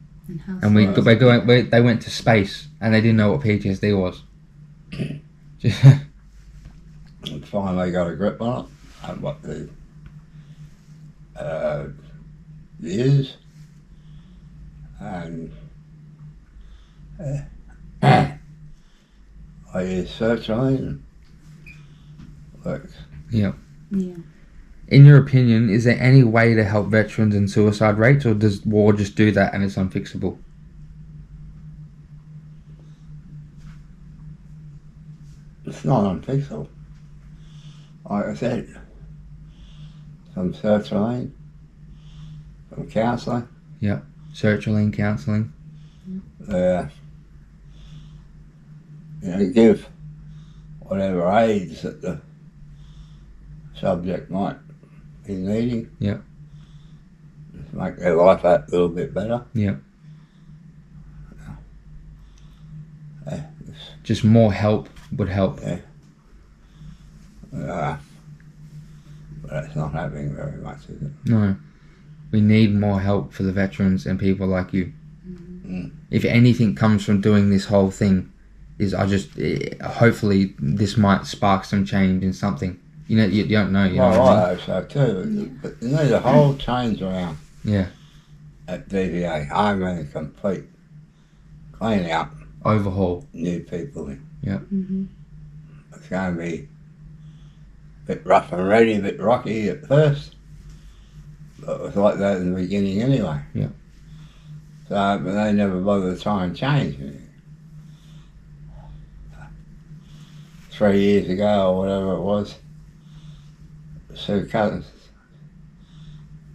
how And serious- they went to space and they didn't know what PTSD was. And finally got a grip on it. And what the years. And I use searchlight and works. Yeah. In your opinion, is there any way to help veterans and suicide rates, or does war just do that and it's unfixable? It's not unfixable. Like I said, some searchlight, some counselling. Searching, counselling. Give whatever aids that the subject might be needing. Yeah. Just make their life a little bit better. Yeah. Yeah, Just more help would help. but it's not happening very much, is it? No. We need more help for the veterans and people like you. If anything comes from doing this whole thing, is hopefully this might spark some change in something. You don't know. You know Well, what I I hope so too. But you need a whole change around Yeah. at DVA. I mean, a complete cleaning up, Overhaul. new people in. Mm-hmm. It's going to be a bit rough and ready, a bit rocky at first. But it was like that in the beginning anyway. Yeah. So, but they never bothered to try and change anything. 3 years ago or whatever it was, Sue Cousins,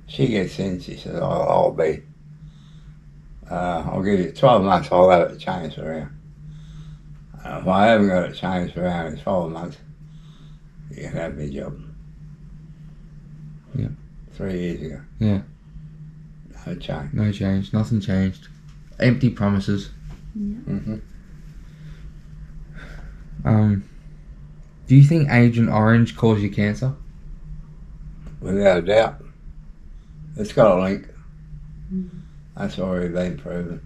she gets in, she says, I'll give you 12 months, I'll have it changed around. If I haven't got it changed around in 12 months, you can have my job. Yeah. 3 years ago. Yeah. No change. No change. Nothing changed. Empty promises. Mm-hmm. Do you think Agent Orange caused you cancer? Without a doubt. It's got a link. Mm-hmm. That's already been proven.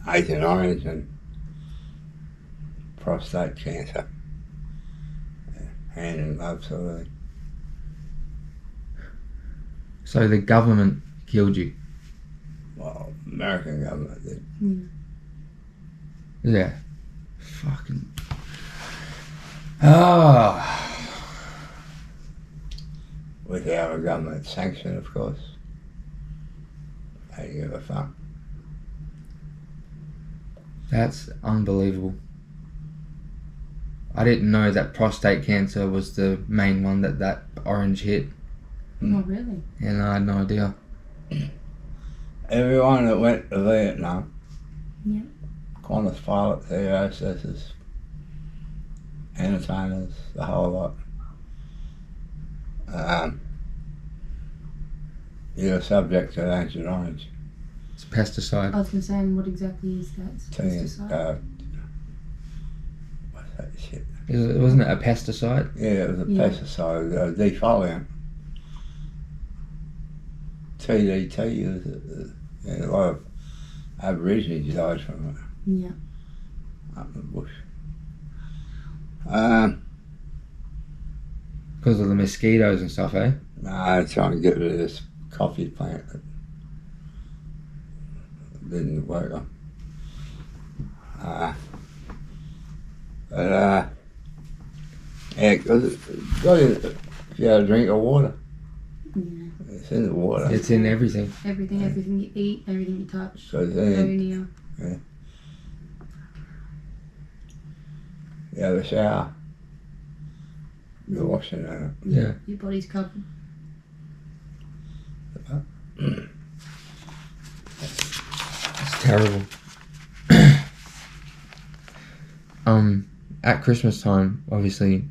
Agent Orange and prostate cancer. Hand in glove sort of thing. So the government killed you? Well, American government did. Yeah. Fucking. Ah. With our government sanction, of course. They give a fuck. That's unbelievable. I didn't know that prostate cancer was the main one that Orange hit. Oh, really? And I had no idea. Everyone that went to Vietnam, Yeah. Qantas pilots, air hostesses, entertainers, the whole lot. You're subject to Agent Orange. It's pesticide. I was going to say, and what exactly is that? It's pesticide? What's that shit? Wasn't it a pesticide? Yeah, it was a Yeah. pesticide, defoliant. TDT, a lot of Aborigines died from it Yeah. up in the bush. Because of the mosquitoes and stuff, eh? No, trying to get rid of this coffee plant that didn't wake up. Yeah, because if you had a drink of water, Yeah. it's in the water. It's in everything. Everything you eat, everything you touch. So then, Near. you have a shower, you're washing it. Yeah. Your body's covered. It's terrible. At Christmas time, obviously,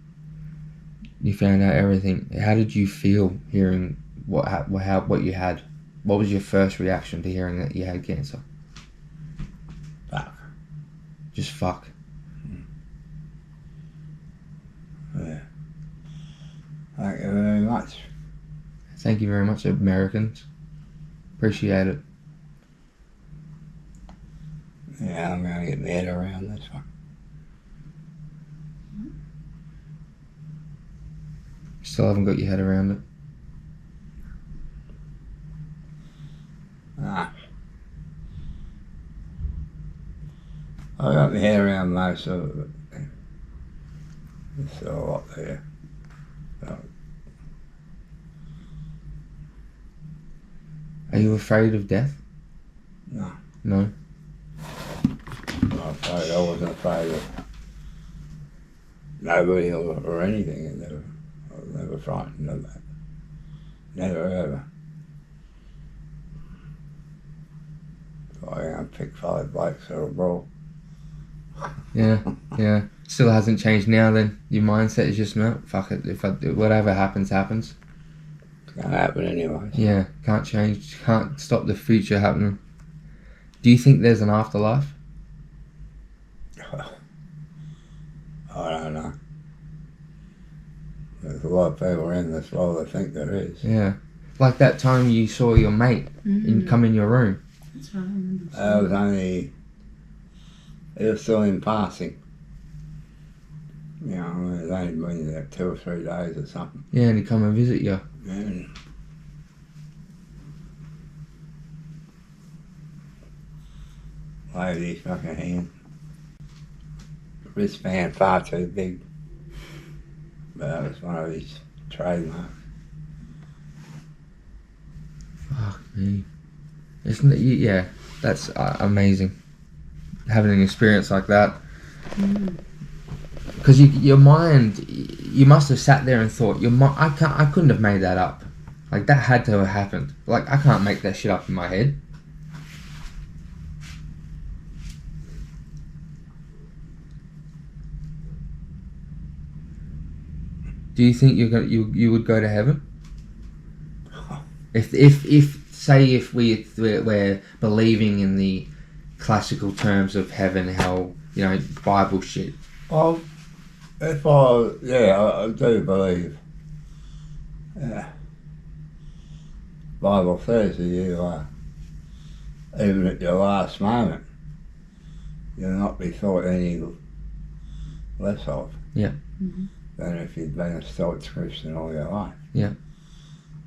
you found out everything. How did you feel hearing what you had? What was your first reaction to hearing that you had cancer? Fuck. Just fuck. Yeah. Thank you very much. Thank you very much, Americans. Appreciate it. Yeah, I'm gonna get my head around this one. Still haven't got your head around it. I got my head around most of it. It's a lot there. So, Are you afraid of death? no, No. I wasn't afraid of nobody or anything. I was never frightened of that. Never ever. So I'm going to pick 5 blokes or a brawl. Yeah. Still hasn't changed now then? Your mindset is just, no, fuck it. Whatever happens, happens. It's going to happen anyway. Yeah, can't change, can't stop the future happening. Do you think there's an afterlife? I don't know. There's a lot of people in this world that think there is. Yeah. Like that time you saw your mate come in your room. That's right, I remember. That was only, it was still in passing. You know, it was only been there 2 or 3 days or something. Yeah, and he come and visit you. And waved his fucking hand. Wristband far too big. But that was one of his trademarks. Fuck me. Isn't it? Yeah, that's amazing. Having an experience like that. Because your mind, you must have sat there and thought, I couldn't have made that up. Like, that had to have happened. Like, I can't make that shit up in my head. Do you think you would go to heaven? If we're believing in the classical terms of heaven, hell, Bible shit. Well, I do believe. Yeah. Bible says that you are, even at your last moment, you'll not be thought any less of. Yeah. Than if you'd been a staunch Christian all your life. Yeah.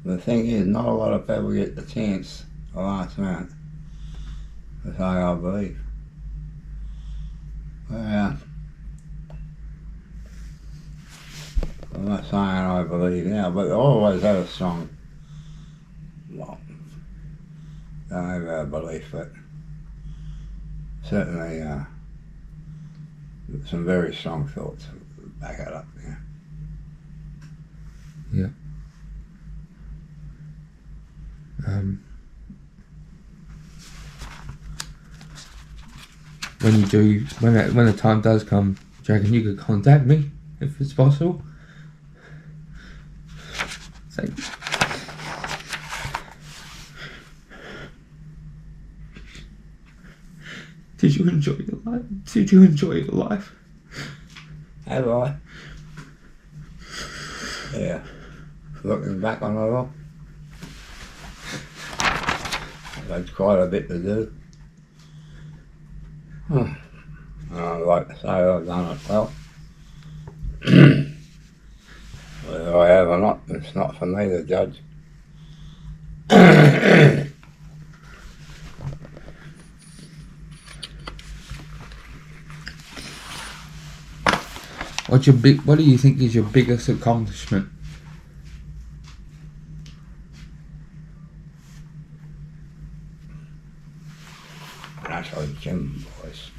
The thing is, not a lot of people get the chance, the last minute, to say I believe. Well, I'm not saying I believe now, but I always had a strong, well, don't know about belief, but certainly some very strong thoughts to back it up. Yeah. When the time does come, do you reckon you could contact me if it's possible? Thank you. Did you enjoy your life? Did you enjoy your life? Have I? Yeah. Looking back on it all, I've had quite a bit to do. I'd like to say I've done it well. Whether I have or not, it's not for me to judge. What do you think is your biggest accomplishment? That's our gym boys.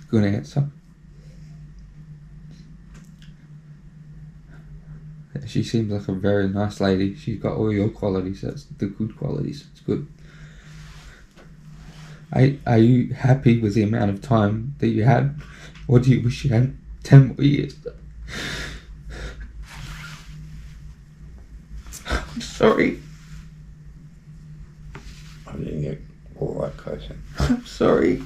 Good answer. She seems like a very nice lady. She's got all your qualities. That's the good qualities. It's good. Are you happy with the amount of time that you had? Or do you wish you had 10 more years? I'm sorry. I didn't get all that close in. I'm sorry.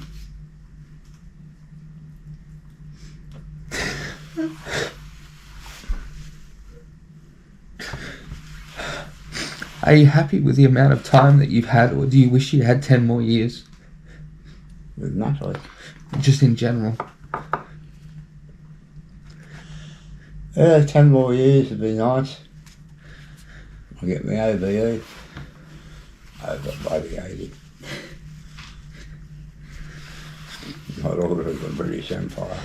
Are you happy with the amount of time that you've had, or do you wish you had 10 more years? With Natalie. Just in general. Yeah, 10 more years would be nice. I'll get me OBE. Over bloody 80. Not all of the British Empire.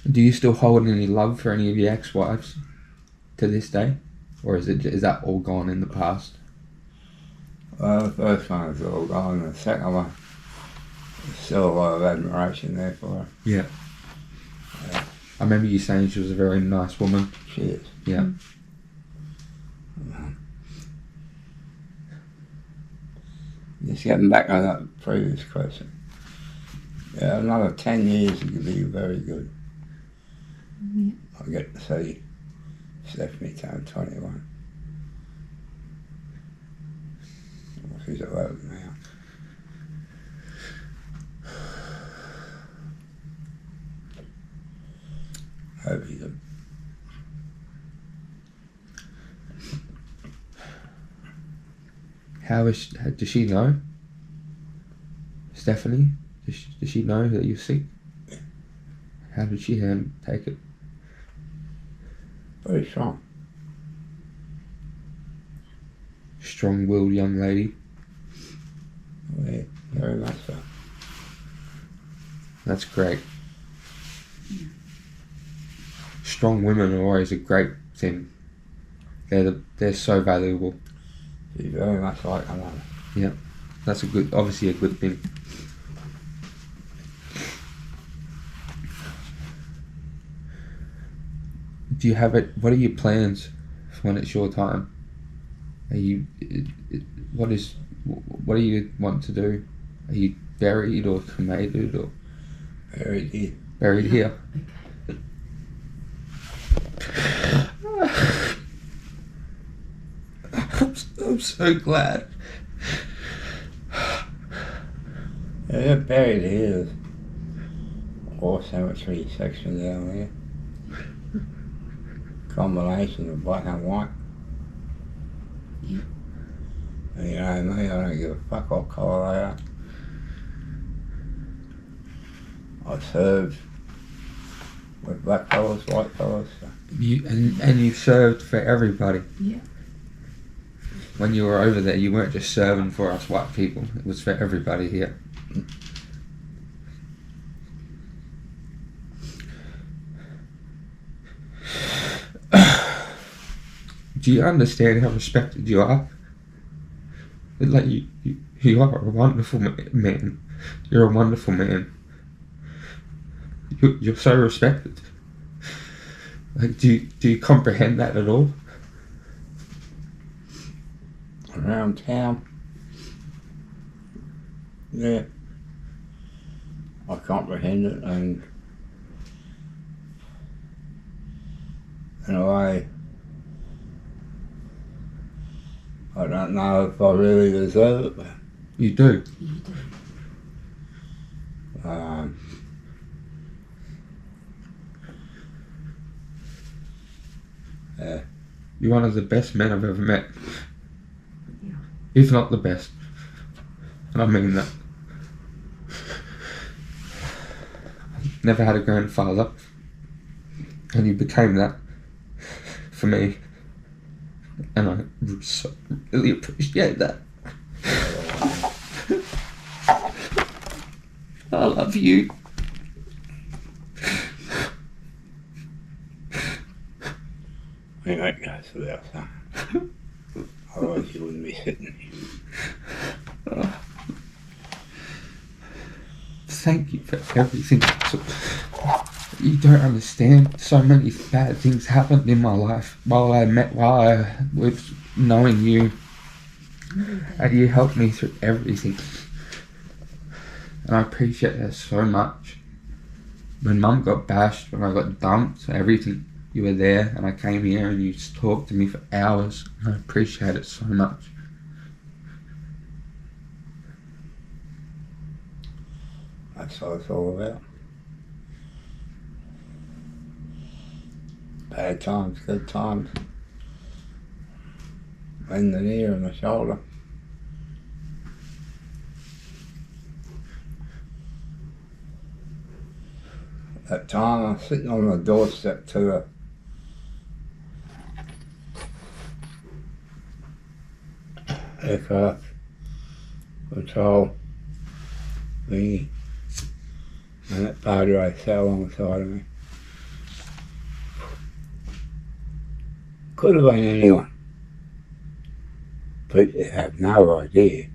Do you still hold any love for any of your ex-wives to this day? Or is that all gone in the past? Well, the first one was all gone, the second one, there's still a lot of admiration there for her. Yeah. I remember you saying she was a very nice woman. She is. Yeah. Just getting back on that previous question. Yeah, another 10 years it could be very good. Yeah. I'll get to see Stephanie turn 21. Well, she's 11 now. Hope he's a Does she know? Stephanie? Does she know that you're sick? How did she take it? very strong. Strong-willed young lady. Yeah, very much so. That's great. Strong women are always a great thing. They're so valuable. She's very much like her mother. Yeah, that's obviously a good thing. Do you have it? What are your plans for when it's your time? What do you want to do? Are you buried or cremated or Very deep. buried here? I'm so glad. Yeah, they're buried here. War cemetery section down here. Combination of black and white. Yeah. And you know me, I don't give a fuck what colour they are. I served with black fellas, white fellas. So. And you served for everybody. Yeah. When you were over there, you weren't just serving for us white people. It was for everybody here. Do you understand how respected you are? Like you are a wonderful man. You're a wonderful man. You're so respected. Like, do you comprehend that at all? Around town. Yeah. I comprehend it, and in a way, I don't know if I really deserve it, but You do. You do. yeah. You're one of the best men I've ever met. Yeah. If not the best. And I mean that. Never had a grandfather. And you became that. For me. And I so really appreciate that. I love you. I think that goes without saying. Otherwise you wouldn't be sitting here. Thank you for everything. You don't understand. So many bad things happened in my life while I was knowing you. And you helped me through everything. And I appreciate that so much. When Mum got bashed, when I got dumped, everything, you were there, and I came here and you just talked to me for hours. And I appreciate it so much. That's what it's all about. Bad times, good times. In the ear and the shoulder. That time I was sitting on the doorstep to the aircraft control thingy, and that Padre sat alongside of me. Could have been anyone, but you have no idea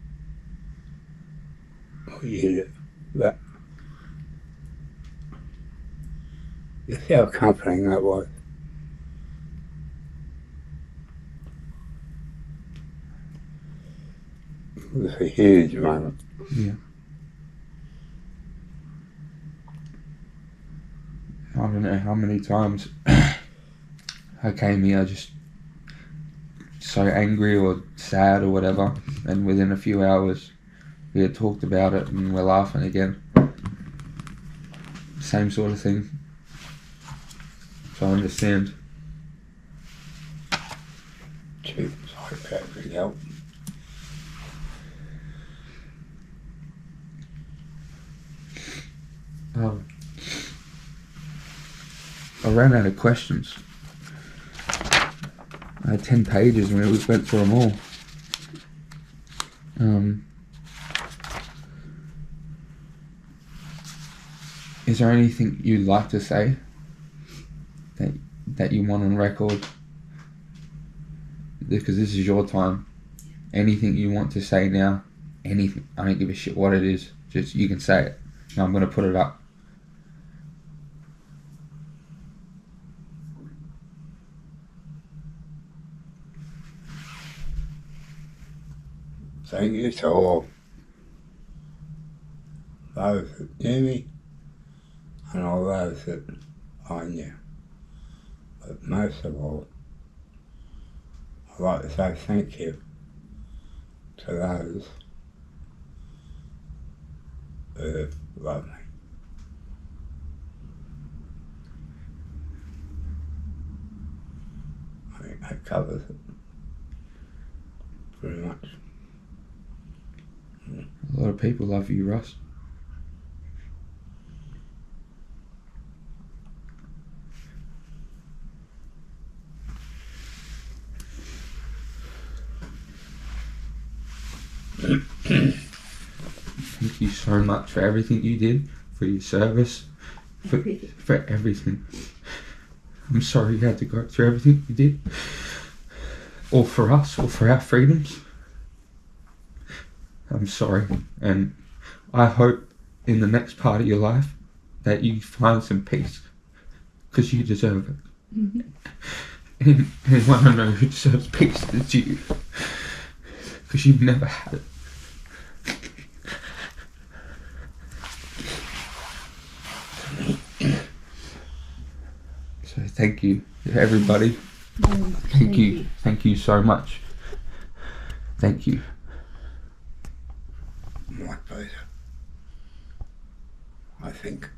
what you do. But you see how comforting that was. It was a huge moment. Yeah. I don't know how many times I came here just so angry or sad or whatever, and within a few hours we had talked about it and we're laughing again. Same sort of thing. So I understand. Cheap psychiatric help. I ran out of questions. I had 10 pages and we went through them all. Is there anything you'd like to say that you want on record? Because this is your time. Anything you want to say now, anything. I don't give a shit what it is. Just you can say it. And I'm going to put it up. Thank you to all those that knew me and all those that I knew. But most of all, I'd like to say thank you to those who love me. I think that covers it pretty much. A lot of people love you, Russ. Thank you so much for everything you did, for your service, for everything. I'm sorry you had to go through everything you did. Or for us, or for our freedoms. I'm sorry. And I hope in the next part of your life that you find some peace. Because you deserve it. Mm-hmm. And anyone I know who deserves peace, it's you. Because you've never had it. So thank you, everybody. Thank you. Thank you so much. Thank you. My pleasure. I think.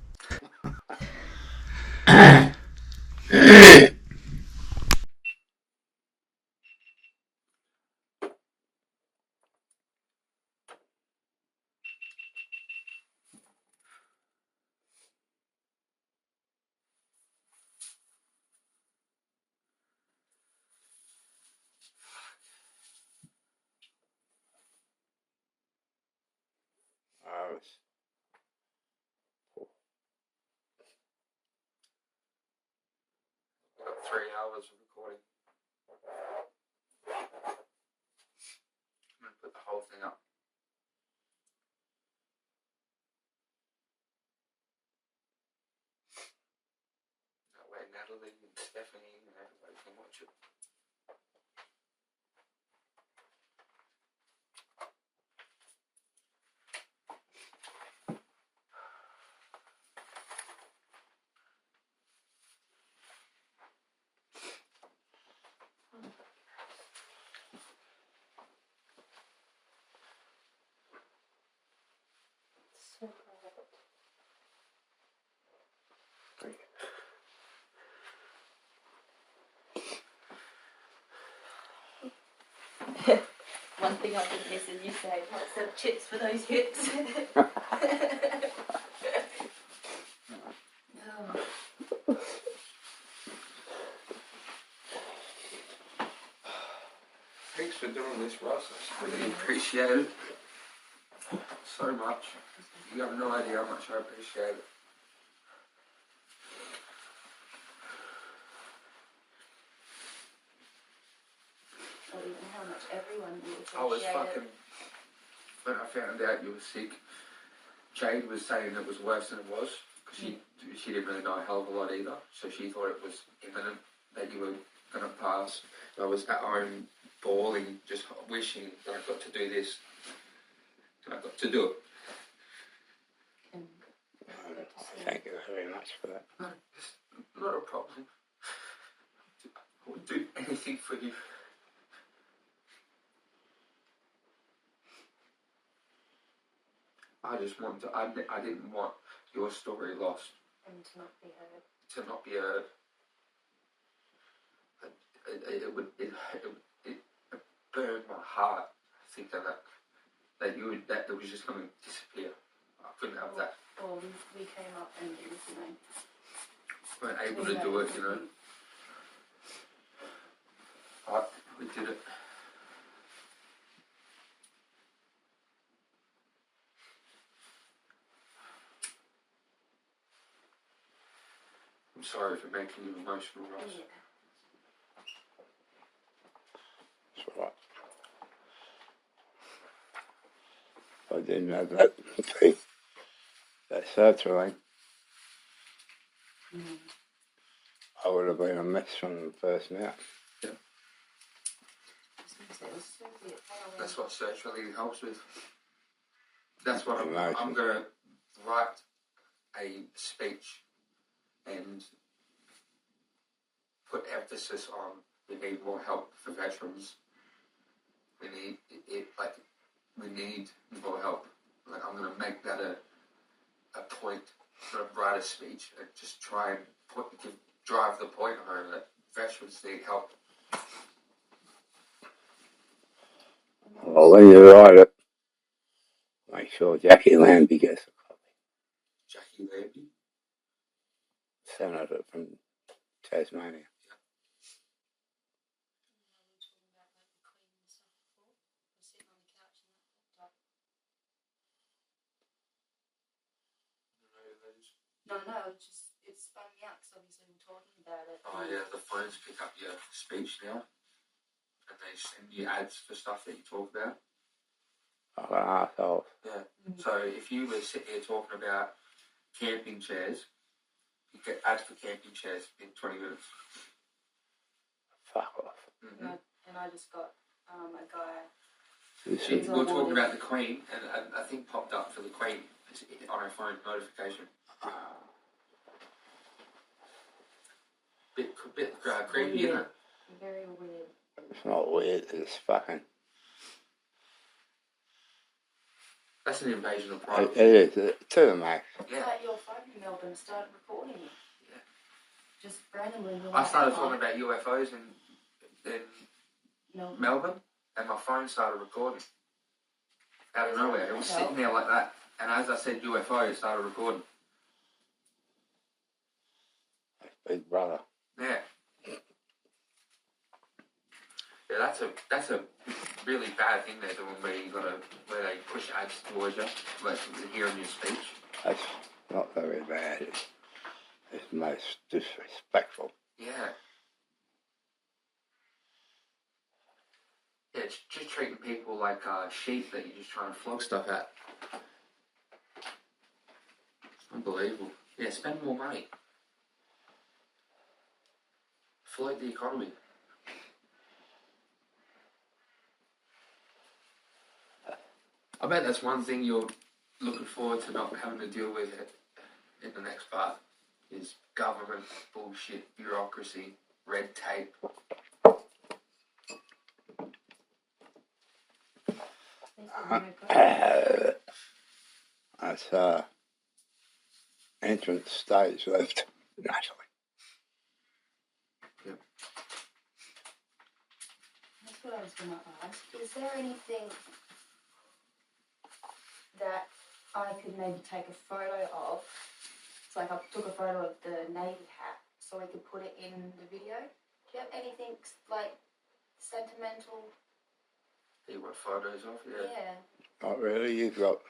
$10 for recording. I'm going to put the whole thing up. That way Natalie and Stephanie and everybody can watch it. So proud. One thing I've been missing you say, what's the chips for those hips? Oh. Thanks for doing this, Russ. I really appreciate it so much. You have no idea how much I appreciate it. Or even how much everyone will appreciate I was it. fucking... When I found out you were sick, Jade was saying it was worse than it was. Because she didn't really know a hell of a lot either. So she thought it was imminent that you were going to pass. I was at home bawling, just wishing that I got to do this. And I got to do it. Thank you very much for that. No, it's not a problem. I would do anything for you. I just wanted to, I didn't want your story lost. And to not be heard. To not be heard. It burned my heart thinking that it was just going to disappear. I couldn't have that. Or we came up and it was, you know, Weren't able to do it, you know. But we did it. I'm sorry for making you emotional, Ross. Yeah. That's all right. If I didn't have that surgery, I would have been a mess from the first minute. Yeah. That's what surgery helps with. That's what I'm going to write a speech and put emphasis on. We need more help for veterans. We need we need more help. Like, I'm going to make that a point. I'm going to write a speech and just try and drive the point home that veterans need help. Well, when you write it, make sure Jackie Lambie gets a copy. Jackie Lambie? Senator from Tasmania. No, it spun me out because obviously we're talking about it. Oh yeah, the phones pick up your speech now. And they send you ads for stuff that you talk about. Like an arsehole. Yeah. So if you were sitting here talking about camping chairs, you get ads for camping chairs in 20 minutes. Fuck off. Mm-hmm. And I just got a guy. We were talking about the Queen, and a thing popped up for the Queen on her phone notification. Bit creepy, isn't it? Very weird. It's not weird, it's fucking... That's an invasion of privacy. It is, to the max. Yeah. Like your phone in Melbourne started recording you. Yeah. Just randomly. I started talking about UFOs in Melbourne, and my phone started recording. Out of nowhere. It was sitting there like that. And as I said UFO, it started recording. Big brother. Yeah. Yeah, that's a really bad thing they're doing where they push ads towards you, like hearing your speech. That's not very bad. It's most disrespectful. Yeah. Yeah, it's just treating people like sheep that you're just trying to flog stuff at. Unbelievable. Yeah, spend more money. Float the economy. I bet that's one thing you're looking forward to not having to deal with in the next part is government bullshit, bureaucracy, red tape. That's entrance stage left. Naturally. Yep. That's what I was going to ask. Is there anything that I could maybe take a photo of? It's like I took a photo of the Navy hat so we could put it in the video. Do you have anything like sentimental? You want photos of? Yeah. Not really. You've got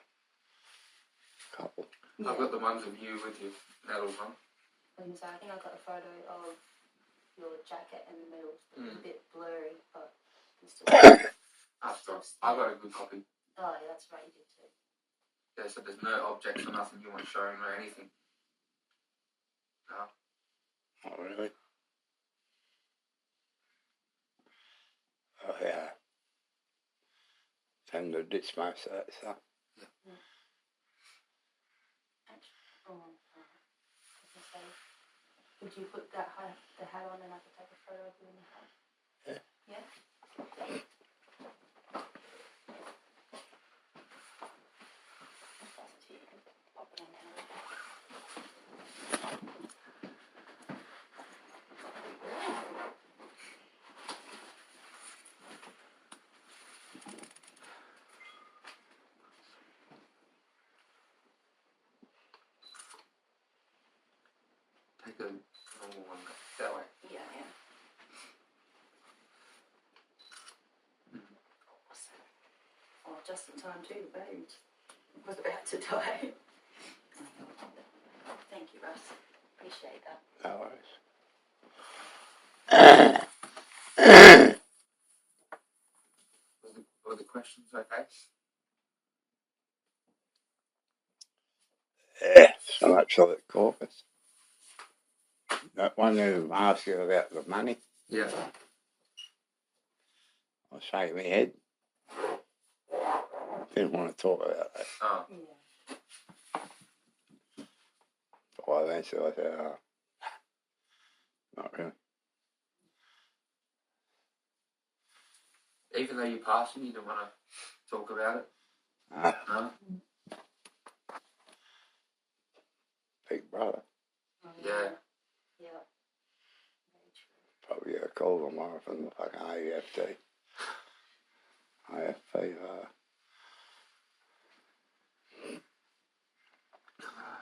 a couple. Yeah. I've got the ones of you with your medals on. I think I got a photo of your jacket and the medals. It's a bit blurry, but you still. I've got a good copy. Oh, yeah, that's right, you did too. Yeah, so there's no objects or nothing you want showing or anything. No. Not really. Oh, yeah. Tend to ditch most of that stuff. Yeah. Would you put the hat on and I could take a photo of you in the hat? Yeah. Yeah? Pop it on there. Take a normal one that way. Yeah. Oh, just in time too, the baby was about to die. Thank you, Russ. Appreciate that. No worries. Were the questions okay? Yeah, so much of it, caucus. That one who asked you about the money, Yeah. I was shaking my head. Didn't want to talk about that. Oh. Yeah. So I eventually I said, not really. Even though you're passing, you don't want to talk about it? No? Big brother. Yeah. Yeah. Very true. Probably get a call tomorrow from the fucking RANHFV. RANHFV,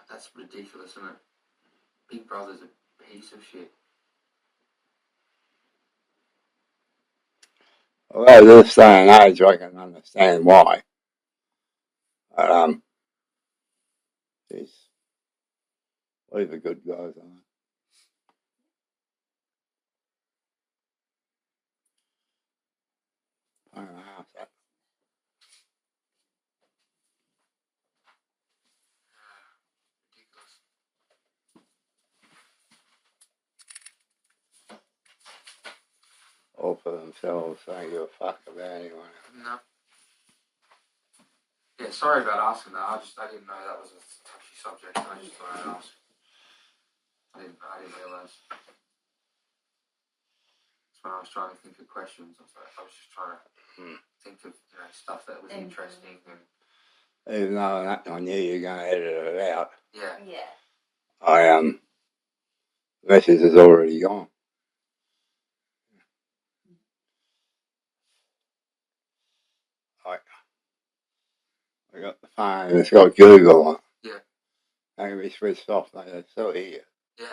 That's ridiculous, isn't it? Big Brother's a piece of shit. although this day and age I can understand why. But geez, leave the good guys on. I don't know how that. Ridiculous. All for themselves, don't give a fuck about anyone. No. Yeah, sorry about asking that. I didn't know that was a touchy subject. I just thought I'd ask. I didn't realise. That's when I was trying to think of questions. I was just trying to think of stuff that was interesting and Even though I knew you were going to edit it out, yeah. Yeah. message is already gone. I got the phone, it's got Google on it. Yeah. I can be switched off, mate. I still hear you. Yeah.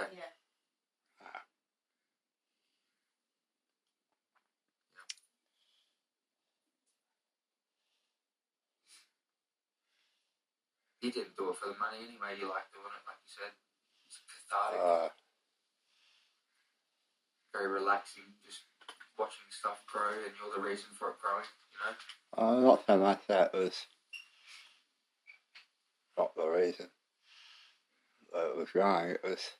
You didn't do it for the money anyway. You like doing it, like you said. It's cathartic. Very relaxing. Just watching stuff grow and you're the reason for it growing, you know? Not so much that was not the reason that it was growing. It was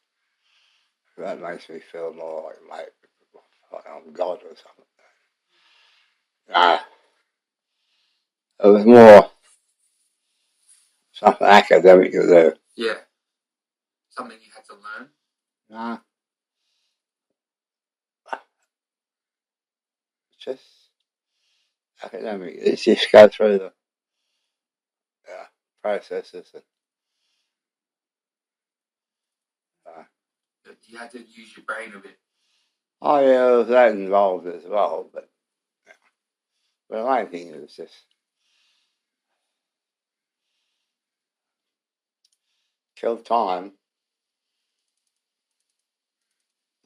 that makes me feel more like I'm God or something. It was more something academic to do. Yeah. Something you had to learn? Nah. It's just academic. It's just go through the processes and You had to use your brain a bit. oh yeah, there was that involved as well, but the main thing was just kill time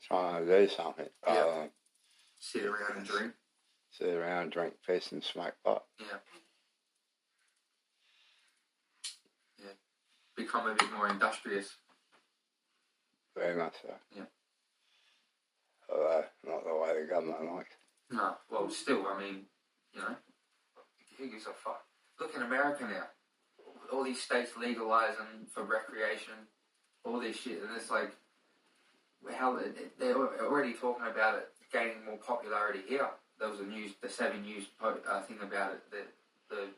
trying to do something. Yeah. Sit around and drink. Sit around, drink piss and smoke pot. Yeah. Yeah. Become a bit more industrious. Very much so. Yeah. Although not the way the government likes. No, well, still, I mean, you know, who gives a fuck? Look in America now. All these states legalizing for recreation, all this shit, and it's like, how they're already talking about it gaining more popularity here. There was the 7 News thing about it. That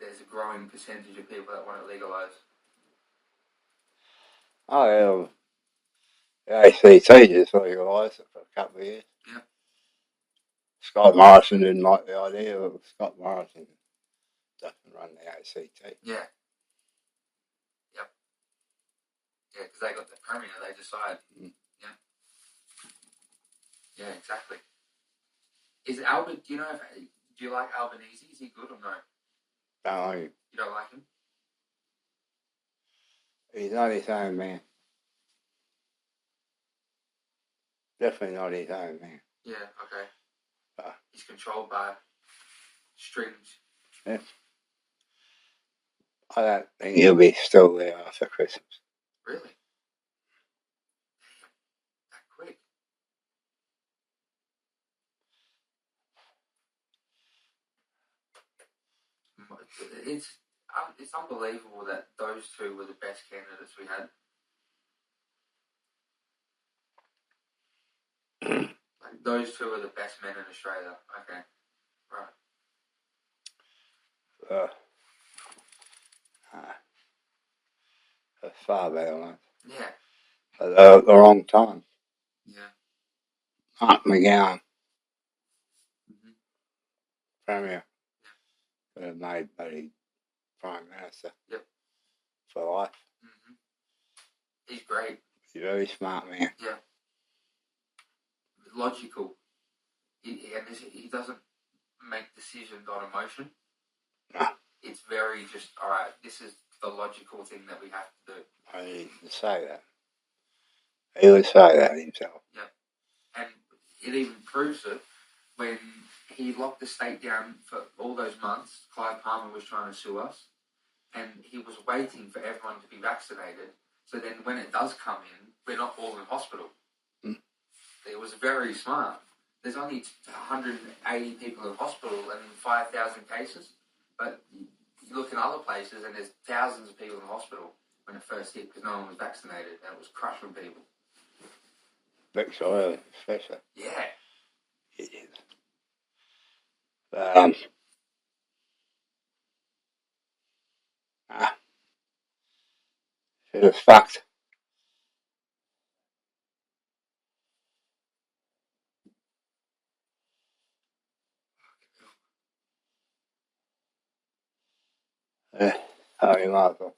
there's a growing percentage of people that want it legalized. Oh yeah, the ACT just legalised it for a couple of years. Yeah. Scott Morrison didn't like the idea of Scott Morrison doesn't run the ACT. Yeah. Yep. Yeah, because they got the premier, they decide. Yeah. Yeah, exactly. Is Albert? Do you like Albanese? Is he good or no? Don't like him. You don't like him? He's not his own man. Definitely not his own man. Yeah. Okay. He's controlled by strings. Yeah. I don't think he'll be still there after Christmas. Really? Damn. That quick? It's unbelievable that those two were the best candidates we had. Like, those two are the best men in Australia. Okay. Right. That's far better ones. Yeah. At the wrong time. Yeah. Mark McGowan. Mm-hmm. Premier. Could have made Buddy Prime Minister. Yep. For life. Mm-hmm. He's great. He's a very smart man. Yeah. Logical. He doesn't make decisions on emotion. No. It's very just, alright, this is the logical thing that we have to do. I didn't say that. He would say that himself. Yeah. And it even proves it when he locked the state down for all those months. Clive Palmer was trying to sue us, and he was waiting for everyone to be vaccinated. So then when it does come in, we're not all in hospital. It was very smart. There's only 180 people in hospital and 5,000 cases. But you look in other places and there's thousands of people in hospital when it first hit because no one was vaccinated and it was crushing people. Victoria, especially. Yeah. It is. It was fucked. Yeah. Oh, you might as well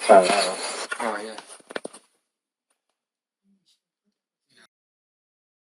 turn that off. Oh, yeah.